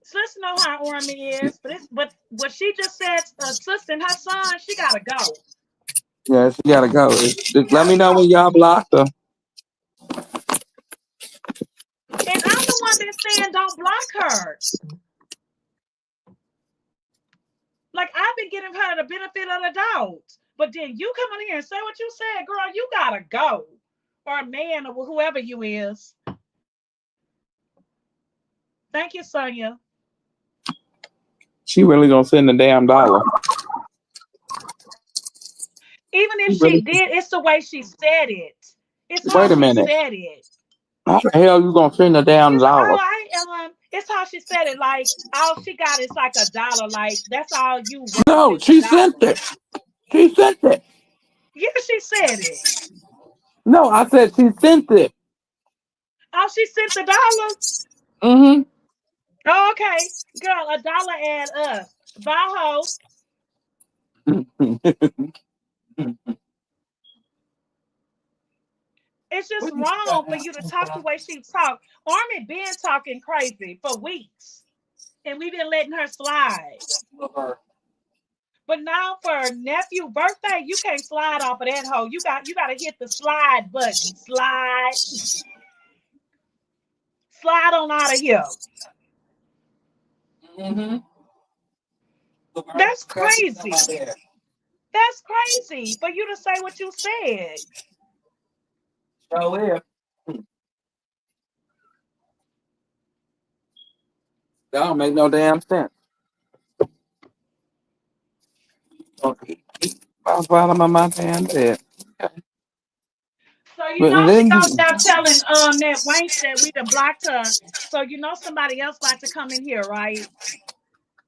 Sis know how Army is, but what she just said, sis and her son, she gotta go. Yeah, she gotta go. She Let gotta me know when go. y'all blocked her. And I'm the one been saying don't block her. Like I've been giving her the benefit of the doubt. But then you come on here and say what you said, girl, you gotta go. Or a man or whoever you is. Thank you, Sonya. She really gonna send the damn $1. Even if She she really. did, it's the way she said it. It's how Wait a she minute. said it. How the hell you gonna send the damn She's like, $1? oh, it's how she said it. Like, all she got is like $1. Like, that's all you worth No, is she $1. sent it. She sent it. Yeah, she said it. No, I said she sent it. Oh, she sent the $1. Mm-hmm. Oh, okay. Girl, $1 add up. Bye, ho. It's just wrong for you to talk the way she talked. Army been talking crazy for weeks. And we've been letting her slide. But now for nephew birthday, you can't slide off of that hoe. You gotta hit the slide button. Slide on out of here. Mm-hmm. That's crazy. That's crazy for you to say what you said. So yeah. That don't make no damn sense. Okay. Keep bottom of my damn bed. Okay. So you But know she then gonna you, stop telling that Wank that we done blocked her. So you know somebody else about to come in here, right?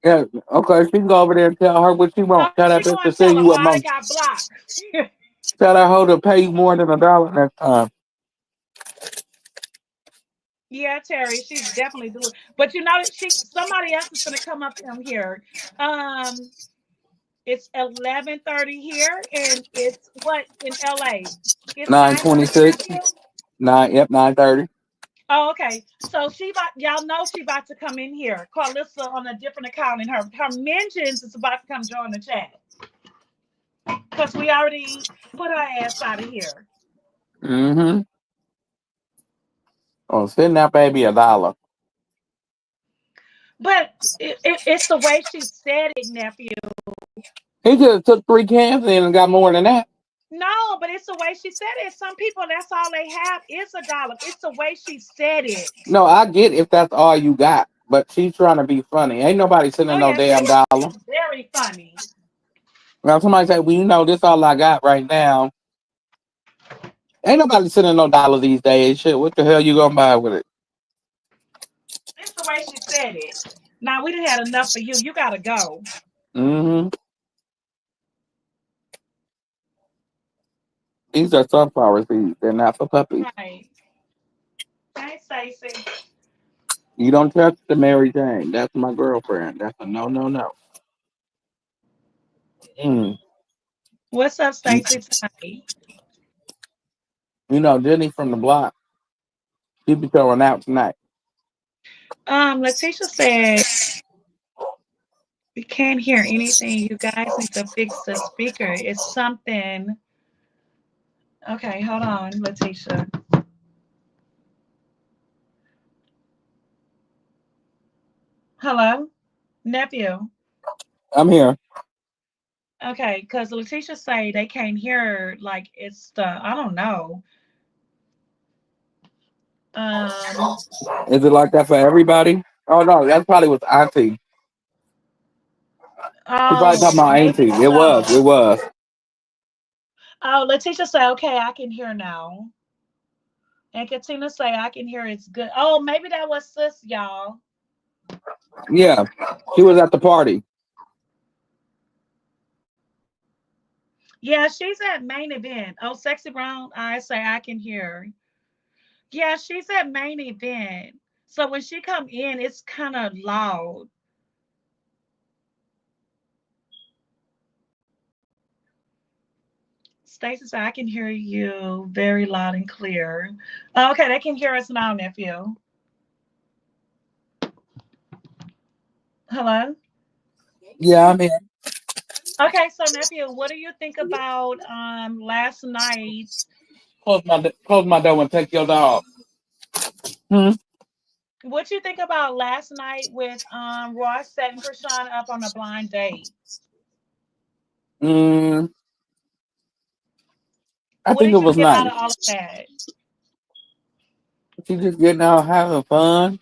yeah, okay, she can go over there and tell her what she So wants. Tell that she bitch gonna to send tell her you a why I month. got blocked. Tell that hoe to pay you more than $1 next time. Yeah, Terry, she's definitely doing. But you know, somebody else is gonna come up in here. Um, it's 11:30 here, and it's what in LA? It's 9:30, 9:26. nephew. 9:30. Oh, okay. So y'all know she about to come in here. Carlissa on a different account, and her mentions is about to come join the chat because we already put her ass out of here. Mm-hmm. Oh, send that baby $1. But it's the way she said it, nephew. He could have took 3 cans in and got more than that. No, but it's the way she said it. Some people, that's all they have is $1. It's the way she said it. No, I get if that's all you got, but she's trying to be funny. Ain't nobody Oh sending no yeah, damn dollar. she's very funny. Now somebody say, well, you know, this all I got right now. Ain't nobody sending no dollar these days. Shit, what the hell you gonna buy with it? It's the way she said it. Now we done had enough for you. You gotta go. Mm-hmm. These are sunflower seeds. They're not for puppies. Right. Hey, Stacy. You don't touch the Mary Jane. That's my girlfriend. That's a no, no, no. Mm. What's up, Stacy, tonight? You know, Jenny from the block, she be throwing out tonight. Letitia said we can't hear anything. You guys need to fix the speaker. It's something. Okay, hold on, Letitia. Hello, nephew. I'm here. Okay, because Letitia say they can't hear. Like it's the I don't know. Um. Is it like that for everybody? Oh no, that's probably with Auntie. She probably Oh, talking about maybe Auntie. It was. so. It was. Oh, Letitia say, okay, I can hear now. And Katina say, I can hear it's good. Oh, maybe that was sis, y'all. Yeah, she was at the party. Yeah, she's at main event. Oh, Sexy Brown, I say I can hear. Yeah, she's at main event. So when she come in, it's kind of loud. Stacey said, I can hear you very loud and clear. Okay, they can hear us now, nephew. Hello? Yeah, I'm here. Okay, so nephew, what do you think about last night? Close my door and take your dog. Hmm. What you think about last night with Ross setting Krishan up on a blind date? Mm, I What think did it you was get out nice. of all of that? She just getting out having fun.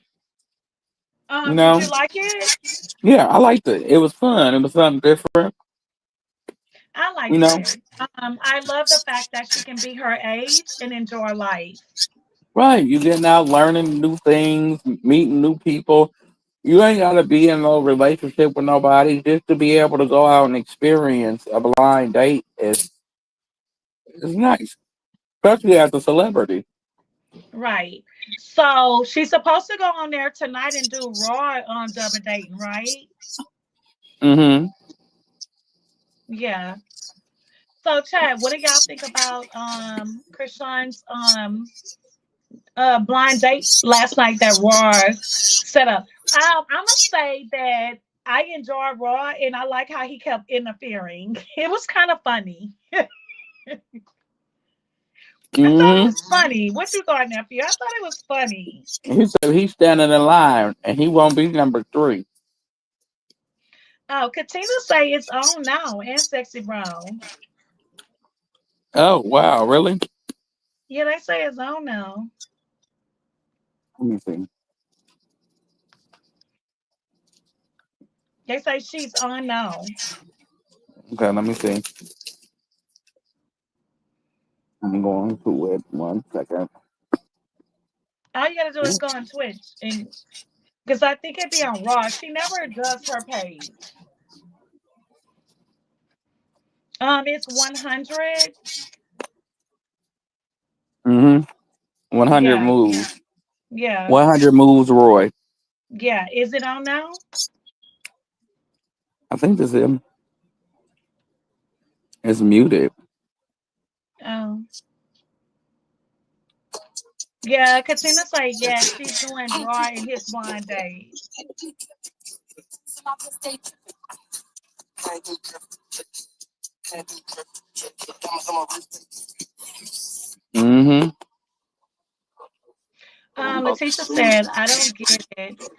You Did know. you like it? Yeah, I liked it. It was fun. It was something different. I You liked know. it. I love the fact that she can be her age and enjoy life. Right. You getting out, learning new things, meeting new people. You ain't gotta be in no relationship with nobody. Just to be able to go out and experience a blind date is nice, especially as a celebrity. Right. So she's supposed to go on there tonight and do Raw on double dating, right? Mm-hmm. Yeah. So Chad, what do y'all think about Krishan's blind date last night that Raw set up? I'm gonna say that I enjoyed Raw and I like how he kept interfering. It was kind of funny. I thought it Mm-hmm. was funny. What you thought, nephew? I thought it was funny. He said he's standing in line and he won't be number 3. Oh, Katina say it's on now and Sexy Brown. Oh wow, really? Yeah, they say it's on now. Let me see. They say she's on now. Okay, let me see. I'm going to it. 1 second. All you gotta do is go on Twitch, and because I think it'd be on Raw. She never does her page. It's 100. 100 Yeah, moves. yeah, 100 moves, Roy. yeah. Is it on now? I think that's him. It's muted. Oh, yeah. Katina's like, yeah, she's doing Raw in his blind date. Letitia said, I don't get it.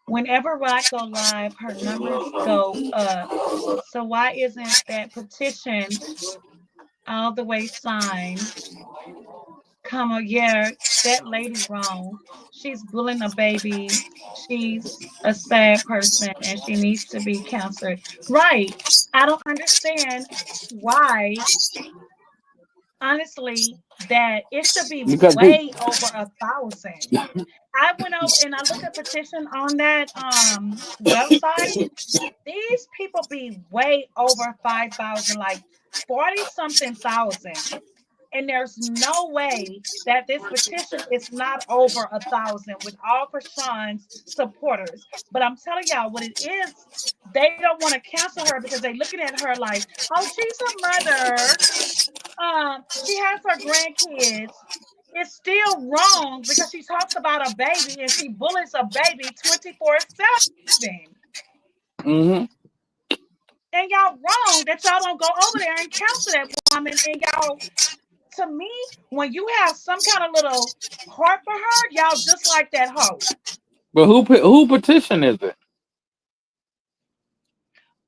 Whenever Rock go live, her numbers go up. So why isn't that petition all the way signed? Yeah, that lady wrong. She's bullying a baby. She's a sad person and she needs to be counseled. Right. I don't understand why, honestly, that it should be Because way over 1,000. I went over and I looked at petition on that website. These people be way over 5,000, like 40-something thousand. And there's no way that this petition is not over 1,000 with all Krishan's supporters. But I'm telling y'all what it is. They don't want to cancel her because they're looking at her like, oh, she's a mother. She has her grandkids. It's still wrong because she talks about a baby and she bullies a baby 24/7. Mm-hmm. And y'all wrong that y'all don't go over there and counsel that woman. And y'all, to me, when you have some kind of little heart for her, y'all just like that hoe. But who petition is it?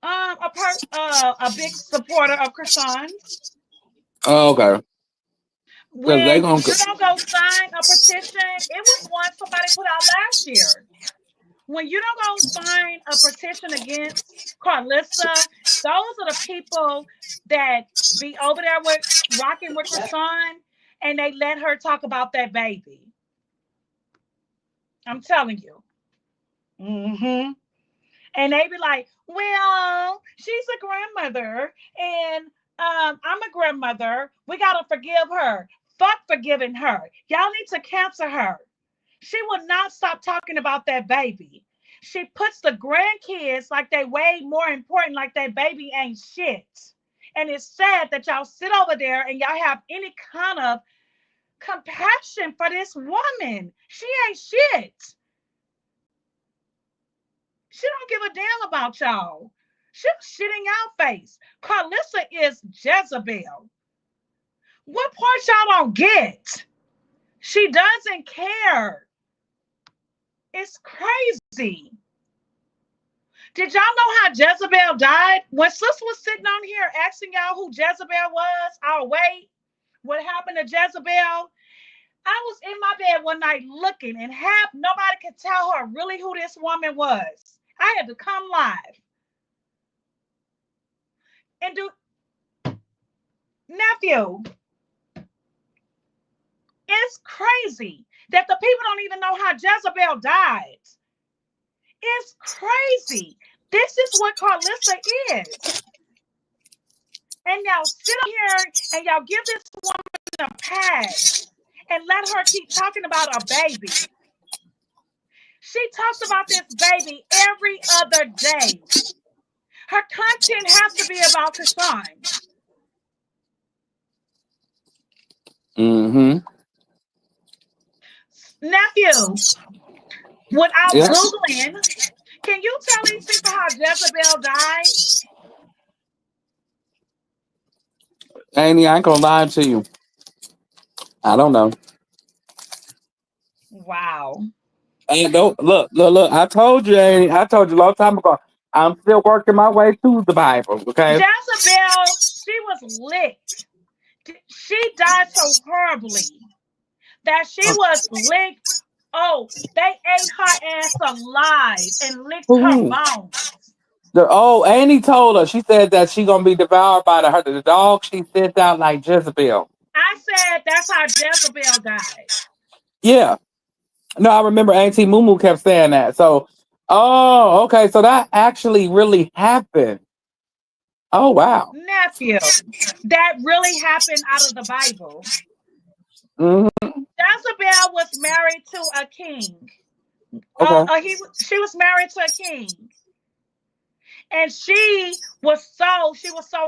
A big supporter of Krishan. Oh, okay. When they you gonna don't go sign a petition, it was one somebody put out last year. When you don't go sign a petition against Carlissa, those are the people that be over there with rocking with Krishan, and they let her talk about that baby. I'm telling you. Mm-hmm. And they be like, well, she's a grandmother, and I'm a grandmother. We gotta forgive her. Fuck forgiving her. Y'all need to cancel her. She will not stop talking about that baby. She puts the grandkids like they way more important, like that baby ain't shit. And it's sad that y'all sit over there and y'all have any kind of compassion for this woman. She ain't shit. She don't give a damn about y'all. She's shit in y'all face. Carlissa is Jezebel. What part y'all don't get? She doesn't care. It's crazy. Did y'all know how Jezebel died? When Sis was sitting on here asking y'all who Jezebel was, oh wait, what happened to Jezebel? I was in my bed one night looking and nobody could tell her really who this woman was. I had to come live. And nephew, it's crazy that the people don't even know how Jezebel died. It's crazy. This is what Carlissa is. And y'all sit here and y'all give this woman a pass and let her keep talking about a baby. She talks about this baby every other day. Her content has to be about Krishan. Mm-hmm. Nephew, without Googling, can you tell these people how Jezebel died? Annie, I ain't gonna lie to you. I don't know. Wow. And don't look. I told you, Annie. I told you a long time ago. I'm still working my way through the Bible. Okay. Jezebel, she was licked. She died so horribly that she was licked. Oh, they ate her ass alive and licked her bones. Annie told her. She said that she gonna be devoured by the dog she sent out like Jezebel. I said that's how Jezebel died. Yeah. No, I remember Auntie Moo kept saying that. So, oh, okay. So that actually really happened. Oh, wow. Nephew, that really happened out of the Bible. hmm Jezebel was married to a king. Okay. She was married to a king, and she was so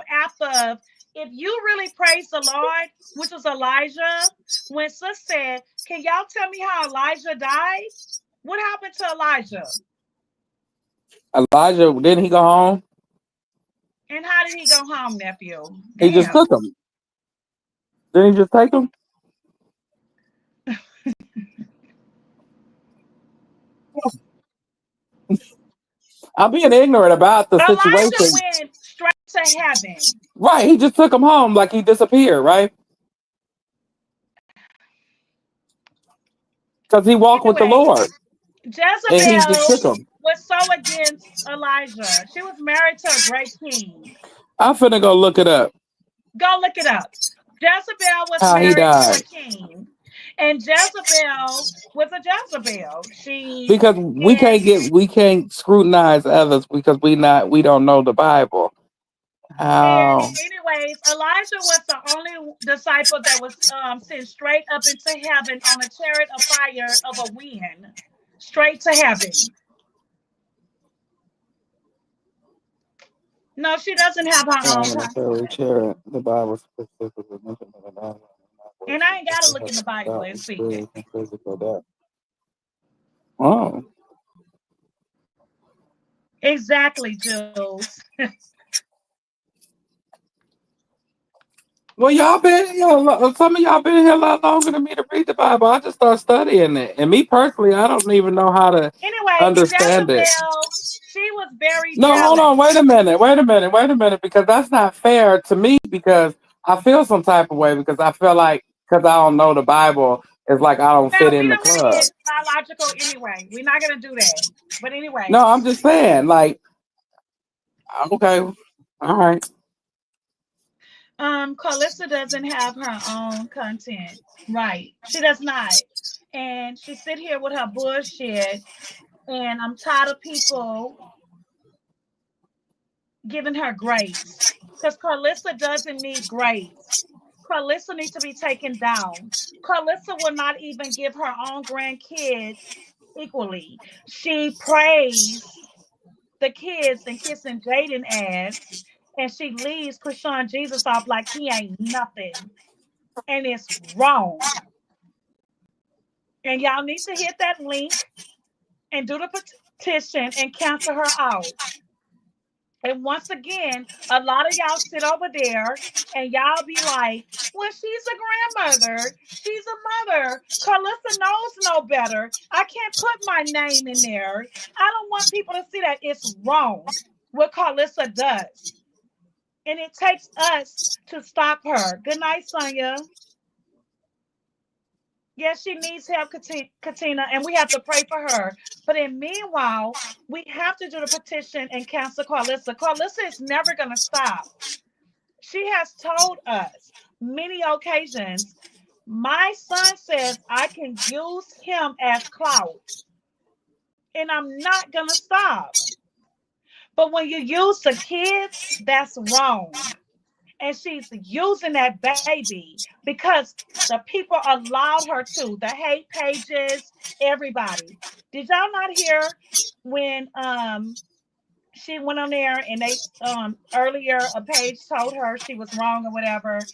after. If you really praise the Lord, which was Elijah, when sis said, "Can y'all tell me how Elijah died? What happened to Elijah? Elijah, didn't he go home? And how did he go home, nephew? He just Damn." took him. Didn't he just take him? I'm being ignorant about the Elijah situation. went straight to heaven. Right. He just took him home like he disappeared, right? Because he walked with the Anyway, Lord and he just Jezebel took him. was so against Elijah. She was married to a great king. I'm finna go look it up. Go look it up. Jezebel was How he married to a died. king. And Jezebel was a Jezebel. She Because and we can't scrutinize others because we don't know the Bible. and How? anyways, Elijah was the only disciple that was sent straight up into heaven on a chariot of fire of a wind. Straight to heaven. No, she doesn't have her own content. The Bible specifically mentions And I ain't gotta look in the Bible and see it. Oh. Exactly, Jules. Well, some of y'all been here a lot longer than me to read the Bible. I just started studying it, and me personally, I don't even know how to Anyway, understand it. Jezebel, she was very No, hold on, jealous. wait a minute, because that's not fair to me. Because I feel some type of way because I feel like because I don't know the Bible, it's like I don't Now fit we in the don't club. get biological anyway. We're not gonna do that. But anyway, No, I'm just saying, like, okay, all right. Carlissa doesn't have her own content. Right. She does not. And she sit here with her bullshit. And I'm tired of people giving her grace. Because Carlissa doesn't need grace. Carlissa needs to be taken down. Carlissa will not even give her own grandkids equally. She praised the kids and kissing Jaden ass, and she leaves Krishan Jesus off like he ain't nothing. And it's wrong. And y'all need to hit that link and do the petition and cancel her out. And once again, a lot of y'all sit over there and y'all be like, well, she's a grandmother. She's a mother. Carlissa knows no better. I can't put my name in there. I don't want people to see that it's wrong what Carlissa does. And it takes us to stop her. Good night, Sonia. Yes, she needs help, Katina, and we have to pray for her. But in meanwhile, we have to do the petition and cancel Carlissa. Carlissa is never going to stop. She has told us many occasions, my son says I can use him as clout, and I'm not going to stop. But when you use the kids, that's wrong. And she's using that baby because the people allowed her to. The hate pages, everybody. Did y'all not hear when she went on there and they earlier a page told her she was wrong or whatever?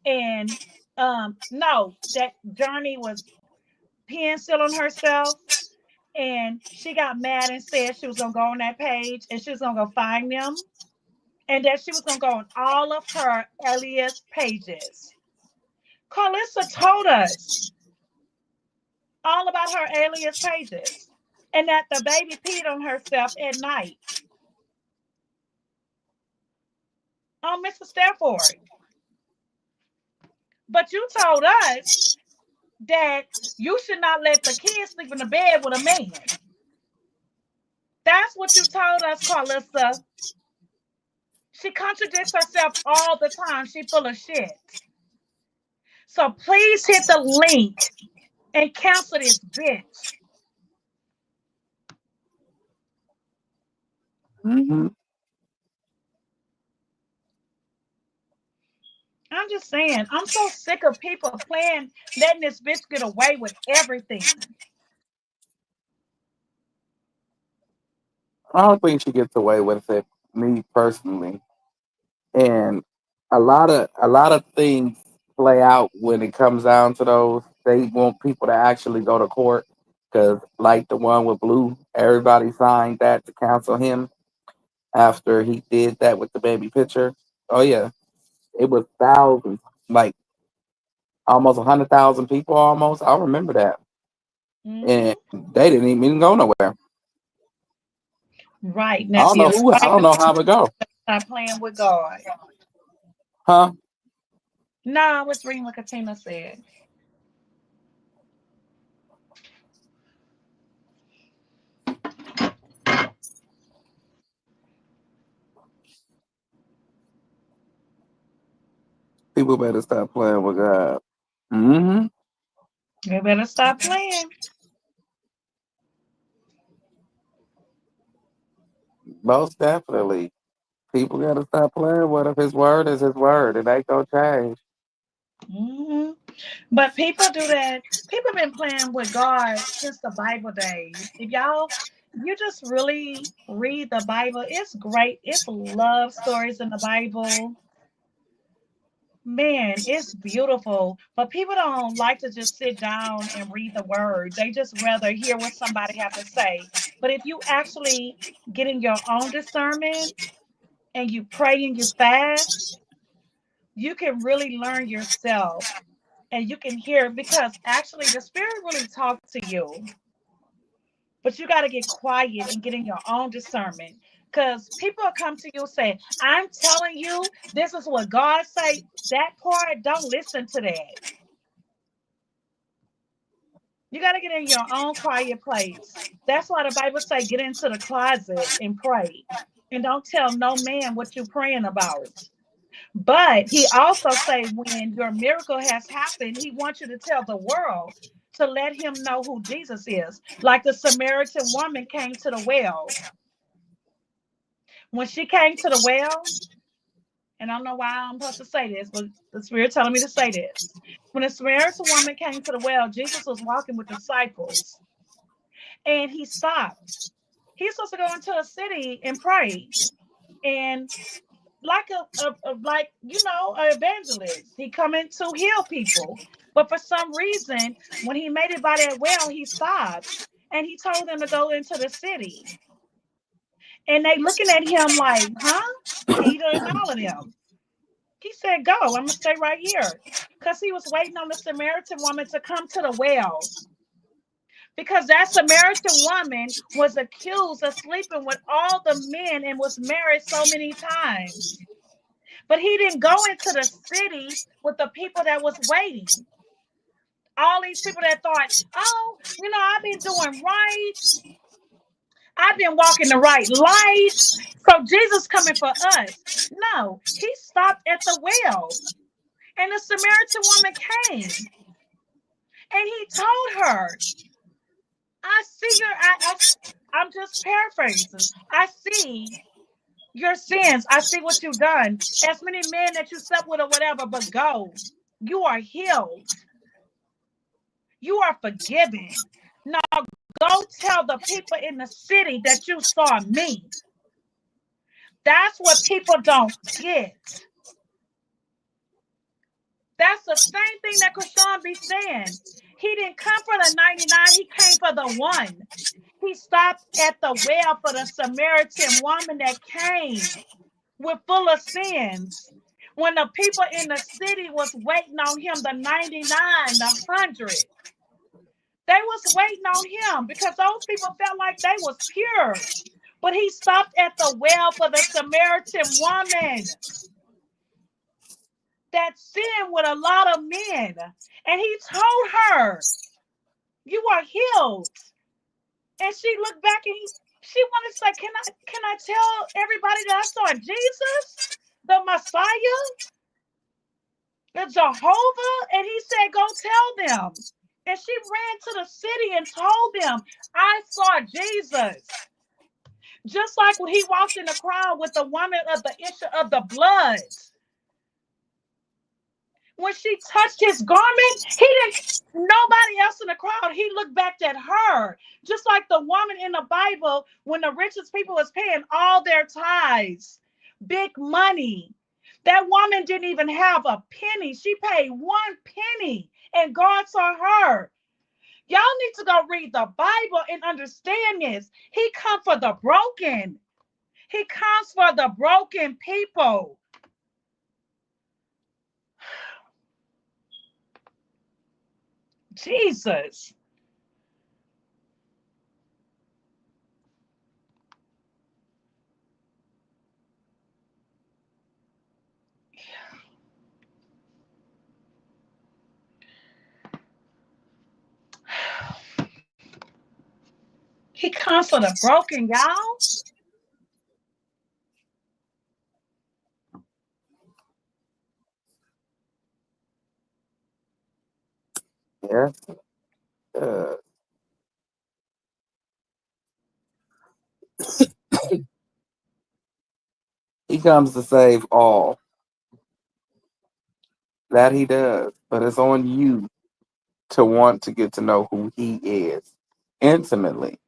And no, that Journey was penciling herself. And she got mad and said she was gonna go on that page and she was gonna go find them. And that she was going to go on all of her alias pages. Carlissa told us all about her alias pages and that the baby peed on herself at night. On Mr. Stafford. But you told us that you should not let the kids sleep in the bed with a man. That's what you told us, Carlissa. She contradicts herself all the time. She full of shit. So please hit the link and cancel this bitch. Mm-hmm. I'm just saying, I'm so sick of people playing, letting this bitch get away with everything. I don't think she gets away with it, me personally. And a lot of things play out when it comes down to those. They want people to actually go to court because, like the one with Blue, everybody signed that to cancel him after he did that with the baby picture. Oh yeah, it was thousands, like almost 100,000 people. Almost, I remember that, and Hmm. they didn't even go nowhere. Right, I don't know nephew. who. I Right don't now, know how to go, stop playing with God. huh? No, I was reading what Katina said. People better stop playing with God. Hmm. You better stop playing. Most definitely. People gotta stop playing with him. His word is his word. It ain't gonna change. Hmm. But people do that. People been playing with God since the Bible days. If y'all, you just really read the Bible, it's great. It's love stories in the Bible. Man, it's beautiful. But people don't like to just sit down and read the word. They just rather hear what somebody have to say. But if you actually get in your own discernment and you pray and you fast, you can really learn yourself and you can hear because actually the spirit really talks to you. But you got to get quiet and get in your own discernment. Because people will come to you and say, I'm telling you, this is what God say. That part, don't listen to that. You got to get in your own quiet place. That's why the Bible say, get into the closet and pray. And don't tell no man what you're praying about. But he also say when your miracle has happened, he wants you to tell the world to let him know who Jesus is. Like the Samaritan woman came to the well. When she came to the well, and I don't know why I'm supposed to say this, but the Spirit telling me to say this. When the Samaritan woman came to the well, Jesus was walking with the disciples, and he stopped. He's supposed to go into a city and pray, and like like an evangelist, he coming to heal people. But for some reason, when he made it by that well, he stopped and he told them to go into the city. And they looking at him like, huh? Peter and all of them. He said, go, I'm gonna stay right here. Because he was waiting on the Samaritan woman to come to the well. Because that Samaritan woman was accused of sleeping with all the men and was married so many times. But he didn't go into the city with the people that was waiting. All these people that thought, oh, I've been doing right. I've been walking the right life. So Jesus coming for us. No, he stopped at the well. And the Samaritan woman came. And he told her, I see I'm just paraphrasing. I see your sins. I see what you've done. As many men that you slept with or whatever, but go. You are healed. You are forgiven. Now go tell the people in the city that you saw me. That's what people don't get. That's the same thing that Krishan be saying. He didn't come for the 99, he came for the one. He stopped at the well for the Samaritan woman that came with full of sins. When the people in the city was waiting on him, the 99, the 100, they was waiting on him because those people felt like they was pure. But he stopped at the well for the Samaritan woman that sinned with a lot of men. And he told her, you are healed. And she looked back and she wanted to say, can I tell everybody that I saw Jesus, the Messiah? the Jehovah, and he said, go tell them. And she ran to the city and told them, I saw Jesus. Just like when he walked in the crowd with the woman of the issue of the blood. When she touched his garment, he didn't, nobody else in the crowd, he looked back at her. Just like the woman in the Bible, when the richest people was paying all their tithes, big money. That woman didn't even have a penny. She paid 1 penny, and God saw her. Y'all need to go read the Bible and understand this. He comes for the broken. He comes for the broken people. Jesus. He comes for the broken, y'all. Yeah. He comes to save all. That he does. But it's on you to want to get to know who he is intimately.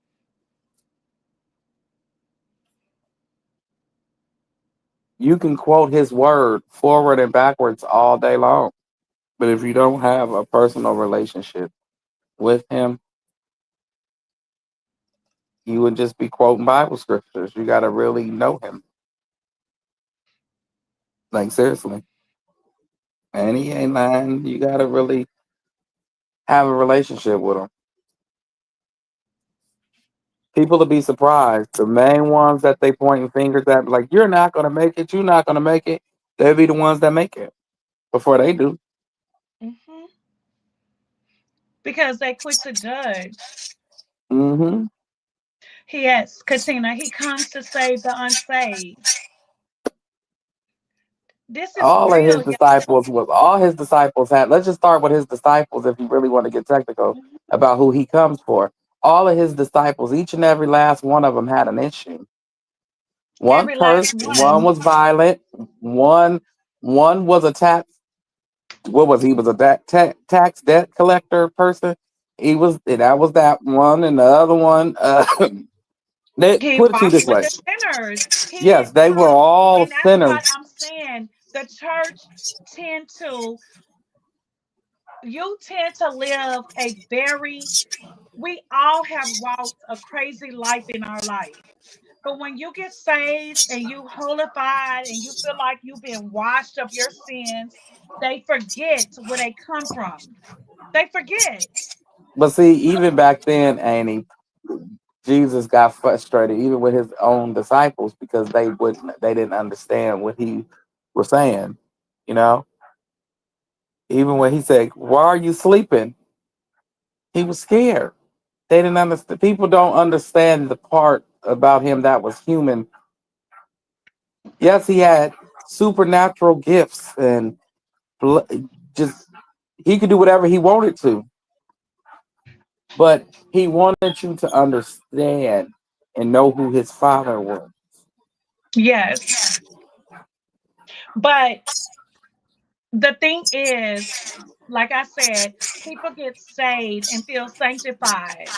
You can quote his word forward and backwards all day long. But if you don't have a personal relationship with him, you would just be quoting Bible scriptures. You got to really know him. Like, seriously. And he ain't lying. You got to really have a relationship with him. People will be surprised. The main ones that they pointing fingers at, like, you're not going to make it. You're not going to make it. They'll be the ones that make it before they do. Mm-hmm. Because they quit to judge. Mm-hmm. Yes, Katina, he comes to save the unsaved. This is All of his real, disciples had. Let's just start with his disciples if you really want to get technical y'all. about who he comes for. All of his disciples, each and every last one of them had an issue. One Every last cursed, one one. was violent, one was a tax. What was he? Was a tax debt collector person. That was that one, and the other one. They He put it to you walked this with way. the sinners. He Yes, didn't they were come, all and that's what sinners. I'm saying. The church tend to, you tend to live a very, we all have walked a crazy life in our life. But when you get saved and you holified and you feel like you've been washed of your sins, they forget where they come from. They forget. But see, even back then, Annie, Jesus got frustrated even with his own disciples because they didn't understand what he was saying. You know, even when he said, "Why are you sleeping?" He was scared. They didn't understand. People don't understand the part about him that was human. Yes, he had supernatural gifts and just he could do whatever he wanted to, but he wanted you to understand and know who his father was. Yes. But the thing is, like I said, people get saved and feel sanctified,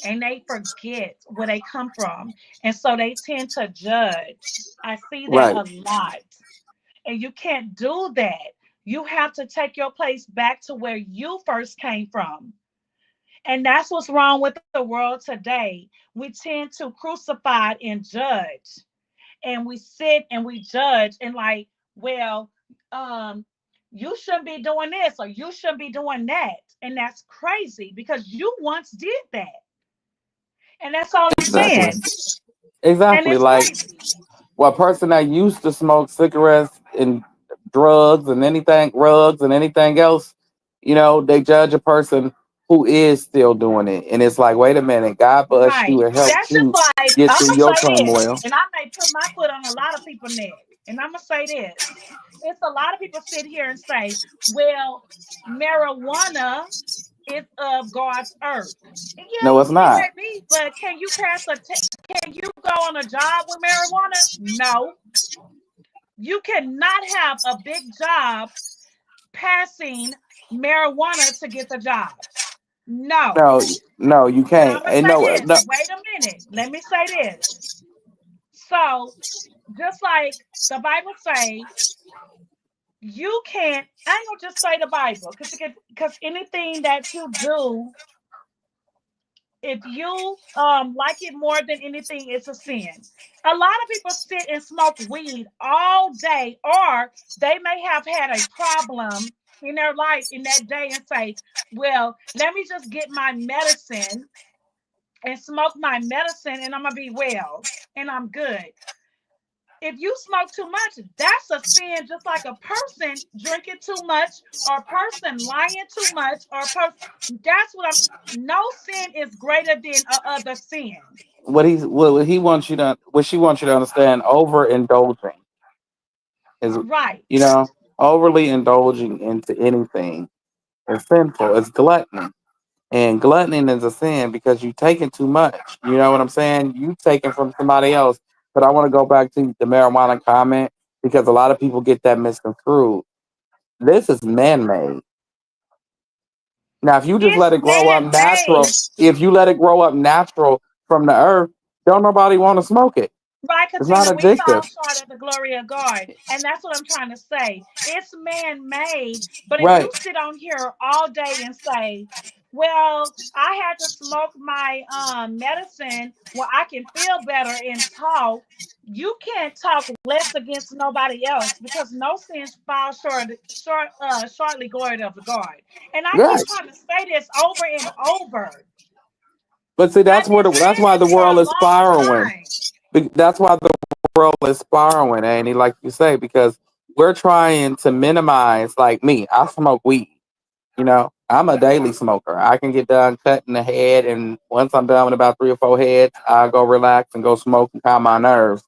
and they forget where they come from. And so they tend to judge. I see that Right. a lot. And you can't do that. You have to take your place back to where you first came from. And that's what's wrong with the world today. We tend to crucify and judge. And we sit and we judge and like, well, um, you shouldn't be doing this or you shouldn't be doing that. And that's crazy because you once did that. And that's all I'm Exactly. saying. And Exactly. it's Like crazy. a person that used to smoke cigarettes and drugs and anything else, they judge a person who is still doing it. And it's like, wait a minute, God bless Right. you and helped That's just you like, get I'm through gonna your say this, turmoil. and I may put my foot on a lot of people's neck. and I'm gonna say this. It's a lot of people sit here and say, well, marijuana is of God's earth. And No, it's yeah, it not. may be, but can you can you go on a job with marijuana? No. You cannot have a big job passing marijuana to get the job. No. No, you And can't. I'm gonna And say no, this. no. Wait a minute. Let me say this. So, just like the Bible say, you can't. I ain't gonna just say the Bible, because anything that you do, if you like it more than anything, it's a sin. A lot of people sit and smoke weed all day, or they may have had a problem in their life in that day and say, well, let me just get my medicine and smoke my medicine and I'm gonna be well and I'm good. If you smoke too much, that's a sin, just like a person drinking too much, or a person lying too much, or a person. That's what I'm. No sin is greater than other sin. What he wants you to, what she wants you to understand, overindulging is, Right. you know, overly indulging into anything is sinful. It's gluttony. And gluttony is a sin because you taking too much. You know what I'm saying? You taking from somebody else. But I want to go back to the marijuana comment because a lot of people get that misconstrued. This is man-made. Now, if you just It's let it grow up man natural, made. if you let it grow up natural from the earth, don't nobody want to smoke it. Right, because It's not then we fall addictive. short of the glory of God. And that's what I'm trying to say. It's man made. But if you Right. sit on here all day and say, well, I had to smoke my medicine where I can feel better and talk, you can't talk less against nobody else, because no sins fall shortly glory of the God. And I keep Right. trying to say this over and over. But see, I've been that's saying why the this for a world is long spiraling. time. That's why the world is spiraling, Andy, like you say, because we're trying to minimize. Like me, I smoke weed. You know, I'm a daily smoker. I can get done cutting the head, and once I'm done with about 3 or 4 heads, I go relax and go smoke and calm my nerves.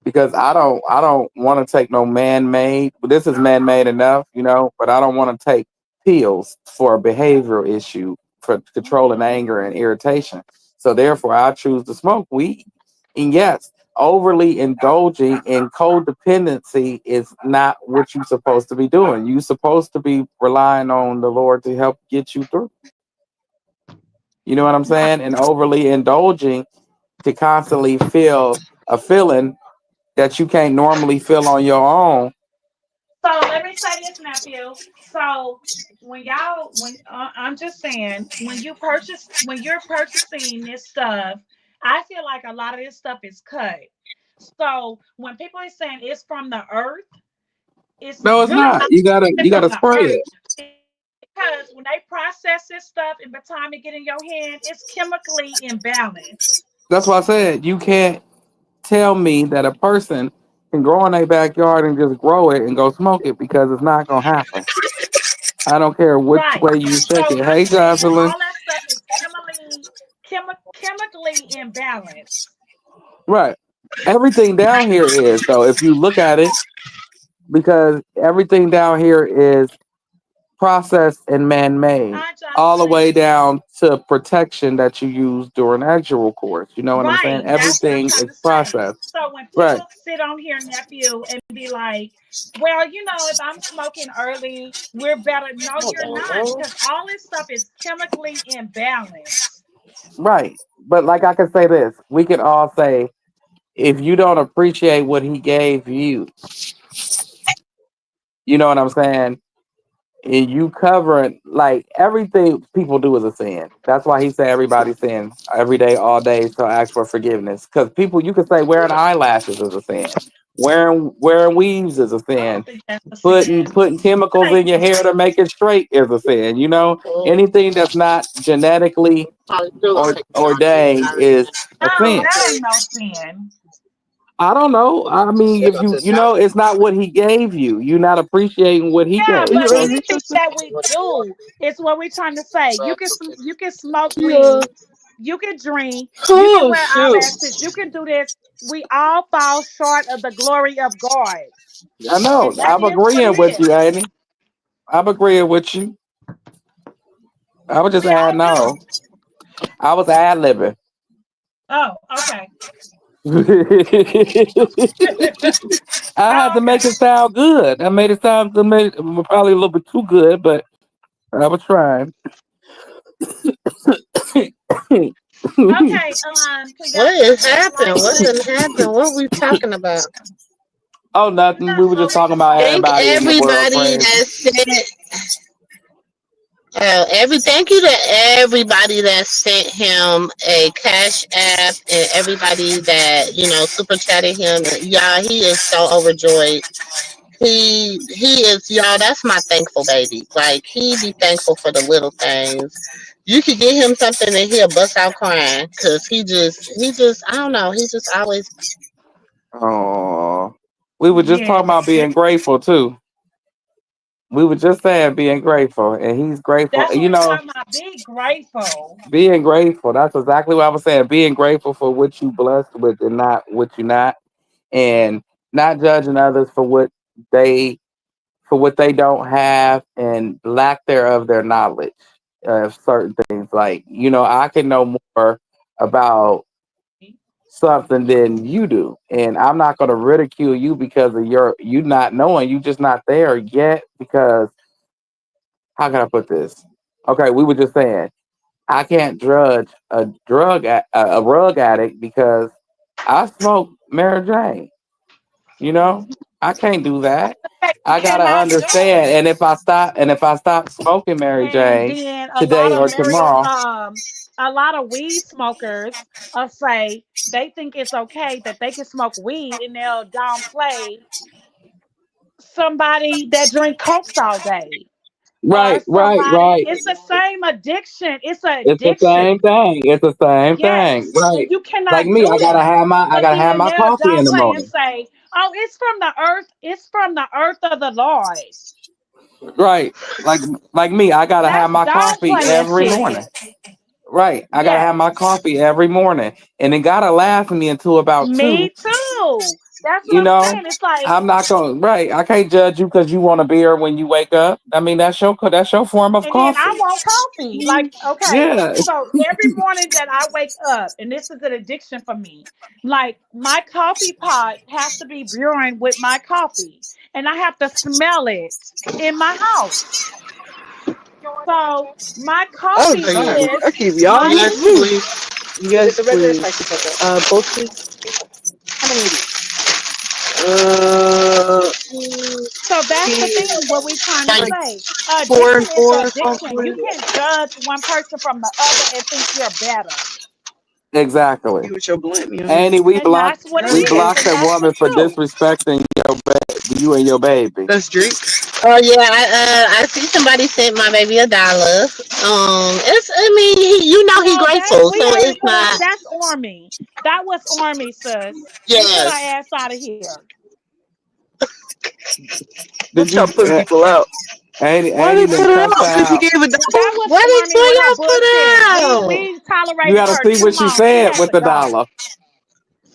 Because I don't want to take no man-made. This is man-made enough, you know, but I don't want to take pills for a behavioral issue for controlling anger and irritation. So therefore, I choose to smoke weed. And yes, overly indulging in codependency is not what you're supposed to be doing. You're supposed to be relying on the Lord to help get you through. You know what I'm Right. saying? And overly indulging to constantly feel a feeling that you can't normally feel on your own. So let me say this, nephew. So I'm just saying, when you're purchasing this stuff, I feel like a lot of this stuff is cut. So when people are saying it's from the earth, it's No, it's really not. not You from gotta the spray earth, it. because when they process this stuff and by the time it get in your hand, it's chemically imbalanced. That's why I said you can't tell me that a person can grow in their backyard and just grow it and go smoke it because it's not gonna happen. I don't care which Right. way you So shake it. I'm Hey, saying Jocelyn. all that stuff is chemically imbalanced. Right. Everything down here is though. If you look at it, because everything down here is processed and man-made, Hi, all the way Jocelyn. down to protection that you use during actual course. You know what I'm saying? Right. That's what I'm Everything trying is to say. processed. So when Right. people sit on here, nephew, and be like, well, if I'm smoking early, we're better. No, you're not, because all this stuff is chemically imbalanced. Right. But like I can say this, we can all say if you don't appreciate what he gave you, you know what I'm saying? And you covering like everything people do is a sin. That's why he said everybody sin every day, all day, so ask for forgiveness. Because people, you could say wearing eyelashes is a sin. Wearing weaves is a I sin. don't think that's a Putting sin. putting chemicals Hey, in your hair to make it straight is a sin. You know, anything that's not genetically ordained is a no, sin. that ain't no sin. I don't know. I mean, if you know, it's not what he gave you. You're not appreciating what he Yeah, gave but you. anything that we do is what we're trying to say. You can smoke weed, You can drink. You can Oh wear shoot. eyelashes. You can do this. We all fall short of the glory of God, I know. and that I'm is what agreeing it with is. you, Annie. I'm agreeing with you. I was just See, I adding agree. on. I was ad libbing. Oh, okay. I had to Okay. make it sound good. I made it sound to make probably a little bit too good, but I was trying. Okay. What is happening? What Congratulations. done happened? What we talking about? Oh, nothing. We were just talking about Thank everybody in the world everybody crazy. that sent. Thank you to everybody that sent him a cash app and everybody that super chatted him. Y'all, he is so overjoyed. He is, y'all. That's my thankful baby. Like, he be thankful for the little things. You could get him something and he'll bust out crying because he just I don't know. He just always. Oh, we were just talking about Yes. being grateful too. We were just saying being grateful, and he's grateful. That's what we're talking about. Be grateful. Being grateful. That's exactly what I was saying. Being grateful for what you blessed with and not what you not, and not judging others they for what they don't have and lack thereof their knowledge of certain things. Like, I can know more about something than you do, and I'm not going to ridicule you because of you not knowing. You just not there yet. Because how can I put this? Okay, we were just saying I can't judge a rug addict because I smoke Mary Jane. I can't do that. Okay, you I gotta cannot understand. judge. And if I stop smoking Mary And Jane then today or tomorrow, a lot of weed smokers say they think it's okay that they can smoke weed and they'll downplay somebody that drink cokes all day, or right, right, somebody. right. It's the same addiction. It's an It's the addiction. same thing. It's the same thing. Yes, and Right. you Like cannot me, I do gotta it. have my I But gotta have then my they'll coffee in the downplay and morning. say, "Oh, it's from the earth. It's from the earth of the Lord." Right. Like me, I gotta have That's my coffee downplaying every morning. shit. Right. I gotta have Yes. my coffee every morning. And it gotta last me until about Me 2. too. That's what You I'm know? saying. It's like, I'm not gonna right. I can't judge you because you want a beer when you wake up. I mean that's your form of and then I coffee. want coffee. Like, okay, Yeah. so every morning that I wake up, and this is an addiction for me, like my coffee pot has to be brewing with my coffee, and I have to smell it in my house. So my Oh, coffee no, Right. I is keep y'all. my Yes, please. Yes, please. Both please. How many? So that's the See, thing. What we're trying to Like, say, four and addiction is four, addiction. hopefully. You can't judge one person from the other and think you're better. Exactly. See what your blunt me on here. Annie, we And blocked that's what it we Okay. is, blocked and that that's the woman for truth. disrespecting you and your baby. Let's drink. oh yeah, I see somebody sent my baby $1. It's I mean he Well, grateful, we so already it's put not. that's Army. That was Army, sis. We put our Yes. ass out of here. Did What y'all you put people out? Why Annie they been put her cussed out? Because you out? gave a That dollar? was What did Army with her Toya put bullshit. We out? we You tolerated gotta her see too what she long. She said had with to the go. dollar.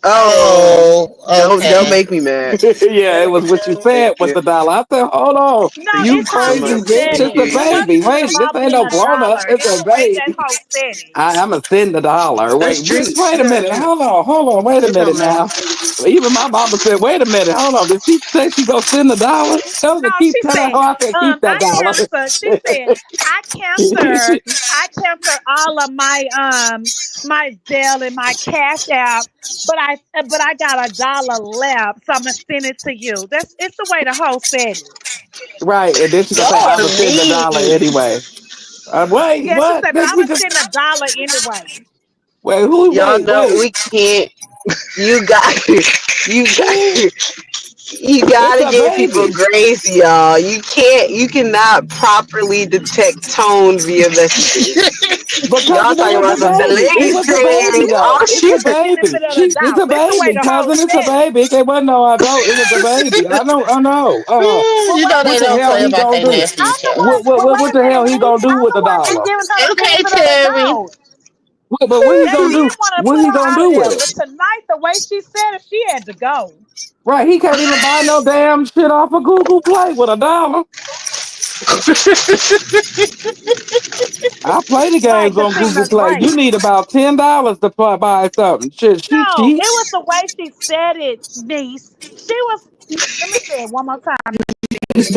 Oh, Oh, don't okay. make me mad. Yeah, it was what you Thank said with you. the dollar. I said, hold on. No, You it's how crazy she bitch. Thank said It's it. a you. It baby. wasn't even Wait, this about ain't being no a grown up. dollar. It's It's a the way that baby. hoe said it. I'm gonna send the dollar. Let's Wait, drink. wait a Let's minute. drink. Hold on. Wait a It minute don't matter. now. Even my mama said, wait a minute. Hold on. Did she say she gonna send the dollar? Tell her No, to keep she telling her said, I can keep that I dollar. cancer. She said, I cancer all of my Zelle and my Cash App, but I got $1 left, so I'm gonna send it to you. It's the way the hoe said it. Right, and then she gonna say, Y'all I'm are gonna send the dollar mean. anyway. Wait, Yeah, she what? said, Bitch, I'm we gonna just send $1 anyway. wait. Who? Y'all Wait, know wait. we can't. You got. You Who? got. You It's gotta a give people baby. grace, y'all. You can't. You cannot properly detect tone via messages. Because Y'all it talking was about a some baby. It delays was a thing. baby Who though. Oh wants to It's shit. a get the baby. benefit of the It's doubt? a It's the way baby, the hoe cousin. It's a said it. baby. It wasn't no adult. It was a baby. I know. I know. Well, You what know the they What the don't hell play he about gonna their do? nephews, I'm the Terry. one. Well, What wait the a minute. hell he gonna do I'm with the the one just dollar? giving her the Okay, benefit of the Terry. doubt. But what he And gonna she do? didn't want to What put he her gonna out do there. with it? But tonight, the way she said it, she had to go. Right, he can't even buy no damn shit off of Google Play with $1. I play the Right, games to on sing Google her Play. You grace. need about $10 to buy something. Shit, she No, cheap. it was the way she said it, niece. She was, let me say it one more time. It's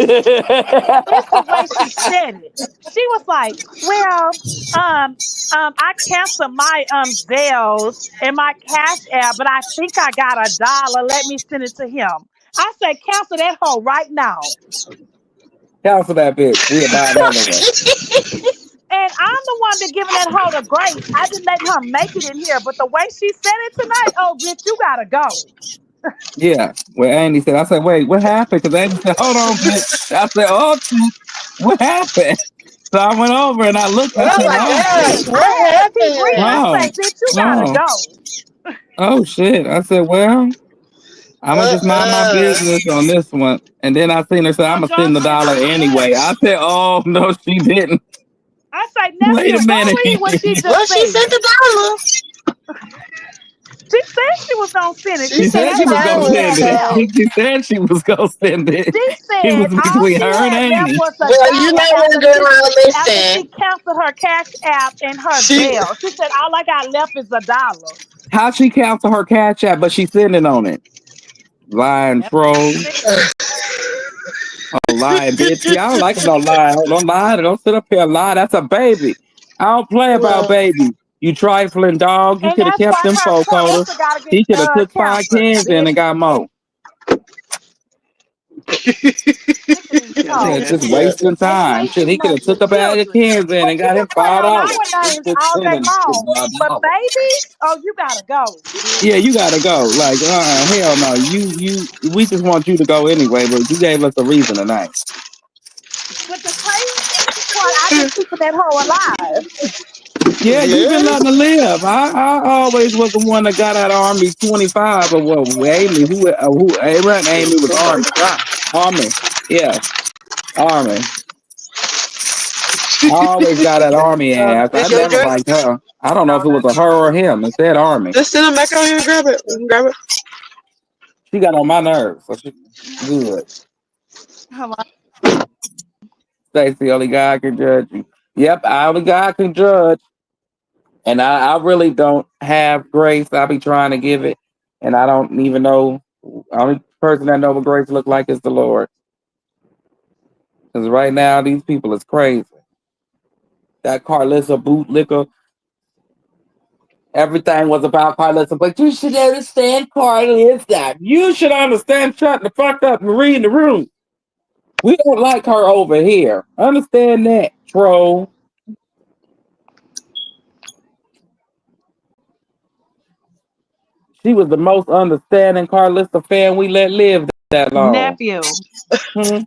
the way she said it. She was like, well, I canceled my Zelles and my Cash App, but I think I got $1. Let me send it to him. I said, cancel that hoe right now. Cancel that bitch. We'll buy another one. And I'm the one that giving that hoe the grace. I didn't let her make it in here, but the way she said it tonight, oh bitch, you gotta go. Yeah. Well, Andy said, I said, wait, what happened? Because Andy said, hold on, bitch. I said, oh, shit, what happened? So I went over and I looked. I Oh said, my oh, gosh, Yes, what I had Auntie Ree. I happened? oh, say, bitch, you gotta oh, go. oh, shit. I said, well, I'm going to just mind my Uh-uh. business on this one. And then I seen her say, I'm Oh, going to send the Johnson, dollar anyway. I said, oh, no, she didn't. I say, Wait nephew, a go minute. read what she Well, just she said. sent the She said she was gonna send it. dollar. She She She said said sent that's she the was all going to she dollar, had send it. left. so She said she was going to send it. She It was said all between she her and had left Amy. was well, you $1 know what's going on. after she Listen, canceled her Cash App and her she Zelle. She said all I got left is $1. How she cancel her cash app, but she's sitting on it. Lying That's what she troll. said. Oh, lying bitch. See, I don't like no lie. Don't lie. Don't sit up here and lie. That's a baby. I don't play about well, babies. You trifling dog. You And could have that's kept why them her folk holders. Carlissa gotta get He could have took 5 counseling, cans in and bitch. got more. Sick of these Yeah, hoes. just yeah. wasting They time. play Shit, too he could much have took with a bag of children. cans in But and we got him can play on $5. our He names just all day sending long. But $1. babies, oh, you gotta go, Yeah, bitch. you gotta go. Like, hell no. We just want you to go anyway, but you gave us a reason tonight. But the crazy part, I've been keeping that hoe alive. Yeah, you've been Yes. letting her live. I always was the one that got out of Army 25, but well, Amy, who it wasn't Amy, was Army. Army. Yeah, Army. I always got that Army ass. I It's your never dress. liked her. I don't know if No, it was a her or him. It said Army. Just send them back on here and grab it. You can grab it. She got on my nerves, so she good. hello. Stacey, only God can judge you. Yep, only God can judge. And I really don't have grace. I be trying to give it, and I don't even know. Only person that know what grace look like is the Lord. Because right now, these people is crazy. That Carlissa bootlicker, everything was about Carlissa. But you should understand Carlissa. You should understand shutting the fuck up and reading the room. We don't like her over here. Understand that, troll. She was the most understanding Carlissa fan we let live that long. Nephew. Hmm?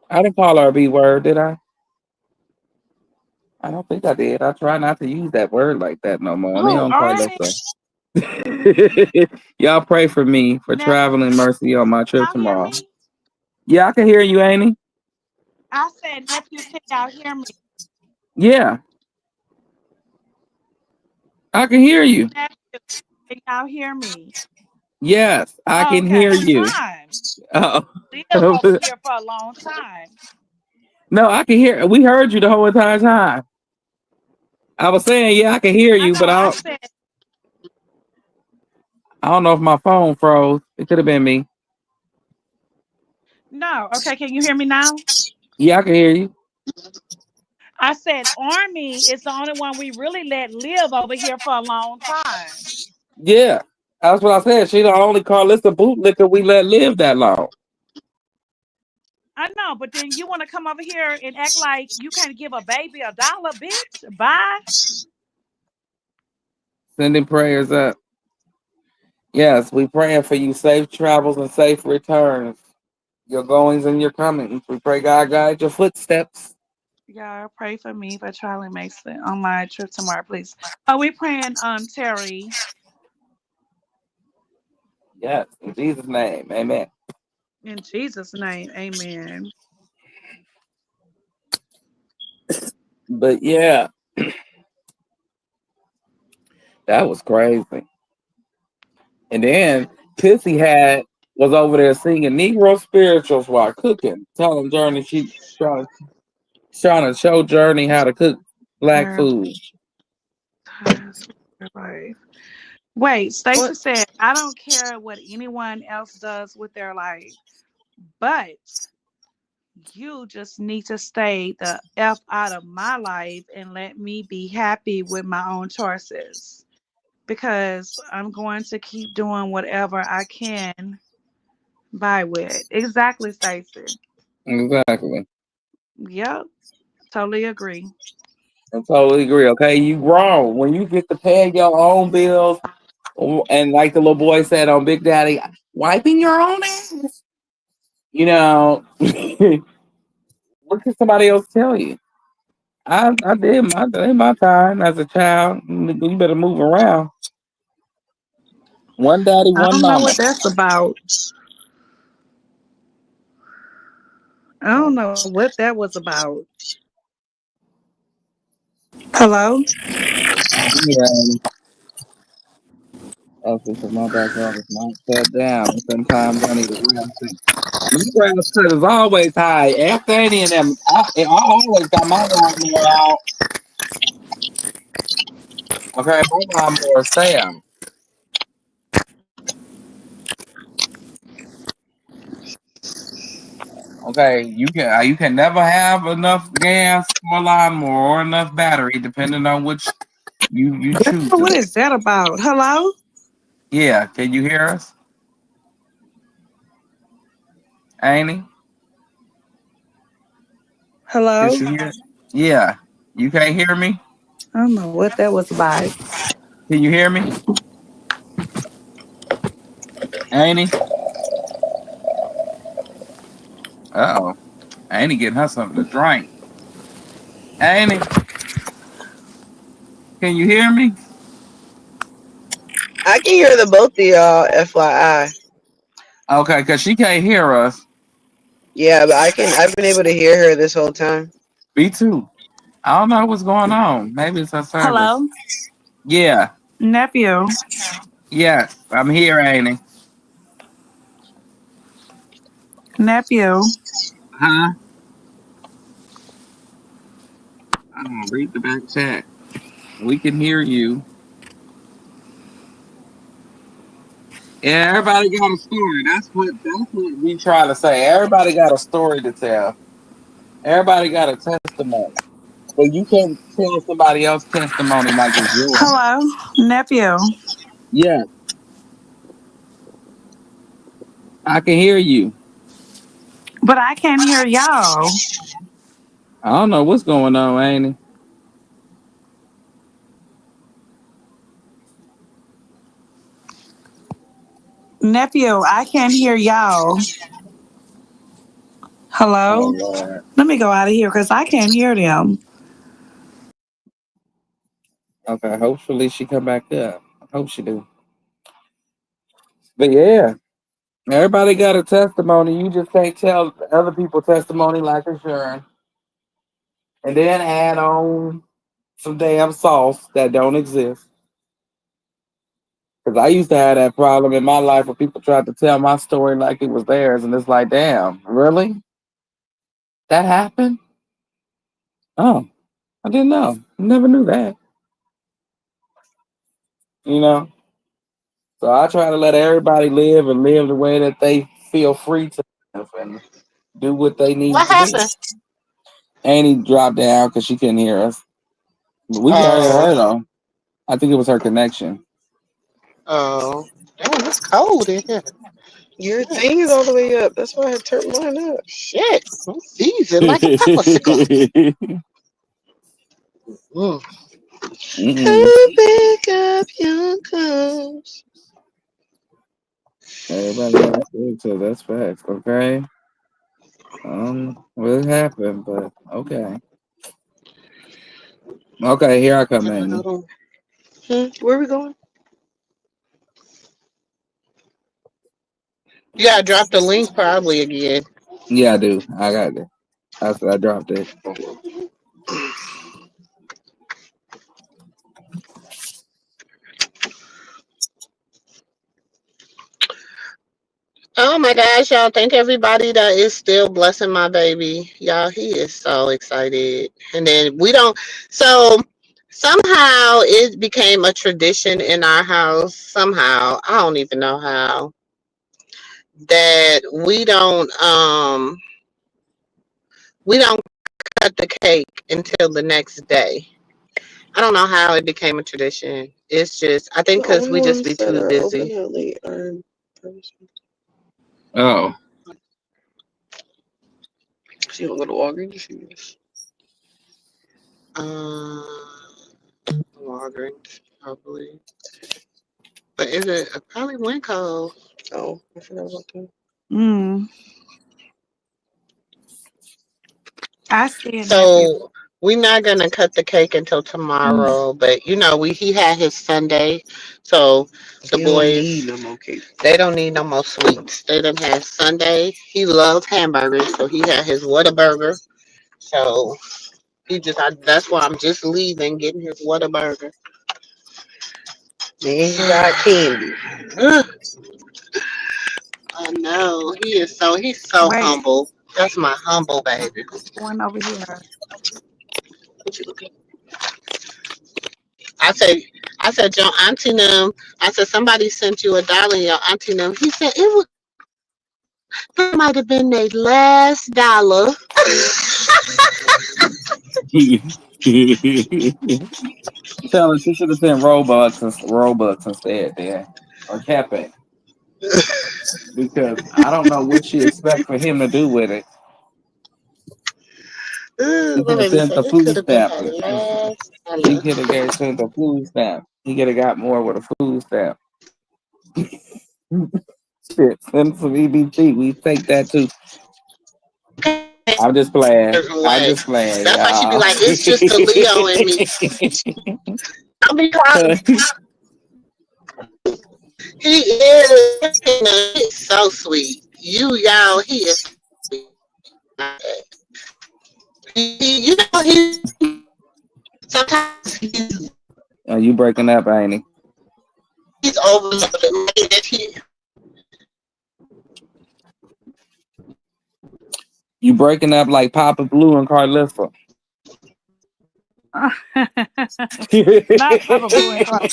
I didn't call her a B word, did I? I don't think I did. I try not to use that word like that no more. They Who, don't call Army? us. Y'all pray for me for Nephew, traveling mercy on my trip y'all hear tomorrow. me? Yeah, I can hear you, Amy. I said, nephew, can y'all hear me? Yeah, I can hear you. Nephew, can y'all hear me? Yes, I can Okay, hear you. fine. Oh. Live over here for a long time. No, I can hear. We heard you the whole entire time. I was saying, yeah, I can hear I you, but know. I said I don't know if my phone froze. It could have been me. no. Okay, can you hear me now? Yeah, I can hear you. I said Army is the only one we really let live over here for a long time. Yeah, that's what I said. She the only Carlissa bootlicker we let live that long. I know, but then you want to come over here and act like you can't give a baby $1, bitch. Bye. Sending prayers up. Yes, we praying for you safe travels and safe returns. Your goings and your comings. We pray God guide your footsteps. Y'all pray for me for Charlie Mason on my trip tomorrow, please. Are we praying, Terry? Yes, in Jesus' name, amen. In Jesus' name, amen. But yeah. That was crazy. And then Pissy was over there singing Negro spirituals while cooking, telling Journey trying to show Journey how to cook black food. Wait, Stacey What? said, I don't care what anyone else does with their life, but you just need to stay the F out of my life and let me be happy with my own choices. Because I'm going to keep doing whatever I can buy with. Exactly, Stacey. Exactly. Yep, totally agree. I totally agree. Okay, you grown when you get to pay your own bills, and like the little boy said on Big Daddy, wiping your own ass. You know, what can somebody else tell you? I did my time as a child. You better move around. One daddy, I one don't know mama. what that's about. I don't know what that was about. Hello? Yeah, that's because my backyard is not cut down. And sometimes I need a grass cut. My grass cut is always high. After any of them, I always got my lawnmower out. Okay, my lawnmower Sam. Okay, you can never have enough gas for a lawnmower or enough battery, depending on which you choose to. What is that about? Hello? Yeah, can you hear us, Annie? Did Hello? you hear? Yeah, you can't hear me. I don't know what that was about. Can you hear me, Annie? Uh-oh, Annie getting her something to drink. Annie, can you hear me? I can hear the both of y'all, FYI. Okay, because she can't hear us. Yeah, but I've been able to hear her this whole time. Me too. I don't know what's going on. Maybe it's her service. Hello? Yeah, Nephew. yes, I'm here, Annie. Nephew. Huh? Read the back chat. We can hear you. Yeah, everybody got a story. That's what we try to say. Everybody got a story to tell. Everybody got a testimony. But you can't tell somebody else's testimony like it's yours. Hello? Nephew. Yeah, I can hear you. But I can't hear y'all. I don't know what's going on, Annie. Nephew, I can't hear y'all. Oh Hello? Lord. Let me go out of here because I can't hear them. Okay, hopefully she come back up. I hope she do. But yeah, everybody got a testimony. You just can't tell other people's testimony like it's yours. And then add on some damn sauce that don't exist. Because I used to have that problem in my life where people tried to tell my story like it was theirs, and it's like, damn, really? That happened? Oh, I didn't know. Never knew that. You know? So I try to let everybody live and live the way that they feel free to live and do what they need What to do. happened? Annie dropped down because she couldn't hear us. But we can hear Oh, her though. I think it was her connection. oh. Damn, it's cold in here. Your Shit. thing is all the way up. That's why I turned mine up. Shit. I'm seasoned like a popsicle. Mm. Mm-mm. Come back up, young comes. Everybody got a story to that's facts, okay? What happened, but okay. Okay, here I come, Annie. Where are we going? Yeah, I dropped the link probably again. Yeah, I do. I got it. I dropped it. right, guys, y'all. Thank everybody that is still blessing my baby. Y'all, he is so excited. And then we don't, so somehow it became a tradition in our house. Somehow, I don't even know how, that we don't cut the cake until the next day. I don't know how it became a tradition. It's just, I think The because only we just be ones that too are open busy. till late are Oh, so you don't go to Walgreens. Shoes. Walgreens, probably. But is it probably Winco? Oh, I forgot about that. Mm. I see it, nephew. So we're not gonna cut the cake until tomorrow. But he had his Sunday, so the You don't need boys no more cake. they don't need no more sweets. They done had Sunday. He loves hamburgers, so he had his Whataburger. So that's why I'm just leaving, getting his Whataburger. Then you got candy. I know he's so Wait, humble. That's my humble baby. one over here. What you looking? I said, your auntie them. I said somebody sent you $1. Your auntie them. He said that might have been their last dollar. tell her she should have sent Robux instead, then, or Cafe, because I don't know what she expect for him to do with it. He could My have baby sent said the it could food have been stamp. her last He dollar. could have sent the food stamp. He could have got more with a food stamp. Shit, send some EBT. We take that too. I'm just playing. Certain I'm way. just playing, That's why she be y'all. like, it's just the Leo in me. I'll be crying. He is. He's so sweet. Y'all, he is sweet. He sometimes Are you breaking up, ain't he? he's overloaded. You breaking up like Papa Blue and Carlissa. Not Papa Blue and Carl.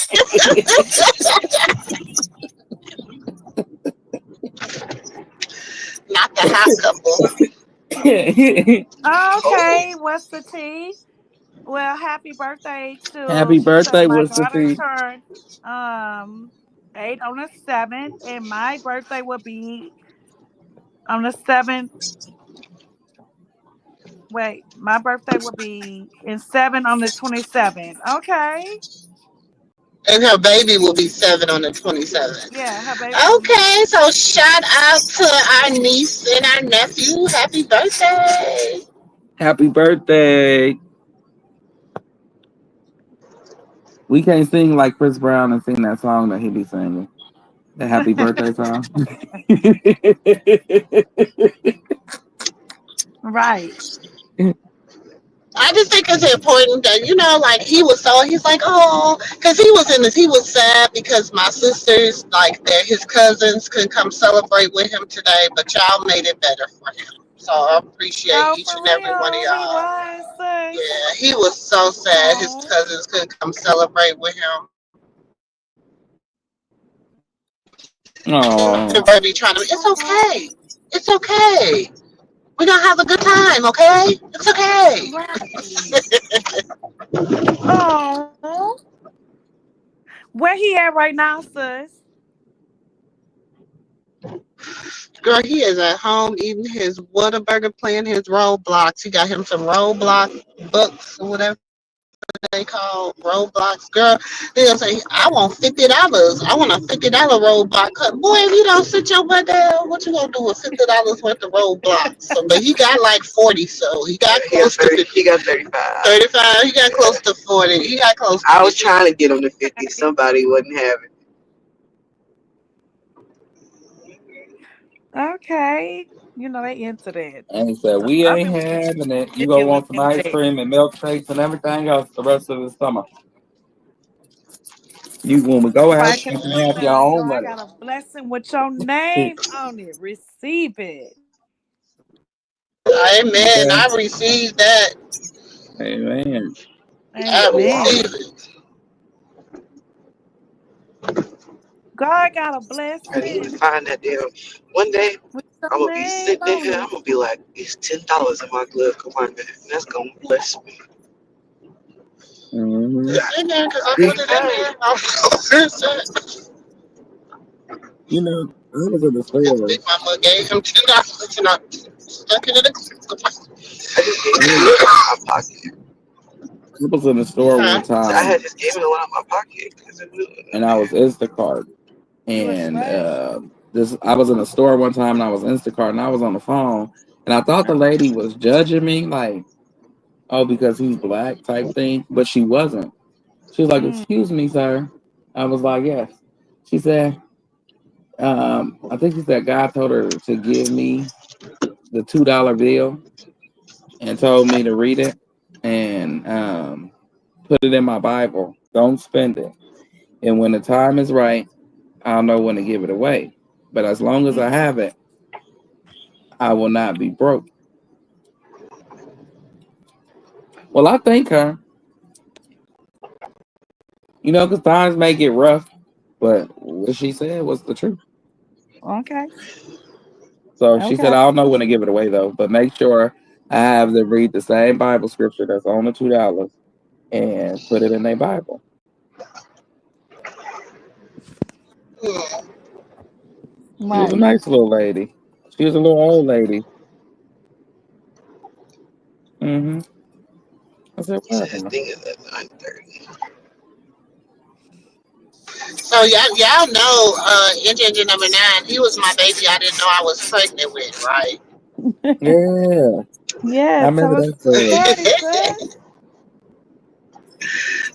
Not the hot couple. Okay, what's the tea? Well, happy birthday to Happy birthday, my what's the daughter tea? turned 8 on the 7th, and my birthday will be on the 7th. Wait, my birthday will be in 7 on the 27th. Okay. And her baby will be 7 on the 27th. Yeah, her baby will be. Okay, so shout out to our niece and our nephew. Happy birthday. Happy birthday. We can't sing like Chris Brown and sing that song that he be singing. The happy birthday song. Right. I just think it's important that like he's like, oh, because he was sad because my sisters, like his cousins, couldn't come celebrate with him today, but y'all made it better for him. So I appreciate Oh, each for and every one of real. He y'all. was. Sis. Yeah, he was so sad his Oh. cousins couldn't come celebrate with him. Oh, Everybody trying to. It's okay. It's okay. We're gonna have a good time. Okay. It's okay. Right. Oh. Where he at right now, sis? Girl, he is at home eating his Whataburger, playing his Roblox. He got him some Roblox books or whatever they call Roblox. Girl, they gonna say, I want $50. I want a $50 Roblox. Boy, if you don't sit your butt down, what you gonna do with $50 worth of Roblox? So, but he got like 40, so he got close to 50. He got 35. 35. He got close to 40. He got close to 50. I was trying to get him to 50. Somebody wouldn't have it. Okay. You know they into that. and so we ain't having it. You gonna want some ice cream and milkshakes and everything else the rest of the summer. You when we go out, Frank you and can have your Trinidad. So own I money. got a blessing with your name on it. Receive it. Amen. Okay. I received that. Amen. I Amen. received it. God got a I didn't even blessing find that damn. One day with your I'm gonna be name sitting in on here. I'm it. gonna be like, it's $10 in my glove compartment. And that's gonna bless me. Mm-hmm. It's in there because I Big put it in time. there. I'm You know, I was in the His store. big mama gave him $10 and I stuck it in the I just gave I him a was, lot out of my pocket. I was in the store huh? one So I time, had just gave him a lot out of my pocket. and I was Instacart, You was and what? I was in a store one time, and I was Instacart, and I was on the phone, and I thought the lady was judging me, like, oh, because he's black type thing, but she wasn't. She was like, Mm. "Excuse me, sir." I was like, "Yes." She said, "I think she said God told her to give me the $2 bill and told me to read it and put it in my Bible. Don't spend it. And when the time is right, I'll know when to give it away. But as long as I have it, I will not be broke." Well, I thank her, because times may get rough, but what she said was the truth. Okay. So she Okay. said, "I'll know when to give it away, though. But make sure I have them read the same Bible scripture that's on the $2 and put it in their Bible." She was a Right. nice little lady. She was a little old lady. Mm-hmm. I said, He "What said his happened?" thing is at 9:30. So y'all know Engine number 9, he was my baby I didn't know I was pregnant with, right? Yeah, I Yeah. remember Tell us that the story. story, sis.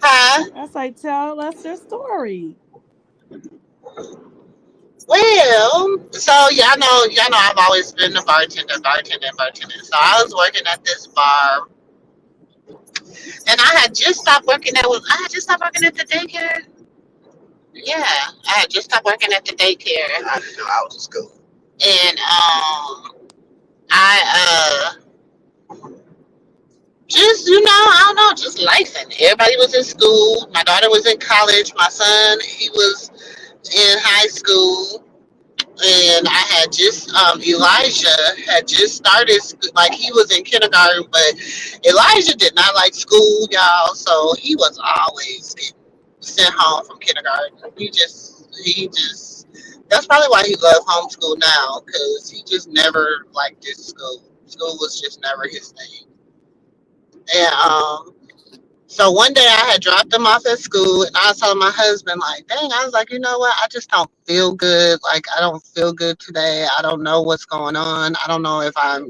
Huh? That's like tell us your story. Well, so y'all know I've always been a bartender. So I was working at this bar, and I had just stopped working at the daycare. Yeah, I had just stopped working at the daycare, I didn't know I was in school. and I just I don't know, just life, and everybody was in school. My daughter was in college. My son, he was in high school. And I had just Elijah had just started like he was in kindergarten, but Elijah did not like school, y'all. So he was always getting sent home from kindergarten. He just that's probably why he loves homeschool now, because he just never liked this school. School was just never his thing. And so one day I had dropped him off at school, and I was telling my husband, like, dang, I was like, you know what? I just don't feel good. Like, I don't feel good today. I don't know what's going on. I don't know if I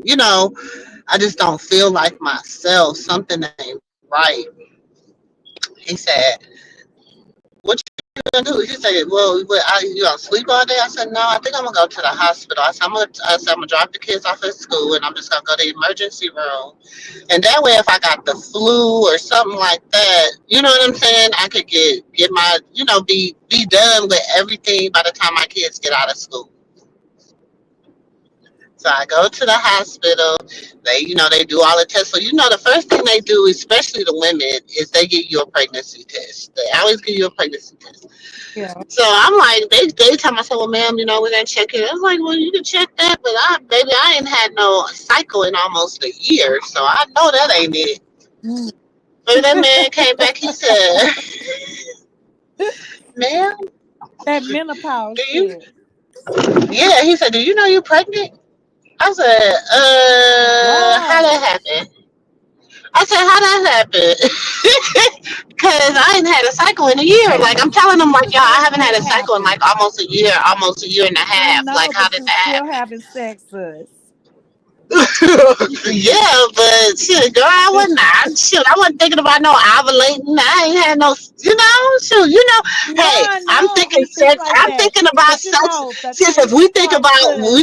just don't feel like myself. Something ain't right. He said, what you gonna do? He said, well, you gonna sleep all day? I said, no, I think I'm gonna go to the hospital. I said, I'm gonna drop the kids off at school, and I'm just gonna go to the emergency room. And that way, if I got the flu or something like that, you know what I'm saying, I could get my, be done with everything by the time my kids get out of school. So I go to the hospital. They do all the tests. So the first thing they do, especially the women, is they give you a pregnancy test. They always give you a pregnancy test. Yeah. So I'm like, they tell me, I said, well, ma'am, we're gonna check it. I was like, well, you can check that, but I ain't had no cycle in almost a year, so I know that ain't it. Mm. But that man came back. He said, ma'am, That menopause do you? shit. Yeah, he said, do you know you're pregnant? I said, how God. that happened? I said, how that happened? Because I ain't had a cycle in a year. Like, I'm telling them, like, y'all, I haven't had It a cycle in like happened. almost a year and a I half. Like, know, how but did you that still happen? having sex, sis. Yeah, but shit, girl, I wasn't. I wasn't thinking about no ovulating. I ain't had no, shoot, No, Hey, I I'm know thinking we think sex. like I'm that. thinking about But sex. the Sis, if crazy we think part, about sis,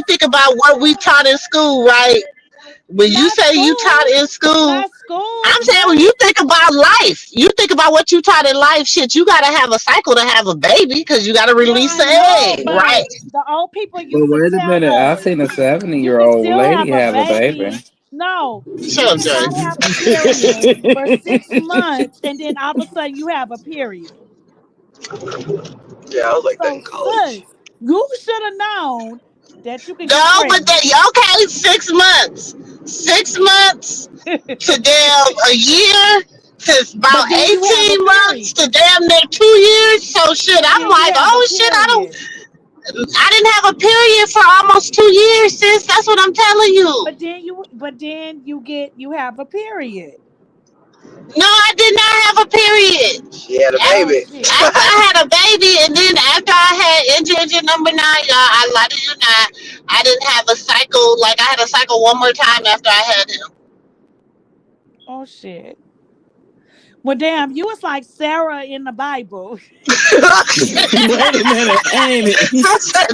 what we taught in school, right? when you Not say you taught school. in school, Not school. I'm saying when No. you think about life, you think about what you taught in life. Shit, you gotta have a cycle to have a baby because you gotta No, release I the know, egg, right? but the old people But used to wait a tell minute, I us seen a you 70-year can old still lady have a have a baby. baby. No, you Sure, Jay. cannot have a period for 6 months and then all of a sudden you have a period. Yeah, I was like that So, in college. sis, you should have known that you can get No, but pregnant. okay, 6 months, 6 months to damn a year to about But then you have a 18 months period. to damn near 2 years. So shit, But I'm then you like, have a oh shit, period. I didn't have a period for almost 2 years, sis. That's what I'm telling you. You have a period. No, I did not have a period. She had a Oh baby. shit. After I had a baby, and then after I had engine number 9, y'all, I lied to you not. I didn't have a cycle. Like I had a cycle one more time after I had him. Oh shit. Well damn, you was like Sarah in the Bible. Wait a minute, ain't it?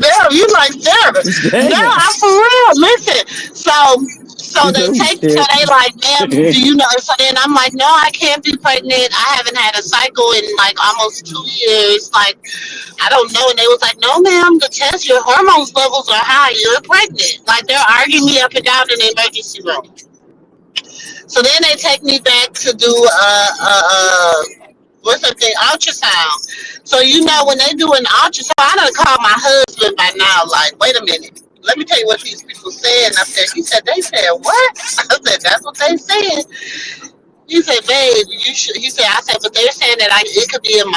Damn, you like Sarah? No, Damn. I'm for real. Listen, so She they said, "Oh take, so shit." they like, damn, do you know? So then I'm like, no, I can't be pregnant. I haven't had a cycle in like almost 2 years. Like, I don't know. And they was like, no, ma'am, the test, your hormones levels are high. You're pregnant. Like they're arguing me up and down in the emergency room. So then they take me back to do what's that thing, ultrasound. So you know when they do an ultrasound, I done called my husband by now. Like, wait a minute. Let me tell you what these people said. And I said, he said, they said what? I said, that's what they said. He said, babe, you should. He said, I said, but they're saying that it could be in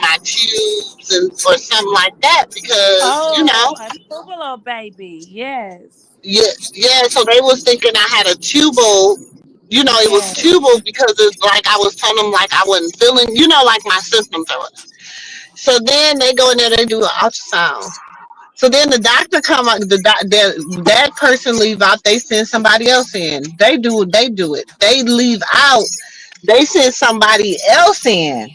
my tubes and or something like that because you know, Oh, a tubalo baby. Yes. yeah, yeah. So they was thinking I had a tubal. You know, it was Yes. tubal because it's like I was telling them like I wasn't feeling. You know, like my symptoms or whatever. So then they go in there, they do an ultrasound. So then the doctor come out, that person leave out, they send somebody else in. They do it. They leave out, they send somebody else in.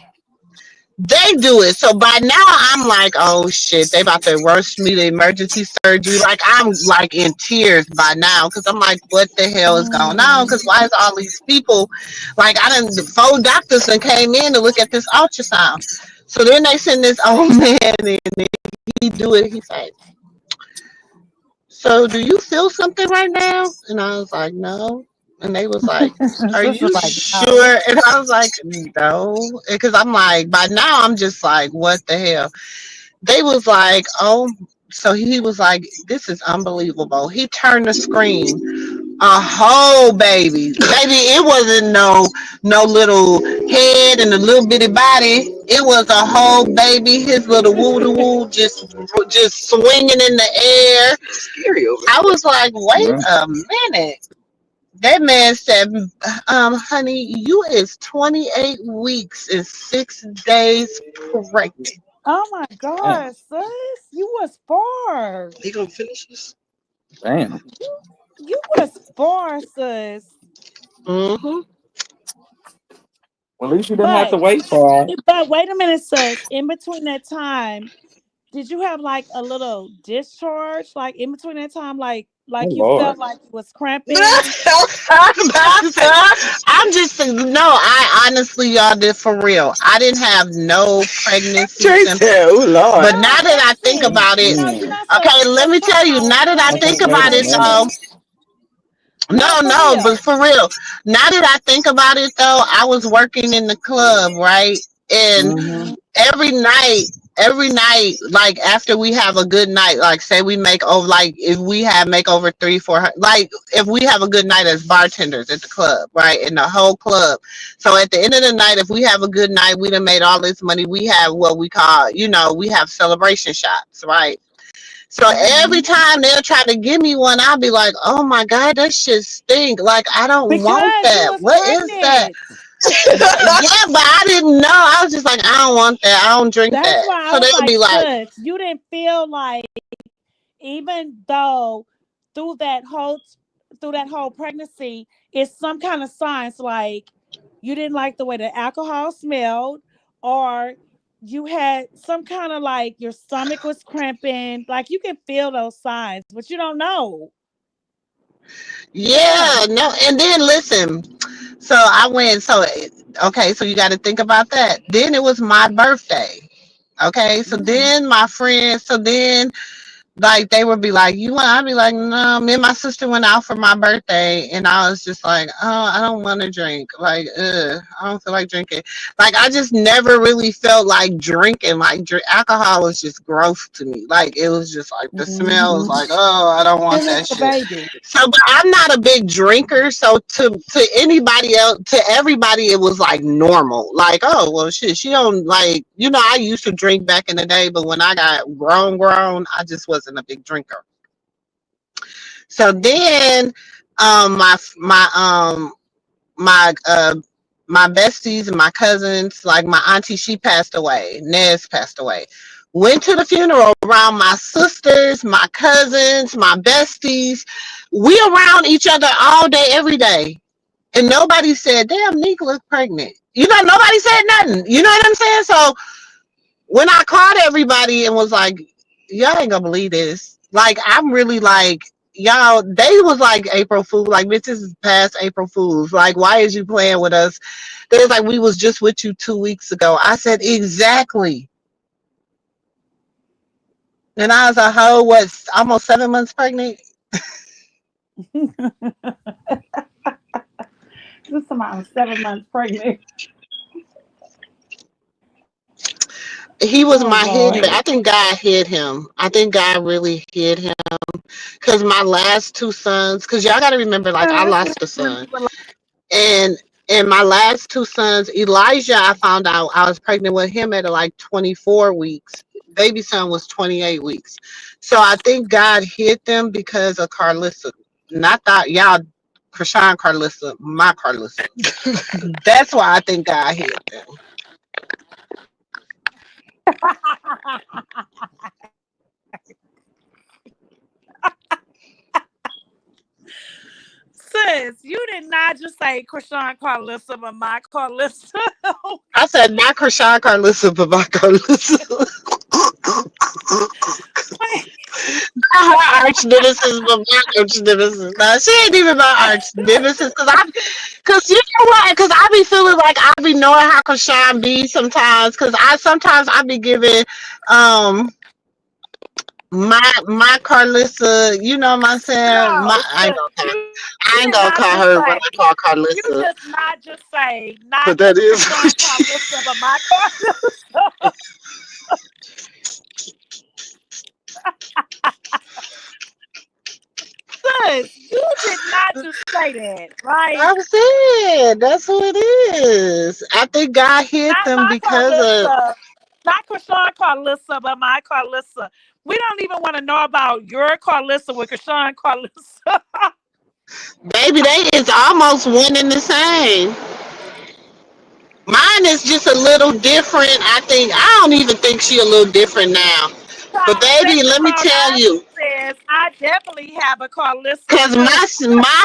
They do it. So by now I'm like, oh shit, they about to rush me to emergency surgery. Like I'm like in tears by now because I'm like, what the hell is going on? Mm. Because why is all these people like I done the 4 doctors that came in to look at this ultrasound. So then they send this old man in and he do it. He's like, so do you feel something right now? And I was like, no. And they was like, are This is you like no. sure? And I was like, no. Because I'm like, by now I'm just like, what the hell? They was like, oh, so he was like, this is unbelievable. He turned the screen, a whole baby. Baby, it wasn't no little head and a little bitty body. It was a whole baby. His little woo doo woo just swinging in the air. Scary over I was like, wait Well, a minute. That man said, honey, you is 28 weeks and 6 days pregnant. Oh my damn, God, sis. You was far. there. He gonna finish this? damn. You was far, sis. Hmm. Well, at least you didn't have to But wait for. but wait a minute, sis. In between that time, did you have like a little discharge? Like in between that time, Oh like you Lord. felt like you was cramping? I'm just no. I honestly, y'all did for real. I didn't have no pregnancy Trey symptoms. said, "Oh Lord." But No, now I'm that I think asking. about it, You're Mm. not supposed okay, to let say me tell you. no. Now that I But think Okay, answer wait about a it, question. minute. though, No, for but real. for real. Now that I think about it, though, I was working in the club, right? And Mm-hmm. every night, every night, like after we have a good night, like say we make over, like if we have make over 300, 400, like if we have a good night as bartenders at the club, right, in the whole club. So at the end of the night, if we have a good night, we done made all this money. We have what we call, we have celebration shots, right? So every Hmm. time they'll try to give me one, I'll be like, oh my God, that shit stink. Like, I don't want Because you that. was What is that? pregnant. Yeah, but I didn't know. I was just like, I don't want that. I don't drink That's that. why I So was they'll like, be like, sis, you didn't feel like even though through that whole through that whole pregnancy, it's some kind of signs like you didn't like the way the alcohol smelled, or you had some kind of like your stomach was cramping. Like you can feel those signs, but you don't know. Yeah, no, and then listen. So I went. So okay, so you got to think about that. Then it was my birthday. Okay, so then my friends. So then like they would be like, "You want?" I'd be like, "No." Me and my sister went out for my birthday, and I was just like, "Oh, I don't want to drink. Like, I don't feel like drinking." Like, I just never really felt like drinking. Like, alcohol was just gross to me. Like, it was just like the smell was like, "Oh, I don't want Still that is the shit." baby. So, but I'm not a big drinker. So to anybody else, to everybody, it was like normal. Like, oh well, shit, she don't like. I used to drink back in the day, but when I got grown, I just wasn't a big drinker. So then, my my besties and my cousins, like my auntie, she passed away. Nez passed away. Went to the funeral around my sisters, my cousins, my besties. We around each other all day, every day. And nobody said, damn, Nick look pregnant. Nobody said nothing. You know what I'm saying? So when I called everybody and was like, y'all ain't gonna believe this. Like, I'm really like, y'all, they was like April Fool. Like, bitch, this is past April Fools. Like, why is you playing with us? They was like, we was just with you 2 weeks ago. I said, exactly. And I was a hoe, what, almost 7 months pregnant? This is about 7 months pregnant. He was Oh my hidden. Lord. I think God hid him. I think God really hid him. Because my last two sons, because y'all got to remember, like, I lost a son. And my last two sons, Elijah, I found out I was pregnant with him at like 24 weeks. Baby son was 28 weeks. So I think God hid them because of Carlissa. Not that y'all, Krishan Carlissa, my Carlissa. That's why I think God hid them. Sis, you did not just say Krishan Carlissa, but my Carlissa. I said not Krishan Carlissa, but my Carlissa. Her arch nemesis, but my arch nemesis. No, she ain't even my arch nemesis. Cause you know what? Cause I be feeling like I be knowing how Krishan be sometimes. Cause sometimes I be giving um my Carlissa. You know what I'm saying? No, I ain't sis, gonna call. you I ain't did gonna not call just her what say. I call You Carlissa. just not just say, not But that just is. Krishan Carlissa, but my Carlissa. Sis, you did not just say that, right? I'm saying that's who it is. I think God hit Not them my because of. Carlissa. Not Krishan Carlissa, but my Carlissa. We don't even want to know about your Carlissa with Krishan Carlissa. Baby, they is almost one and the same. Mine is just a little different. I don't even think she a little different now. But So, baby, Sexy let me Brown tell Eyes you, says, I definitely have a Carlissa cause too. my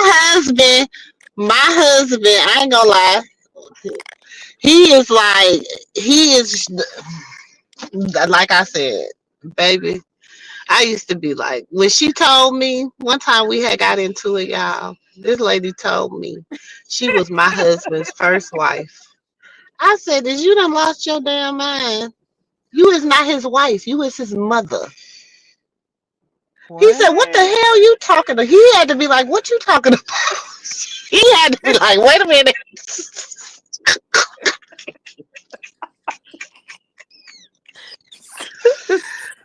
husband, I ain't gonna lie, he is like he is like I said, baby. I used to be like when she told me one time we had got into it, y'all. This lady told me she was my husband's first wife. I said, "Did you done lost your damn mind? You is not his wife. You is his mother." He said, "What the What? hell you talking to?" He had to be like, "What you talking about?" He had to be like, "Wait a minute."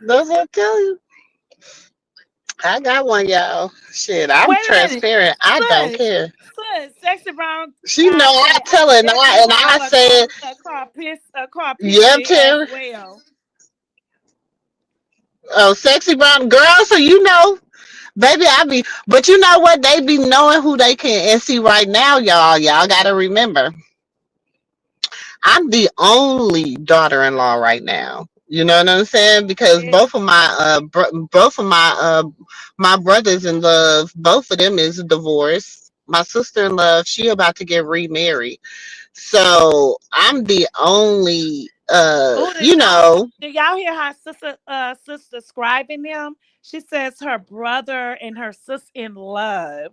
That's what I tell you. I got one, y'all. Shit, I'm Wait a minute. transparent. I don't Sis, care. Sexy Brown She know Eyes I said, I tell her, and definitely have I a said, car "Yep, pissy as Terry." well. Oh, sexy brown girl. So baby, but you know what? They be knowing who they can. And see, right now, y'all got to remember, I'm the only daughter-in-law right now. You know what I'm saying? Because Yeah. both of my brothers in love, both of them is divorced. My sister in love, she about to get remarried. So I'm the only Oh, did y'all hear how sister describing them? She says her brother and her sis in love.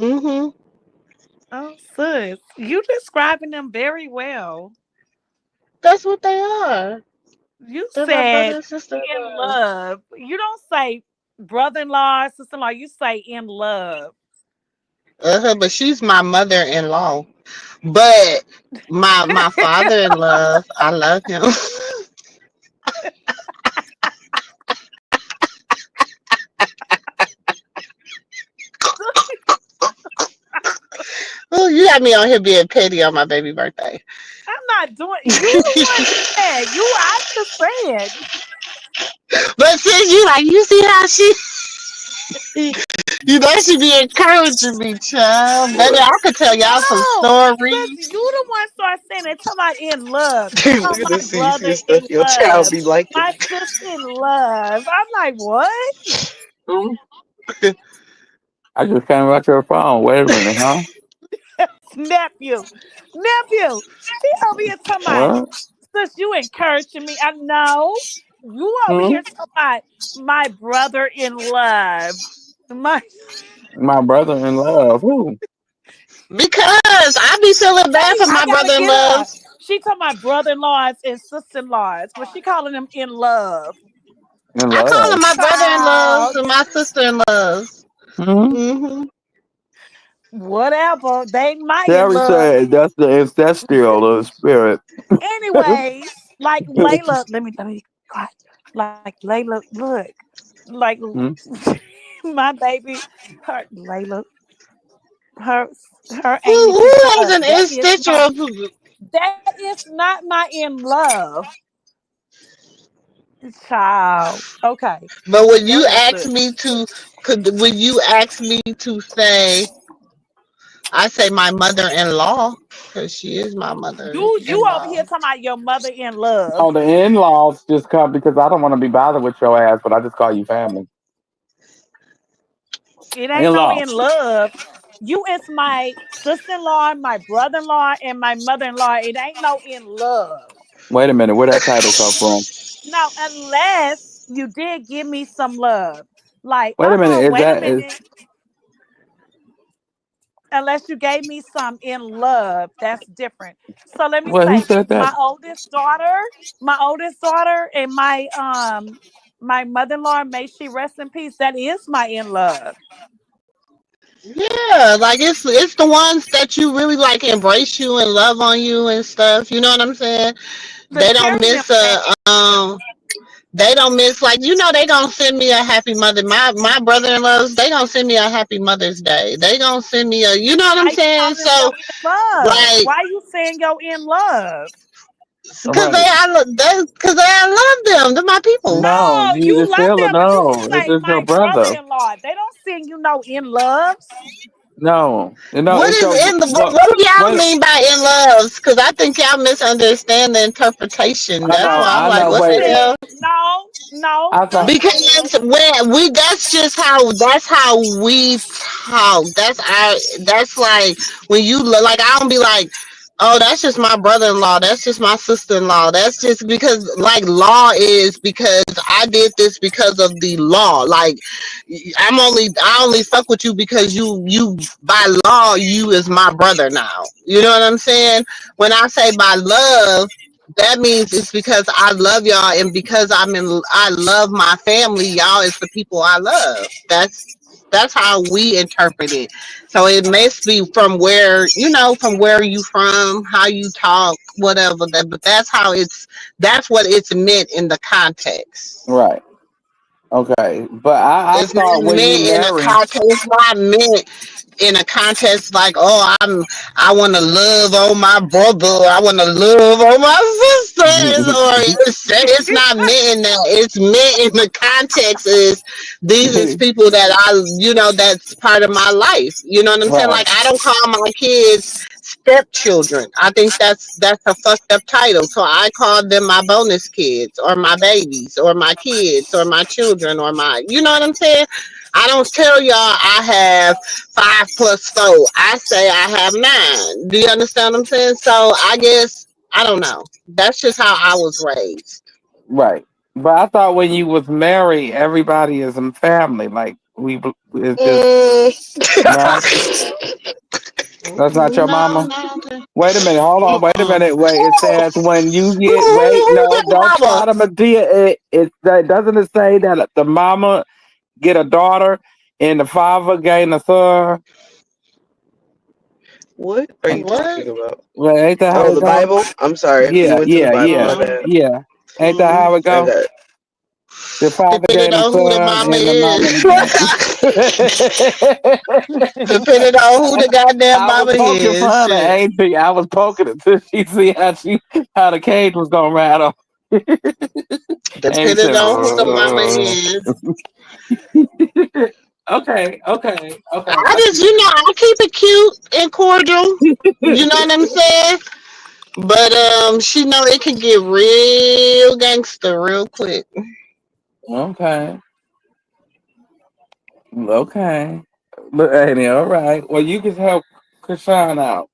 Mm-hmm. Oh, sis, you describing them very well. That's what they are. You They're my brother said and sister in in love. love. You don't say brother-in-law, sister-in-law. You say in love. But she's my mother-in-law. But my father-in-law, I love him. Oh, you got me on here being petty on my baby birthday. I'm not doing. You the one said. You. I just said. But since you like, you see how she, you know, she be encouraging me, child. Baby, I could tell y'all some No, sis, stories. you the one started saying it. Talking about in love. Oh, Look at my this brother CC in stuff your child love. be liking. My sister in love. I'm like, what? Hmm? I just came back to her phone. Wait a minute, huh? Nephew. Nephew. She over here talking about, What? sis, you encouraging me. I know. You over Hmm? here talking about my brother in love. My My brother in love. Who? Because I be feeling bad Wait, for I my gotta get brother-in-laws. her. She talking about brother-in-laws and sister-in-laws, but she calling them in love. In I call them love. my brother-in-laws Child, and my sister-in-laws. Hmm? Mm-hmm. whatever. They ain't my in Terry love. said that's the ancestral spirit. Anyways, like Layla, let me be quiet. Like Layla, look, like Hmm? my baby, her Layla, her her Who, ain't who even has close. an instinctual? That is not my in love, child. Okay, But when go you ahead, ask sis. me to, when you ask me to say, I say my mother-in-law because she is my You over mother-in-law. here talking about your mother in love. Oh, the in-laws just come because I don't want to be bothered with your ass, but I just call you family. It ain't no In-law. in love. You is my sister-in-law, my brother-in-law, and my mother-in-law. It ain't no in love. Wait a minute, where that title come from? No, unless you did give me some love. Like, Wait a minute, is wait a that is minute. Unless you gave me some in love, that's different. So let me well who say, said that? my oldest daughter, and my mother-in-law, may she rest in peace. That is my in love. Yeah, like it's the ones that you really like embrace you and love on you and stuff. You know what I'm saying? The They don't Terry them miss ain't. they don't miss, like, you know, they gonna send me a happy mother. My brother-in-laws, they gonna send me a happy Mother's Day. They gonna send me a, you know what I'm Why you saying? calling them So your in love? like, Why you saying your in love? All cause right. I love them. They're my people. No, No, you you just love feel it. them. You No, just it's say just your my brother. brother-in-law. They don't send you no in loves. No, What it's is your in the well. what do y'all Wait, mean by in loves? Because I think y'all misunderstand the interpretation. That's why I'm I like, know. what You the Wait, said hell? no, no. I You thought. said Because when we, that's how we talk. That's like when you like, I don't be like, oh, that's just my brother-in-law, that's just my sister-in-law, that's just because, like, law is because I did this because of the law. Like, I only fuck with you because you by law you is my brother now. You know what I'm saying? When I say by love, that means it's because I love y'all, and because I love my family. Y'all is the people I love. That's how we interpret it. So it must be from where, from where you from, how you talk, whatever. But that's what it's meant in the context. Right. Okay. But I It's thought not when you meant in a marry. context. It's not meant in a contest like, oh, I want to love on my brother, I want to love on my sisters, or it's not meant in that. It's meant in the context is these is people that that's part of my life. You know what I'm saying? Right. Like, I don't call my kids stepchildren. I think that's a fucked up title. So I call them my bonus kids, or my babies, or my kids, or my children, or my, you know what I'm saying? I don't tell y'all I have 5 + 4. I say I have 9. Do you understand what I'm saying? So I guess, I don't know. That's just how I was raised. Right. But I thought when you was married, everybody is in family. Like It's just no. That's not your mama. Wait a minute. Hold on. Wait a minute. Wait. It says when you get. Wait. No. Don't try to Medea. Doesn't it say that the mama get a daughter and the father gain a son? What are you talking about? Well, ain't that how Oh, it the go? Bible? I'm sorry. Yeah. We went to the Bible. My bad. Yeah. Ain't that how it go? Okay. The father gain a son and the mama. Depending on who the goddamn I mama was poking is. fun at Auntie. I was poking it till she see how the cage was gonna rattle. Depending on who the mama is. Okay. I just, I keep it cute and cordial. You know what I'm saying? But she know it can get real gangster real quick. Okay. But Annie, all right. Well, you can help Krishan out.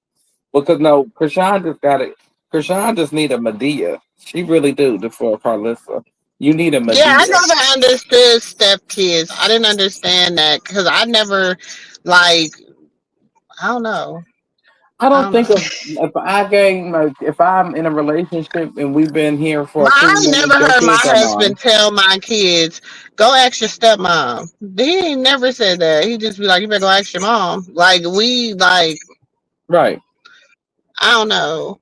Because no, Krishan just got it. Krishan just need a Medea. She really do for Carlissa. You need a Medea. Yeah, I never understood stepkids. I didn't understand that because I never, like, I don't know. I don't think of if I'm in a relationship and we've been here for a few I minutes, never your heard my kids are mine. husband tell my kids, go ask your stepmom. He ain't never said that. He just be like, you better go ask your mom. Like, Right. I don't know.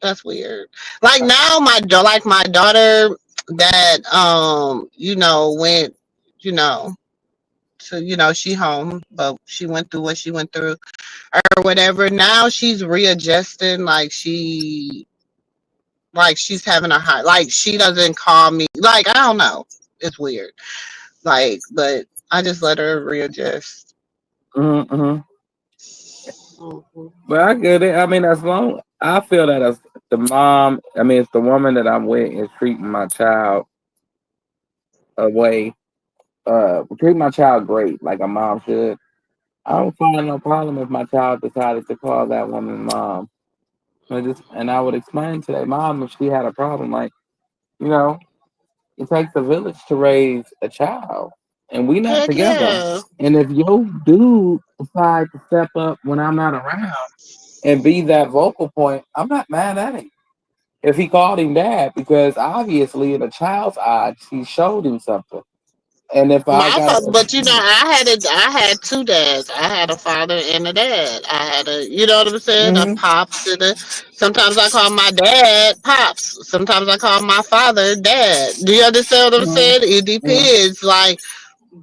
That's weird. Like now my daughter that went, so she home, but she went through what she went through or whatever. Now she's readjusting, she's having a high, she doesn't call me, I don't know. It's weird. But I just let her readjust. Mm-hmm. But I get it. I mean, I feel that as the mom, it's the woman that I'm with is treating my child treating my child great, like a mom should. I don't find no problem if my child decided to call that woman mom. And I would explain to that mom if she had a problem, it takes a village to raise a child, and we not together. Yeah. And if your dude decide to step up when I'm not around and be that vocal point, I'm not mad at him. If he called him dad, because obviously in a child's eyes, he showed him something. And if but I had two dads. I had a father and a dad. I had you know what I'm saying? A pops and sometimes I call my dad pops. Sometimes I call my father dad. Do you understand what I'm saying? It depends.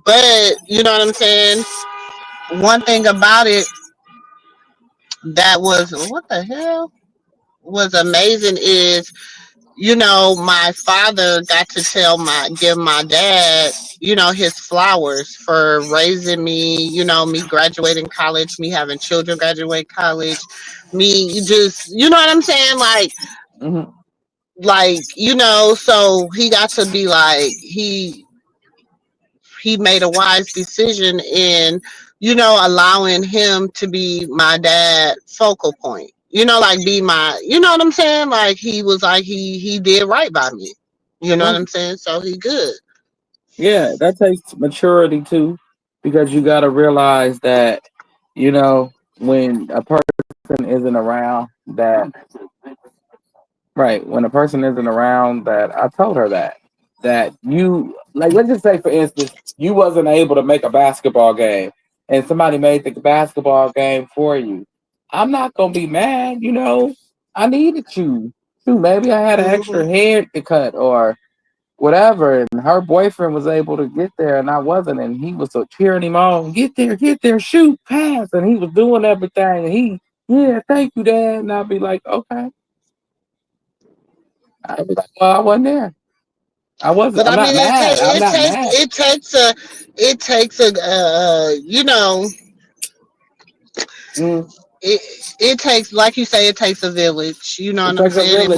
But you know what I'm saying? One thing about it that was what the hell was amazing is my father got to give my dad, his flowers for raising me, me graduating college, me having children graduate college, me just, you know what I'm saying? So he got to be he made a wise decision in, allowing him to be my dad focal point. Be my, you know what I'm saying? He was he did right by me. You know what I'm saying? So he good. Yeah, that takes maturity too, because you got to realize that, when a person isn't around when a person isn't around I told her that you, let's just say, for instance, you wasn't able to make a basketball game and somebody made the basketball game for you. I'm not going to be mad, I needed you. Maybe I had an extra hair to cut or whatever, and her boyfriend was able to get there and I wasn't, and he was cheering him on, get there, shoot, pass, and he was doing everything, and thank you, Dad, and I'd be like, okay. I'd be like, well, I wasn't there. I wasn't. I'm not mad. I'm not mad. It takes it takes, like you say, it takes a village. You know what I'm saying?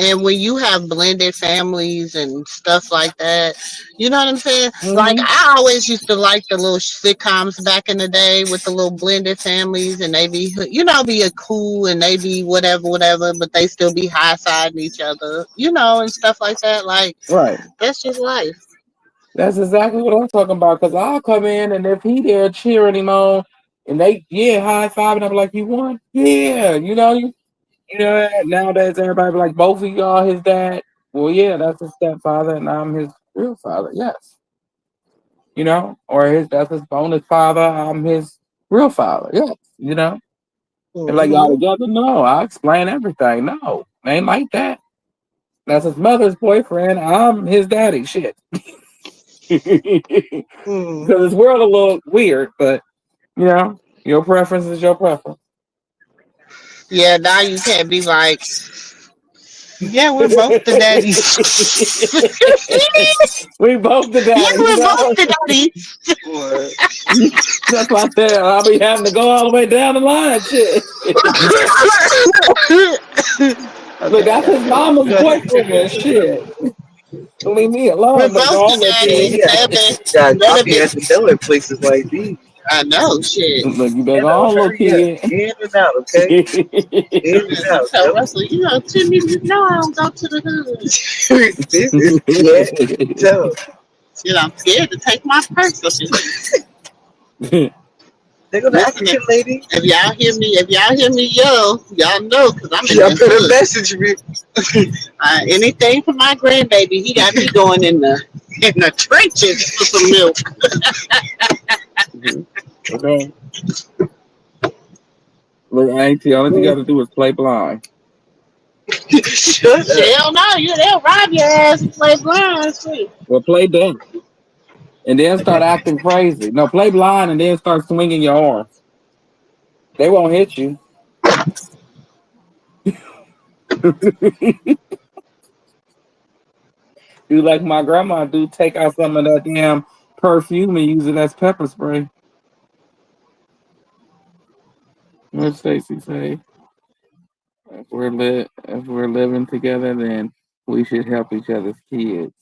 And when you have blended families and stuff like that, you know what I'm saying? I always used to like the little sitcoms back in the day with the little blended families, and they be be a cool, and they be whatever, but they still be high siding each other, and stuff like that. Right. That's just life. That's exactly what I'm talking about. Cause I'll come in and if he there cheering him on and they high five and I'm like, you won? Yeah, nowadays everybody be like both of y'all his dad. Well, yeah, that's his stepfather and I'm his real father. Yes. Or that's his bonus father, I'm his real father. Yes. And like y'all Mm-hmm. together? No, I explain everything. No, ain't like that. That's his mother's boyfriend. I'm his daddy. Shit. Because Mm. this world a little weird, but your preference is your preference. Yeah, now you can't be like, yeah, we're both the daddies. We both the Yeah, daddy. we're both the daddies. What? That's why I said I'll be having to go all the way down the line. Shit. Look, Okay, that's his okay. mama's Go ahead. boyfriend. Shit. Leave me We're alone. Look, both go the on, little daddies, kid. Yeah, got baby. coffee at the deli places like these. I know, shit. Look, you better go on, little Hurry up. kid. In and out, okay? In and out. So Yep. Russell, Timmy, I don't go to the hood. This is yeah. Tell. I'm scared to take my purse. They go to Listen, African lady. if y'all hear me yell, y'all know, cause I'm in Y'all the better hood. message me. Anything for my grandbaby, he got me going in the trenches for some milk. Okay. Look, Auntie, all you got to do is play blind. Shut up. Hell no, they'll rob your ass and play blind too. Well, play dumb. And then start acting crazy. No, play blind and then start swinging your arms. They won't hit you. Do like my grandma do, take out some of that damn perfume and use it as pepper spray. What Stacy say? If we're living together, then we should help each other's kids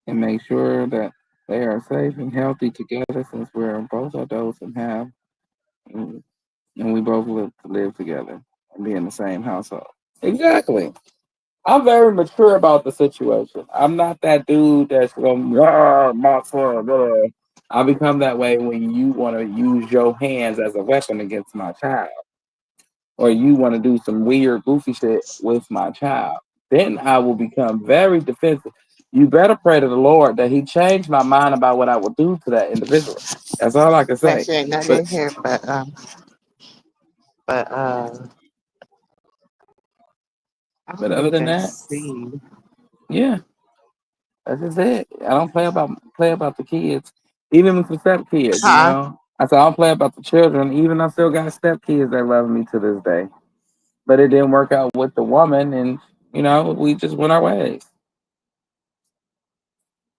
and make sure that they are safe and healthy together since we're both adults and we both live together and be in the same household. Exactly. I'm very mature about the situation. I'm not that dude that's going, my son. I become that way when you want to use your hands as a weapon against my child, or you want to do some weird, goofy shit with my child. Then I will become very defensive. You better pray to the Lord that He changed my mind about what I will do to that individual. That's all I can say. Actually, ain't nothing But in here, but I but don't other than even that, see. yeah. That's just it. I don't play about the kids, even with the step kids. Huh? I said I don't play about the children. Even I still got step kids that love me to this day. But it didn't work out with the woman, and we just went our ways.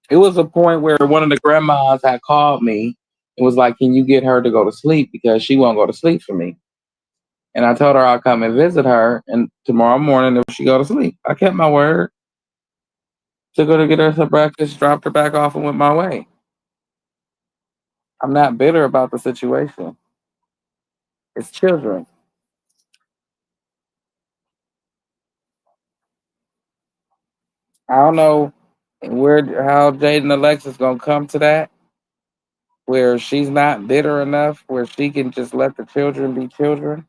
It was a point where one of the grandmas had called me and was like, "Can you get her to go to sleep because she won't go to sleep for me?" And I told her I'll come and visit her, and tomorrow morning if she go to sleep, I kept my word. Took her to get her some breakfast, dropped her back off, and went my way. I'm not bitter about the situation. It's children. I don't know how Jaden Alexis gonna come to that, where she's not bitter enough, where she can just let the children be children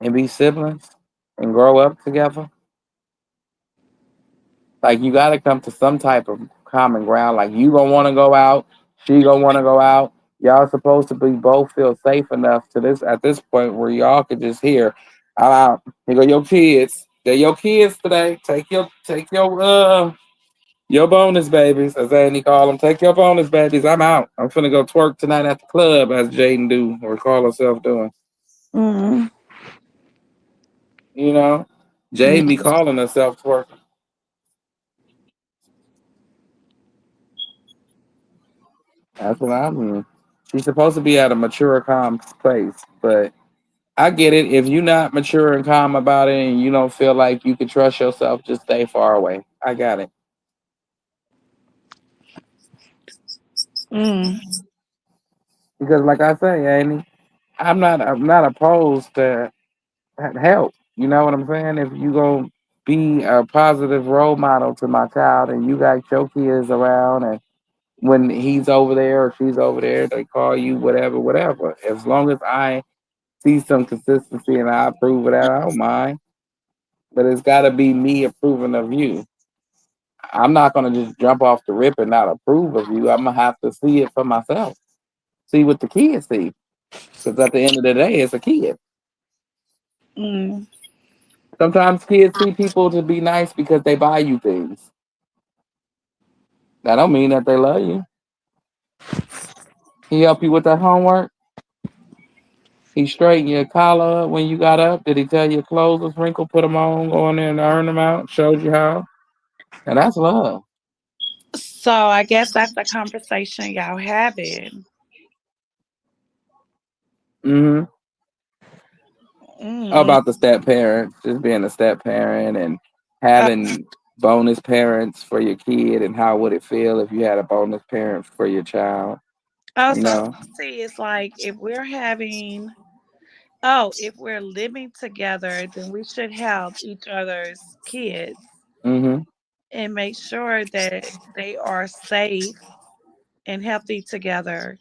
and be siblings and grow up together. Like you got to come to some type of common ground. Like you gonna want to go out, she gonna want to go out. Y'all supposed to be both feel safe enough to this at this point where y'all could just hear, here go your kids. They're your kids today. Take your bonus babies, as Andy call them. Take your bonus babies. I'm out. I'm finna go twerk tonight at the club, as Jaden do or call herself doing. Mm. Jaden be calling herself twerking. That's what I mean. She's supposed to be at a mature, calm place, but I get it. If you're not mature and calm about it, and you don't feel like you can trust yourself, just stay far away. I got it. Mm. Because, like I say, Amy, I'm not opposed to help. You know what I'm saying? If you gonna be a positive role model to my child, and you got your kids around, and when he's over there or she's over there, they call you whatever, whatever. As long as I see some consistency and I approve of that, I don't mind. But it's got to be me approving of you. I'm not gonna just jump off the rip and not approve of you. I'm gonna have to see it for myself. See what the kids see. Because at the end of the day, it's a kid. Mm. Sometimes kids see people to be nice because they buy you things. That don't mean that they love you. He help you with that homework. He straightened your collar up when you got up. Did he tell you your clothes was wrinkled? Put them on, go in there and iron them out. Showed you how. And that's love. So I guess that's the conversation y'all having. Mm-hmm. How Mm. about the step parent? Just being a step parent and having bonus parents for your kid, and how would it feel if you had a bonus parent for your child? You So know. see, it's like if we're living together, then we should help each other's kids Mm-hmm. and make sure that they are safe and healthy together.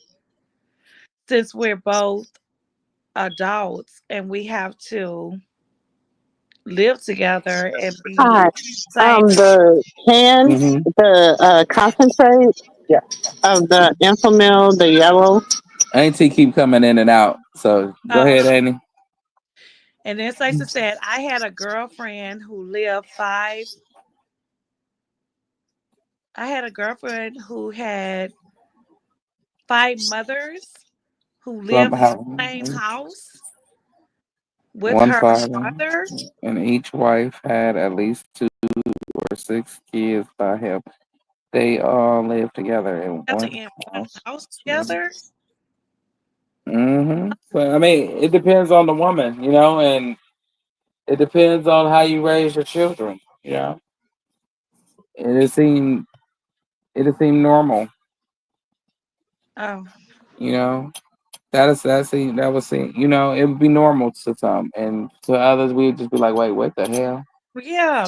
Since we're both adults and we have to live together and be Hi. same. The cans, Mm-hmm. the concentrate of the Infamil, the yellow. Auntie keep coming in and out. So go Oh, ahead, Annie. and then Stacey said, I had a girlfriend who lived five. I had a girlfriend who had five mothers who Club lived in house. the same house with One her father, mother. and each wife had at least 2 or 6 kids by him. They all lived together in Together one in one house. house together. Mm-hmm. So I mean, it depends on the woman, and it depends on how you raise your children. And it seemed normal. Oh, You know, that was seen. It would be normal to some, and to others, we'd just be like, "Wait, what the hell?" yeah,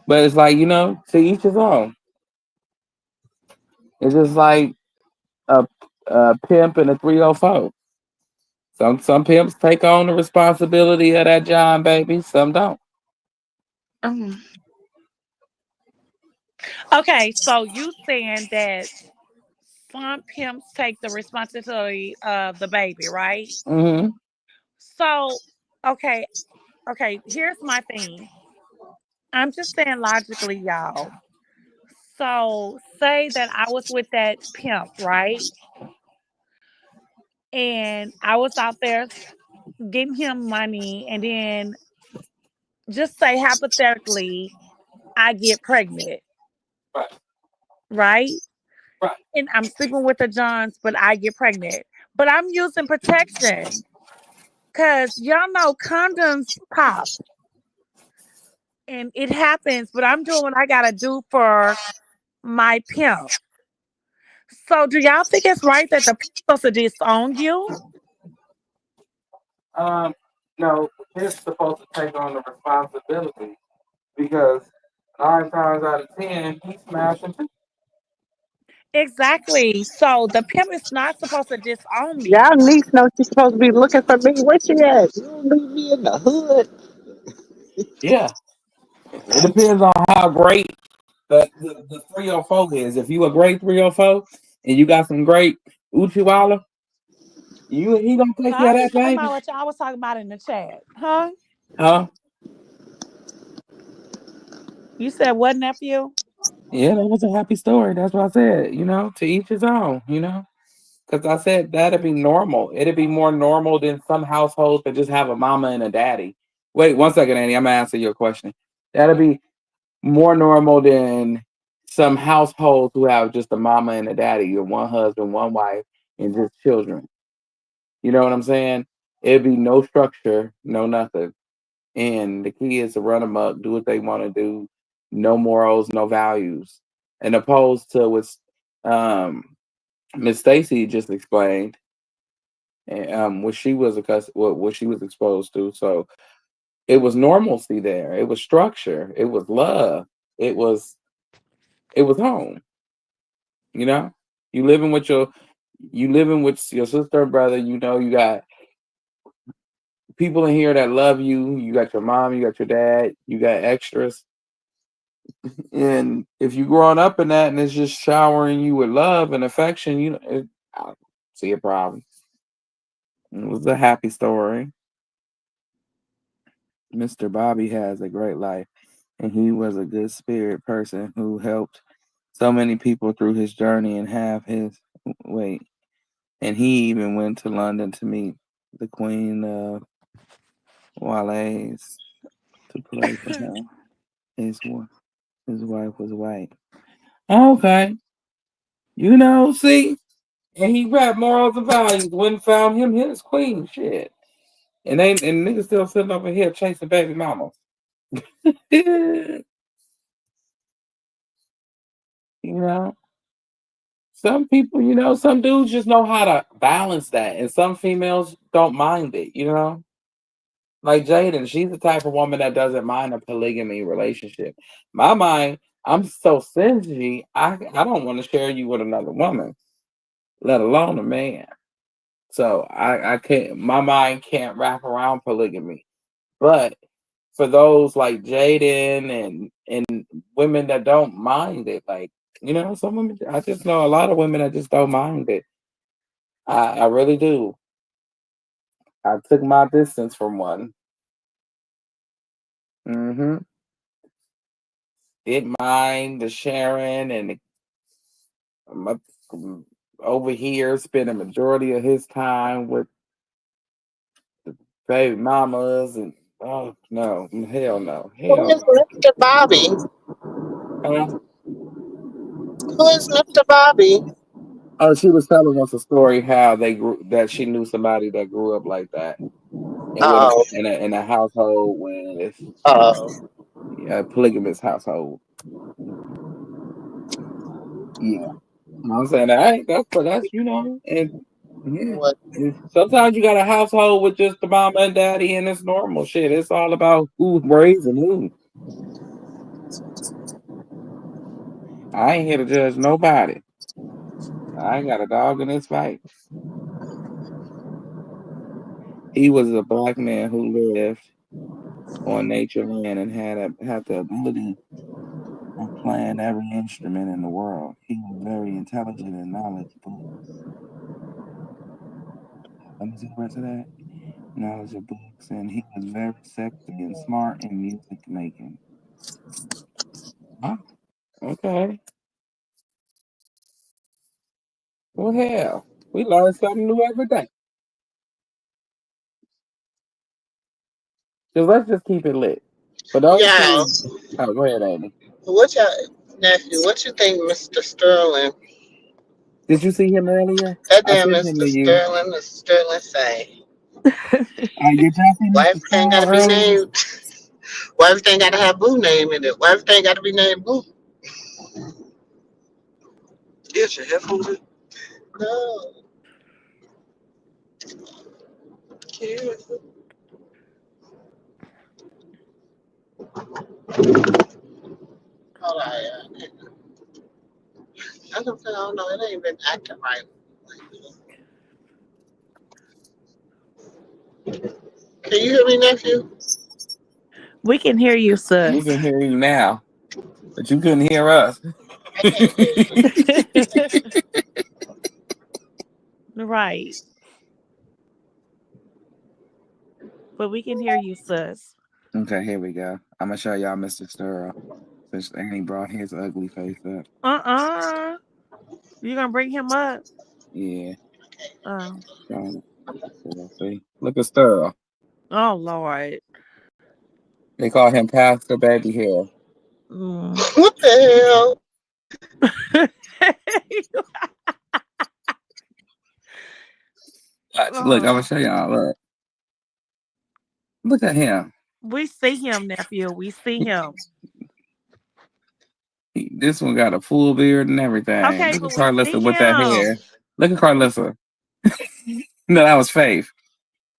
But it's like, to each his own. It's just like a pimp and a 304. Some pimps take on the responsibility of that John baby. Some don't. mm. Okay, so you saying that some pimps take the responsibility of the baby, right? Mm-hmm. So, okay, okay, here's my thing. I'm just saying logically, y'all. So, say that I was with that pimp, right? And I was out there getting him money, and then just say hypothetically, I get pregnant, Right. right? Right. And I'm sleeping with the Johns, but I get pregnant. But I'm using protection because y'all know condoms pop and it happens, but I'm doing what I gotta do for my pimp. So do y'all think it's right that the pimp's supposed to disown you? No, he's supposed to take on the responsibility because 9 times out of 10, he's smashing. Exactly. So the pimp is not supposed to disown me. Y'all niece know she's supposed to be looking for me. Where she at? You don't leave me in the hood. Yeah, it depends on how great the 304 is. If you a great 304 and you got some great Uchiwala, he gonna take I care of was that talking baby, about what y'all was talking about in the chat. Huh? huh? You said what, nephew? Yeah, that was a happy story. That's what I said. To each his own. Because I said that'd be normal. It'd be more normal than some households that just have a mama and a daddy. Wait 1 second, Annie. I'm gonna answer your question. That'd be more normal than some households who have just a mama and a daddy, your one husband, one wife, and just children. You know what I'm saying? It'd be no structure, no nothing. And the kids to run amok, do what they want to do, no morals, no values. And opposed to um, Miss Stacy just explained, what she was what she was exposed to. So it was normalcy there. It was structure. It was love. It was home. You know, you living with your sister or brother. You know, you got people in here that love you. You got your mom, you got your dad, you got extras. And if you growing up in that and it's just showering you with love and affection, I don't see a problem. It was a happy story. Mr. Bobby has a great life, and he was a good spirit person who helped so many people through his journey and have his weight. And he even went to London to meet the Queen of Wales to play for him. His wife was white. Okay. See? And he grabbed morals and values, went and found him his queen. Shit. And niggas still sitting over here chasing baby mamas. Some people, some dudes just know how to balance that, and some females don't mind it, Like Jaden, she's the type of woman that doesn't mind a polygamy relationship. My mind, I'm so stingy, I don't want to share you with another woman, let alone a man. So I can't, my mind can't wrap around polygamy. But for those like Jaden and women that don't mind it, like, some women, I just know a lot of women that just don't mind it. I really do. I took my distance from one. Didn't mind the sharing and over here spend a majority of his time with the baby mamas and oh no, hell no, Who is Mr. Bobby? Who is Mr. Bobby? Oh, she was telling us a story how that she knew somebody that grew up like that, and in a household with a polygamous household. Yeah, I'm saying that's and yeah. Sometimes you got a household with just the mama and daddy, and it's normal shit. It's all about who's raising who. I ain't here to judge nobody. I ain't got a dog in this fight. He was a black man who lived on nature land and had the ability of playing every instrument in the world. He was very intelligent and knowledgeable. Let me see the rest of that. Knowledge of books, and he was very sexy and smart in music making. Huh? Okay. Well, hell, we learn something new every day. So let's just keep it lit. For those go ahead, Amy. What your nephew? What you think, Mr. Sterling? Did you see him earlier? That damn Mr. Sterling say. Why everything gotta be named? Why everything gotta have Boo name in it? Why everything gotta be named Boo? Yes, your headphones in? No. Hold on, I don't know. It ain't been acting right. Can you hear me, nephew? We can hear you, sis. We can hear you now, but you couldn't hear us. Right. But we can hear you, sis. Okay, here we go. I'm gonna show y'all Mr. Sturl. Since Annie brought his ugly face up. You gonna bring him up? Yeah. See? Look at Sturl. Oh Lord. They call him Pastor Baby Hair. What the hell? Look, I'm gonna show y'all. Look at him. We see him, nephew. We see him. This one got a full beard and everything. Okay, look at Carlissa with him. that hair. Look at Carlissa. No, that was Faith.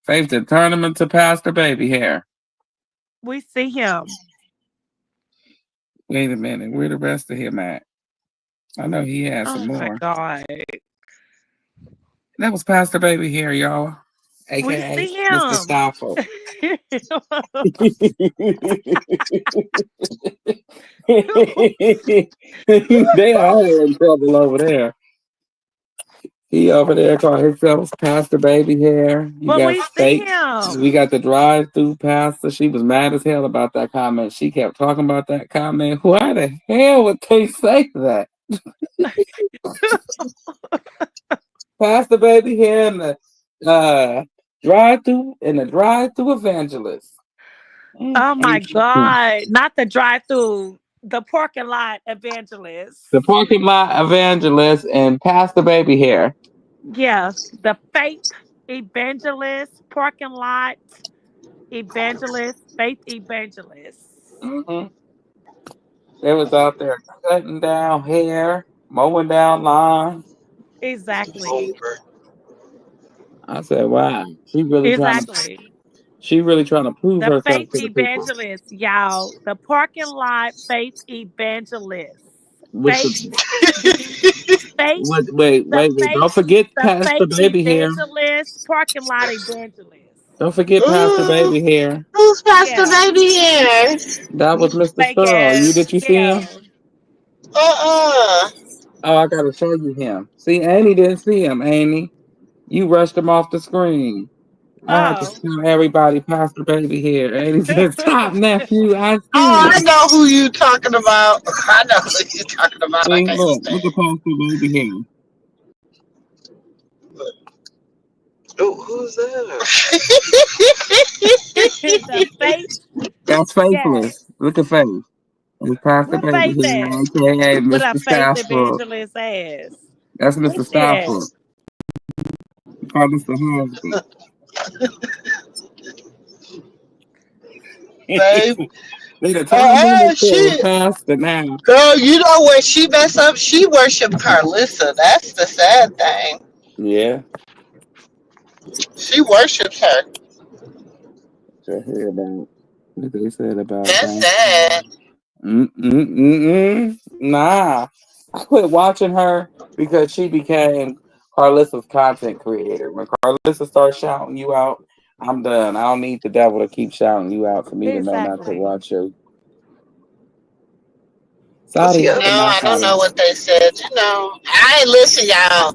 Faith to turn him into Pastor Baby Hair. We see him. Wait a minute. Where the rest of him at? I know he had some Oh my more. God. That was Pastor Baby here, y'all. We AKA see Mr. him. Stoffel. They all in trouble over there. He over there calling himself Pastor Baby Hair. You But got we see fake. We him. got the drive-through pastor. She was mad as hell about that comment. She kept talking about that comment. Why the hell would they say that? Pastor Baby Hair and the drive-through evangelist. Oh my God. Not the drive-through, the parking lot evangelist. The parking lot evangelist and Pastor Baby Hair. Yeah, the faith evangelist, parking lot evangelist, faith evangelist. Mm-hmm. They was out there cutting down hair, mowing down lawns. Exactly. I said, "Wow, she really trying to prove The herself faith to the people." evangelist, y'all. The parking lot faith evangelist. With Faith, faith, wait. the Don't faith, forget the Pastor faith Baby Hair. evangelist, parking lot evangelist. Don't forget Pastor Baby Hair. Who's Pastor Yeah. Baby here? That was Mr. Fake Star. ass. Did you see him? Yeah. Uh-uh. Oh, I gotta show you him. See, Annie didn't see him. Annie, you rushed him off the screen. I had to Oh. tell everybody Pastor Baby Hair. Annie said, "Stop, nephew. I see Oh, I him." know who you talking about. I know who you talking about. I See, can't look stand. at Pastor Baby Hair. Oh, who's that? The faith. That's Yes. Faithless. Look at Faith. It's Pastor What Baby faith Hair, at? aka With a Mr. faith Stafford. evangelist ass. That's Where's Mr. she at? Stafford. Call Mr. Husband. Babe. They done turned him into a She, pastor now. girl, you know when she mess up, she worship Carlissa. That's the sad thing. Yeah. She worships her. What they said about That's that. sad. Nah. I quit watching her because she became Carlissa's content creator. When Carlissa starts shouting you out, I'm done. I don't need the devil to keep shouting you out for me to know not to Exactly. watch you. What's Saudi the No, other? I don't know what they said. You know, I ain't listen, y'all.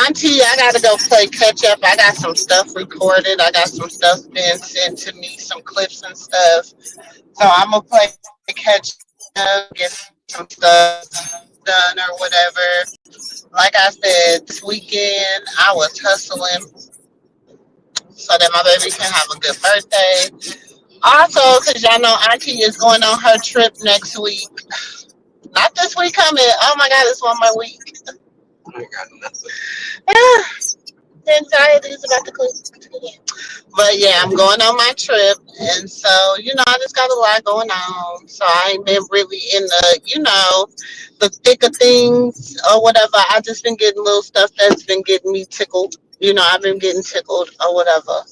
Auntie, I gotta go play catch up. I got some stuff recorded. I got some stuff being sent to me, some clips and stuff. So I'm gonna play catch up, get some stuff done or whatever. Like I said, this weekend I was hustling so that my baby can have a good birthday. Also, because y'all know Auntie is going on her trip next week. Not this week coming. Oh my God, it's 1 more week. I got nothing. Anxiety is about to click. But yeah, I'm going on my trip. And so, I just got a lot going on. So I ain't been really in the thick of things or whatever. I just been getting little stuff that's been getting me tickled. I've been getting tickled or whatever.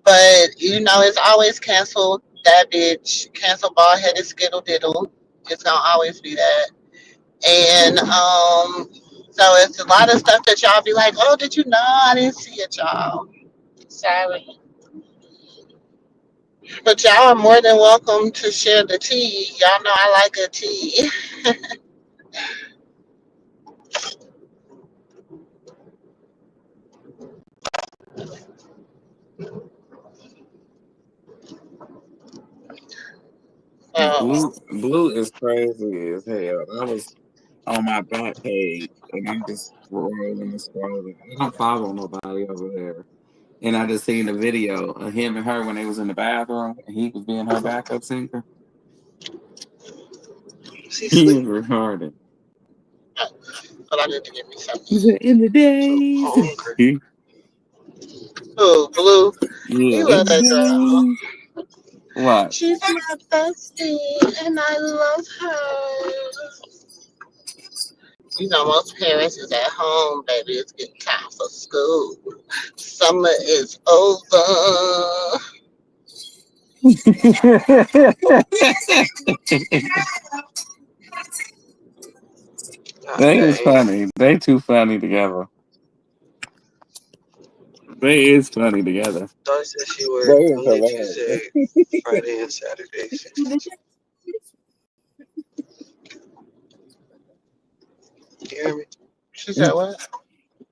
But, it's always cancel that bitch. Cancel bald headed skittle diddle. It's gonna always be that. And so it's a lot of stuff that y'all be like, oh, did you know? I didn't see it, y'all. Sorry. But y'all are more than welcome to share the tea. Y'all know I like a tea. Blue is crazy as hell. I was on my back page and I'm just scrolling and scrolling. I don't follow nobody over there. And I just seen the video of him and her when they was in the bathroom and he was being her backup singer. She He is sleep. retarded. But I need to get me something. He said, in the days. Hungry. Oh, Blue. Yeah, You love in the that girl. days. What? She's my bestie, and I love her. Most parents is at home, baby. It's getting time for school. Summer is over. They is funny. They too funny together. They is funny together. Dawn said she They worked is Monday, hilarious. Tuesday, Friday, and Saturday, 6 to 2. You hear me? She said what?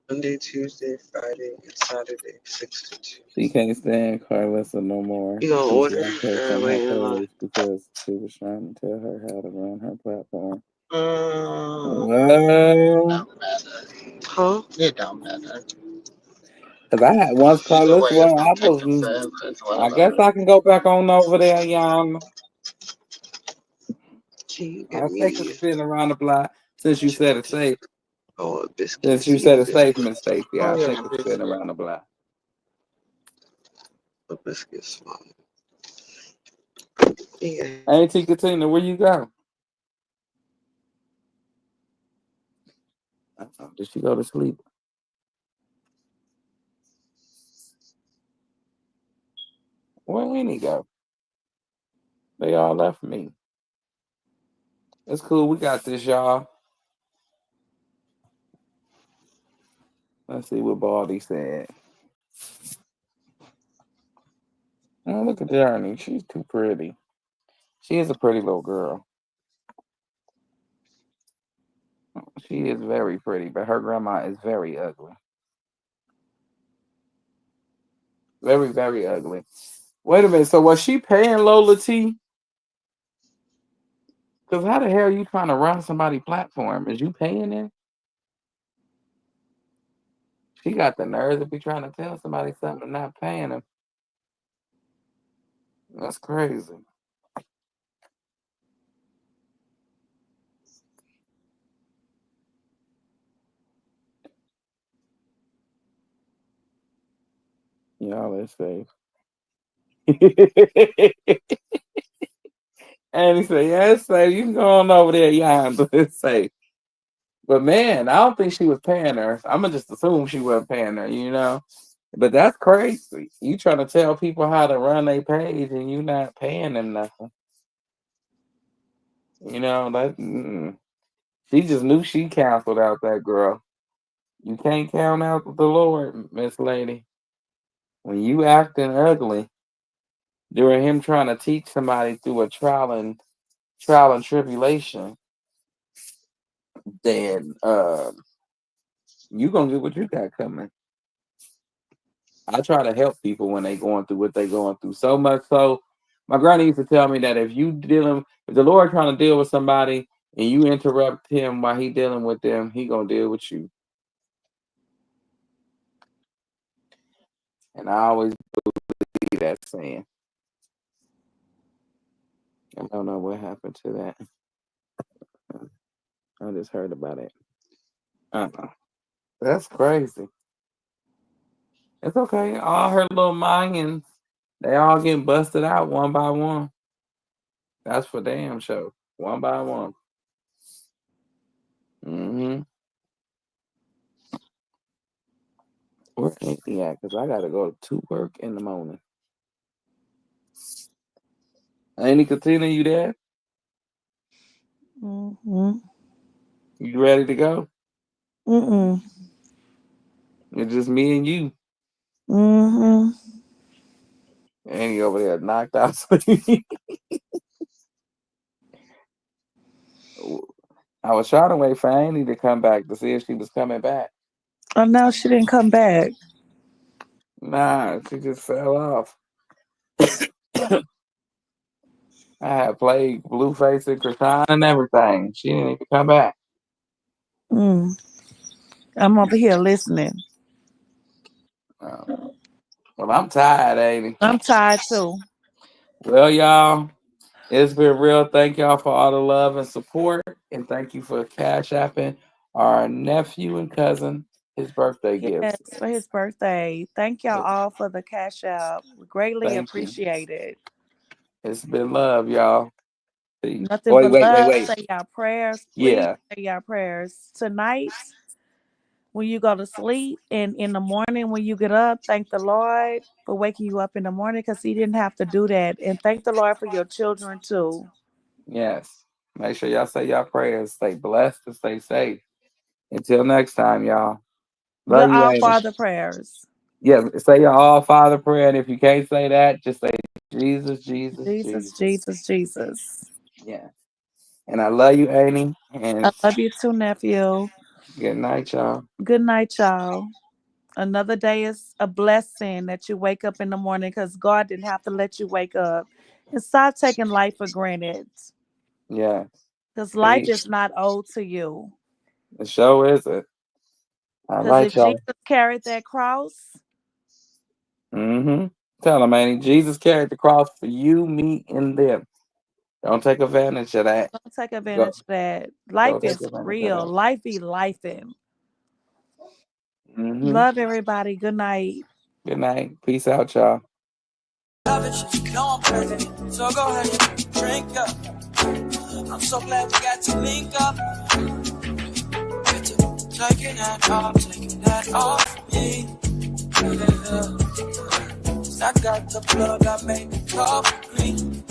Monday, Tuesday, Friday, and Saturday, 6 to 2. She can't stand Carlissa no more. You gonna She's order blocked her or from her wait in line? page because she was trying to tell her how to run her platform. Don't matter. Huh? It don't matter. Cause I had once Either way, Carlissa, it's well, gonna take them forever. It's I guess whatever. I can go back on over there, y'all. Can you get I'll take a me spin around the block since you said it's safe. a biscuit? Since you said it's safe, Miss Stacy, I'll take a spin Yeah. around the block. A biscuit's fine. Yeah. Auntie Katina, where you go? Did she go to sleep? Where ain't he go? They all left me. It's cool. We got this, y'all. Let's see what Baldy said. Oh, look at Journey. She's too pretty. She is a pretty little girl. She is very pretty, but her grandma is very ugly. Very, very ugly. Wait a minute. So was she paying Lola T? Because how the hell are you trying to run somebody's platform? Is you paying her? She got the nerve to be trying to tell somebody something and not paying them. That's crazy. Y'all is safe. And he said, yeah, it's safe. You can go on over there, Jan, but it's safe. But man, I don't think she was paying her. I'm gonna just assume she wasn't paying her, you know. But that's crazy. You trying to tell people how to run their page and you not paying them nothing. You know, she just knew she canceled out that girl. You can't count out the Lord, Miss Lady. When you acting ugly during him trying to teach somebody through a trial and tribulation, then you gonna get what you got coming. I try to help people when they going through what they going through. So much so, my granny used to tell me that if the Lord trying to deal with somebody and you interrupt him while he dealing with them, he gonna deal with you. And I always believe that saying. I don't know what happened to that. I just heard about it. That's crazy. It's okay. All her little Mayans, they all getting busted out one by one. That's for damn sure. One by one. Mm-hmm. Where ain't he at? Because I got to go to work in the morning. Ain't Katina, you there? Mm-hmm. You ready to go? Mm-mm. It's just me and you. Mm-hmm. And he over there knocked out. I was trying to wait for Annie to come back to see if she was coming back. Oh no, she didn't come back. Nah, she just fell off. I had played Blueface and Krishan and everything. She didn't even come back. Mm. I'm over here listening. Well, I'm tired, Amy. I'm tired too. Well, y'all, it's been real. Thank y'all for all the love and support. And thank you for cash apping our nephew and cousin his birthday Yes, gifts. for his birthday. Thank y'all all for the cash out. We greatly Thank you. appreciate it. It's been love, y'all. See. Nothing but love. Wait. Say y'all prayers. Please Yeah. say y'all prayers. Tonight, when you go to sleep, and in the morning when you get up, thank the Lord for waking you up in the morning because he didn't have to do that. And thank the Lord for your children too. Yes. Make sure y'all say y'all prayers. Stay blessed and stay safe. Until next time, y'all. Your Love you, Our Amy. Father prayers. Yeah, say your All Father prayer, and if you can't say that, just say Jesus, Jesus, Jesus, Jesus. Jesus, Jesus. Yeah. And I love you, Amy. And I love you too, nephew. good night, y'all. Good night, y'all. Another day is a blessing that you wake up in the morning because God didn't have to let you wake up. And stop taking life for granted Yeah. because life Peace. is not owed to you. The show is it. All Because right, if y'all. Jesus carried that cross, Mm-hmm. Tell them, Annie. Jesus carried the cross for you, me, and them. Don't take advantage of that. don't take advantage of that. Go Life take is advantage real. of that. Life be lifing. Mm-hmm. Love everybody. Good night. Good night. Peace out, y'all. So go ahead and drink up. I'm so glad we got to link up. Taking that off me. I got the plug, I made the coffee.